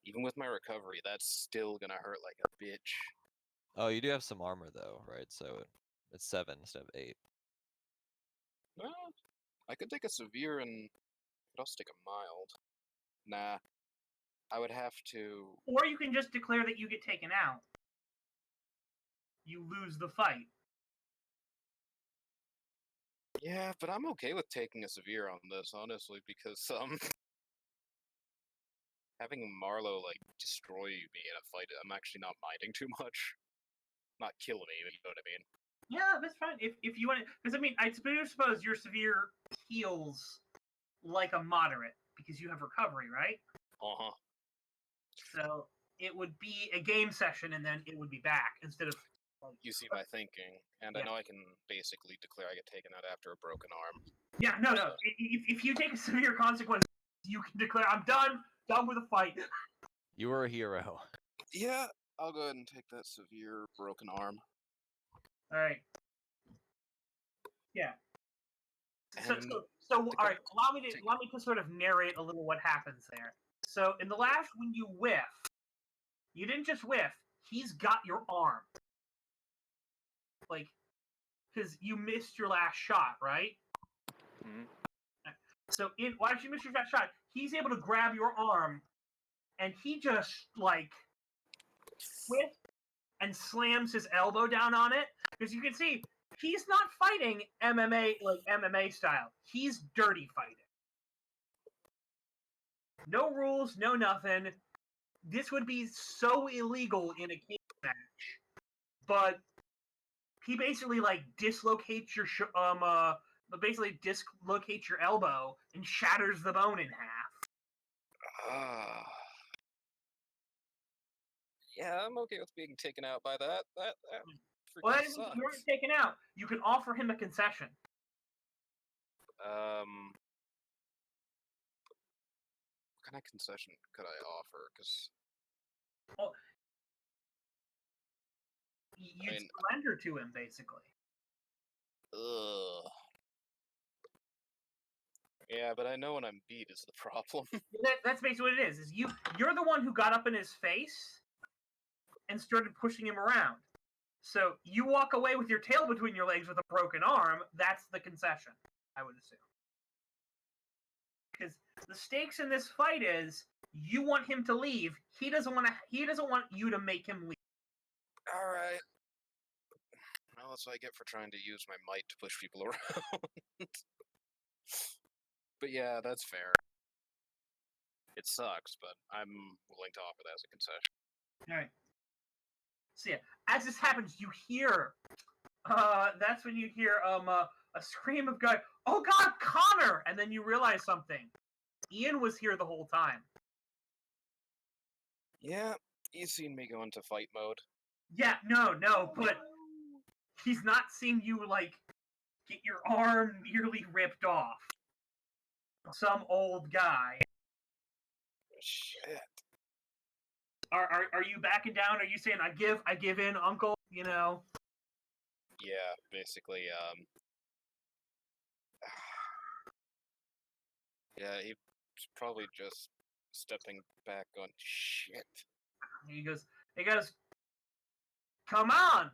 Even with my recovery, that's still gonna hurt like a bitch. Oh, you do have some armor though, right? So it's 7 instead of 8. Well, I could take a severe and I could also take a mild. Nah, I would have to. Or you can just declare that you get taken out. You lose the fight. Yeah, but I'm okay with taking a severe on this, honestly, because having Marlowe like destroy me in a fight, I'm actually not minding too much. Not kill me, but you know what I mean. Yeah, that's fine. If you want to, because I mean, I suppose your severe heals like a moderate because you have recovery, right? Uh-huh. So it would be a game session and then it would be back instead of You see my thinking, and I Yeah. know I can basically declare I get taken out after a broken arm. Yeah, no. If you take a severe consequence, you can declare, I'm done with the fight. You were a hero. Yeah, I'll go ahead and take that severe broken arm. All right. Yeah. So, And all right. Allow me to sort of narrate a little what happens there. So, in the last, when you whiff, you didn't just whiff. He's got your arm. Like, because you missed your last shot, right? Mhm. So, why did you miss your last shot? He's able to grab your arm, and he just like whiffs and slams his elbow down on it. Because you can see he's not fighting MMA like MMA style. He's dirty fighting. No rules, no nothing. This would be so illegal in a cage match, but he basically like dislocates your basically dislocates your elbow and shatters the bone in half. Yeah, I'm okay with being taken out by that. That Well, freaking that sucks. you aren't taken out. You can offer him a concession. What kind of concession could I offer? Because You surrender to him, basically. ugh. Yeah, but I know when I'm beat is the problem. That's basically what it is. You're the one who got up in his face and started pushing him around. So you walk away with your tail between your legs with a broken arm. That's the concession, I would assume. Because the stakes in this fight is you want him to leave. He doesn't want you to make him leave. All right. Well, that's what I get for trying to use my might to push people around. But yeah, that's fair. It sucks, but I'm willing to offer that as a concession. All right. So yeah, as this happens, you hear. That's when you hear a scream of "God! Oh God, Connor!" And then you realize something. Ian was here the whole time. Yeah, he's seen me go into fight mode. Yeah, no, but he's not seen you like get your arm nearly ripped off. Some old guy. Shit. Are you backing down? Are you saying I give in, Uncle? You know. Yeah, basically, yeah, he's probably just stepping back on shit. He goes, come on,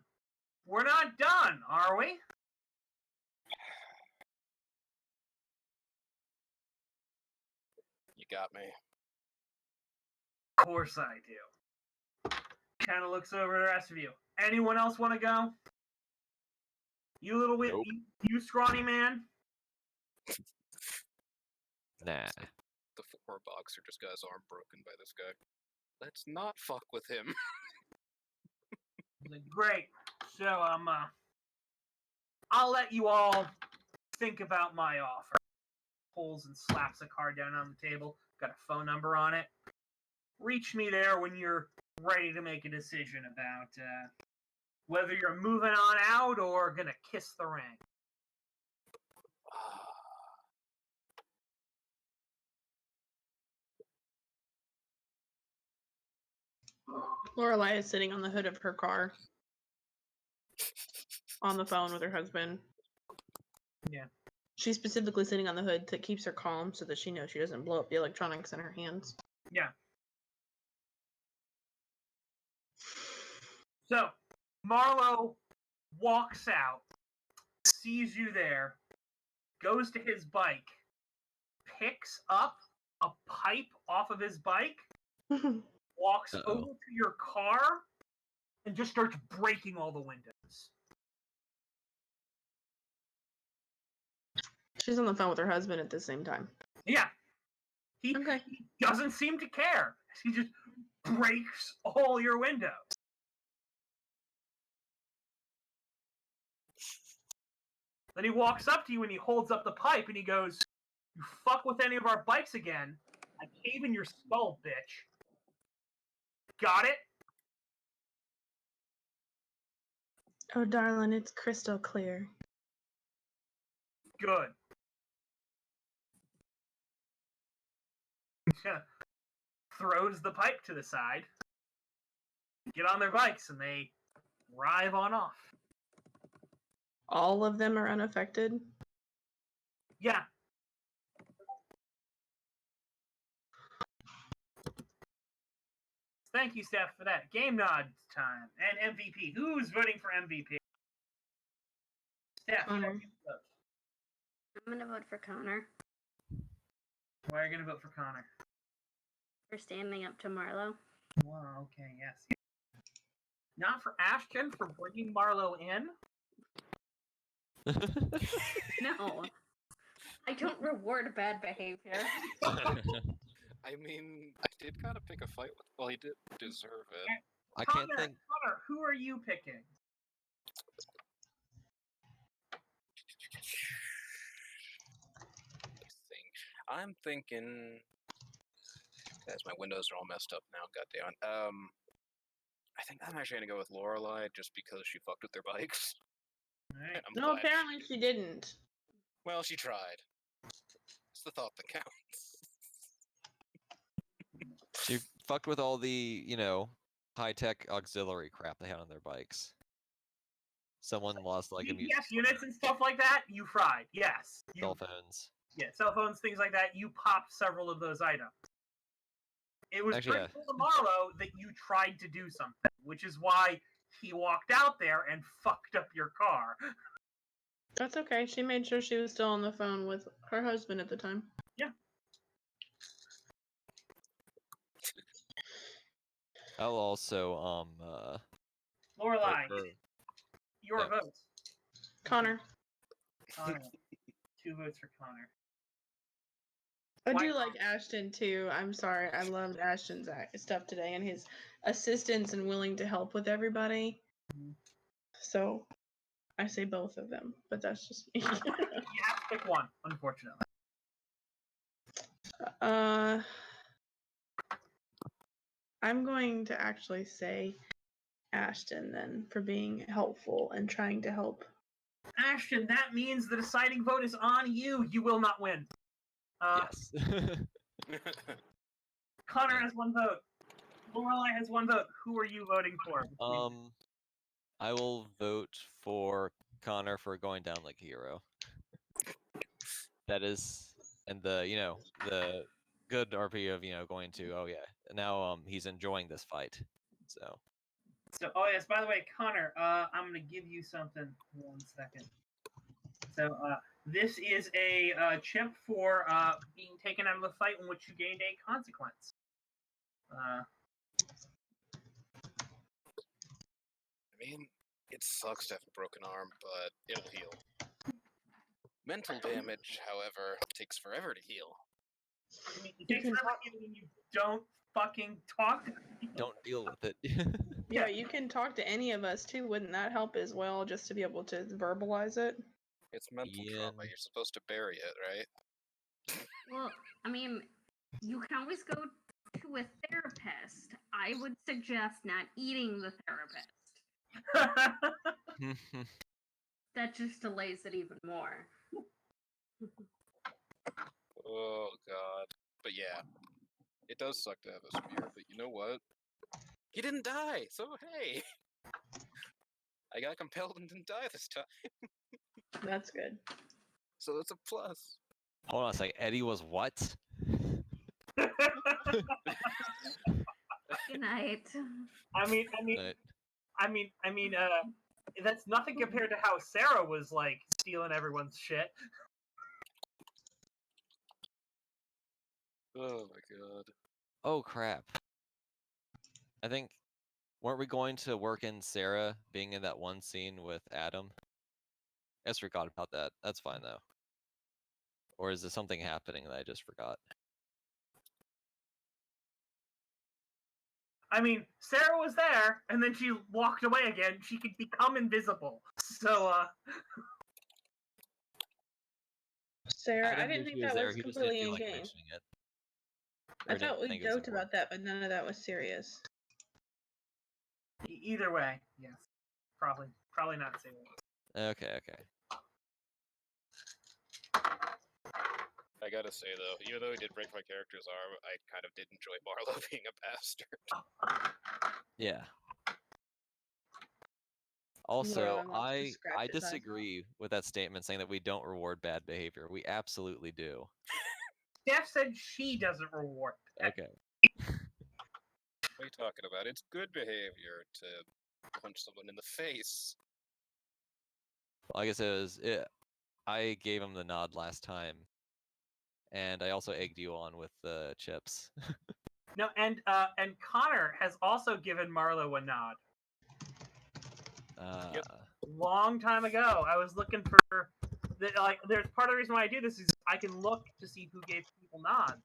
we're not done, are we? You got me. Of course I do. Kind of looks over the rest of you. Anyone else want to go? You little Nope. you scrawny man. Nah. The former boxer just got his arm broken by this guy. Let's not fuck with him. Great. So I'll let you all think about my offer. Pulls and slaps a card down on the table. Got a phone number on it. Reach me there when you're ready to make a decision about whether you're moving on out or gonna kiss the ring. Lorelai is sitting on the hood of her car on the phone with her husband. Yeah. She's specifically sitting on the hood that keeps her calm so that she knows she doesn't blow up the electronics in her hands. Yeah. So, Marlowe walks out, sees you there, goes to his bike, picks up a pipe off of his bike, walks over to your car, and just starts breaking all the windows. She's on the phone with her husband at the same time. Yeah. He Okay. doesn't seem to care. He just breaks all your windows. Then he walks up to you and he holds up the pipe and he goes, "You fuck with any of our bikes again, I cave in your skull, bitch. Got it?" Oh, darling, it's crystal clear. Good. Throws the pipe to the side. Get on their bikes and they drive on off. All of them are unaffected. Yeah. Thank you, Steph, for that. Game nod time. And MVP. Who's voting for MVP? Steph. Connor. I'm gonna vote for Connor Why are you going to vote for Connor? for standing up to Marlo. Wow, okay, yes. Not for Ashton for bringing Marlo in? No, I don't reward bad behavior. I mean, I did kind of pick a fight with. Well, he did deserve it. I can't think. Connor, who are you picking? I'm thinking. Guys, my windows are all messed up now. Goddamn. I think I'm actually gonna go with Lorelai just because she fucked with their bikes. Alright. And I'm No, glad apparently she didn't. Well, she tried. It's the thought that counts. She fucked with all the, high-tech auxiliary crap they had on their bikes. Someone lost like a music GPS units and stuff like that, you fried. Yes. cell phones. Yeah, cell phones, things like that. You popped several of those items. It was Actually, critical to Marlo that you tried to do something, which is why he walked out there and fucked up your car. That's okay. She made sure she was still on the phone with her husband at the time. Yeah. I'll also Lorelai, vote for- your Yeah. vote. Connor. Connor. 2 votes for Connor. I Why do like Connor? Ashton too. I'm sorry. I loved Ashton's stuff today and his assistance and willing to help with everybody. Mhm. So I say both of them, but that's just me. You have to pick one, unfortunately. I'm going to actually say Ashton then for being helpful and trying to help. Ashton, that means the deciding vote is on you. You will not win. yes. Connor has 1 vote. Lorelai has 1 vote. Who are you voting for? I will vote for Connor for going down like a hero. That is, and the good RP of going to now he's enjoying this fight. So Oh yes, by the way, Connor, I'm gonna give you something. 1 second. So this is a chip for being taken out of the fight in which you gained a consequence. I mean, it sucks to have a broken arm, but it'll heal. Mental damage, however, takes forever to heal. I mean, it takes forever to heal when you don't fucking talk to people. don't deal with it. Yeah, you can talk to any of us too. Wouldn't that help as well, just to be able to verbalize it? It's mental trauma. You're supposed to bury it, right? Well, I mean, you can always go to a therapist. I would suggest not eating the therapist. That just delays it even more. Oh god. But yeah, it does suck to have a spear, but you know what? He didn't die, so hey! I got compelled and didn't die this time. That's good. So that's a plus. Hold on a sec. Eddie was what? Good night. That's nothing compared to how Sarah was like stealing everyone's shit. Oh my god. Oh crap. I think weren't we going to work in Sarah being in that one scene with Adam? I just forgot about that. That's fine though. Or is there something happening that I just forgot? I mean, Sarah was there, and then she walked away again. She could become invisible. So, Sarah, Adam I didn't knew think she that there, was he just completely didn't feel in like game. mentioning it. I Or didn't thought we think it was joked important. about that, but none of that was serious. either way, yes. Probably not the same one. Okay. I gotta say though, even though he did break my character's arm, I kind of did enjoy Marlowe being a bastard. Yeah. Laura Also, wants to I scratch his eyes off. disagree with that statement saying that we don't reward bad behavior. We absolutely do. Steph said she doesn't reward. Okay. What are you talking about? It's good behavior to punch someone in the face. Well, I guess I gave him the nod last time, and I also egged you on with the chips. No, and Connor has also given Marlo a nod. Yep. Long time ago, I was looking for there's part of the reason why I do this is I can look to see who gave people nods.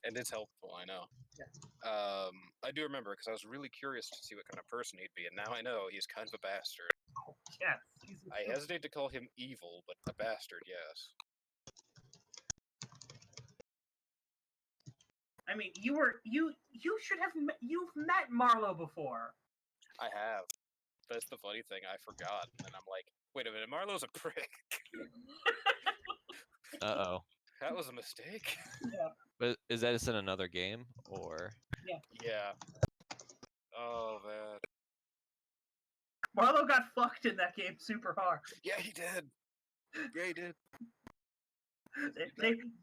And it's helpful, I know. Yeah. I do remember because I was really curious to see what kind of person he'd be, and now I know he's kind of a bastard. Oh, yes. I hesitate to call him evil, but a bastard, yes. I mean, you should have you've met Marlo before. I have. That's the funny thing, I forgot, and then I'm like, wait a minute, Marlowe's a prick. Uh-oh. That was a mistake. Yeah. But is that just in another game, or? Yeah. Oh, man. Marlo got fucked in that game super hard. Yeah, he did. Yeah, he did.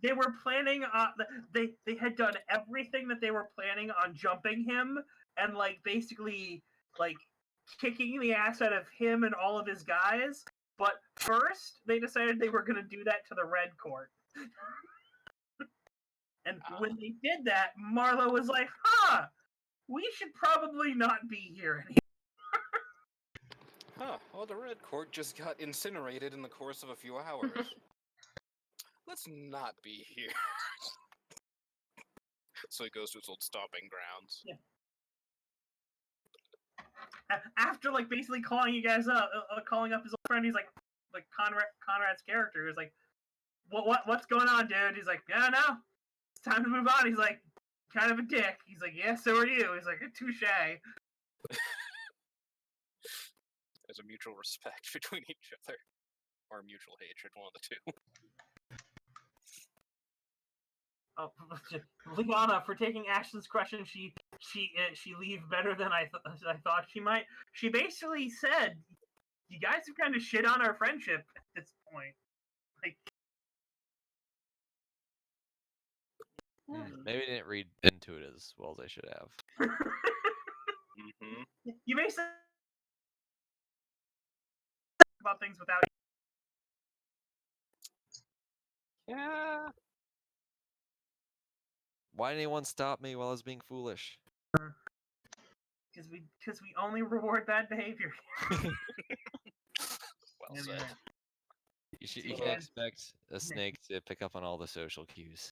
They were planning on they had done everything that they were planning on jumping him and like basically like kicking the ass out of him and all of his guys. But first, they decided they were going to do that to the Red Court. And when they did that, Marlo was like, "Huh, we should probably not be here anymore." Huh, well, the Red Court just got incinerated in the course of a few hours. Let's not be here. So he goes to his old stomping grounds. Yeah. After like basically calling you guys up, calling up his old friend, he's like Conrad's character is like, what's going on, dude? He's like, yeah, no, it's time to move on. He's like, kind of a dick. He's like, yeah, so are you. He's like, touche. There's a mutual respect between each other, or mutual hatred, one of the two. Oh, Liana for taking Ashton's question. She leave better than I thought she might. She basically said, "You guys have kind of shit on our friendship at this point." Like, Maybe I didn't read into it as well as I should have. Mm-hmm. You may say about things without. Yeah. Why didn't anyone stop me while I was being foolish? Because we only reward bad behavior. Well Yeah, said. yeah. You can't expect a snake to pick up on all the social cues.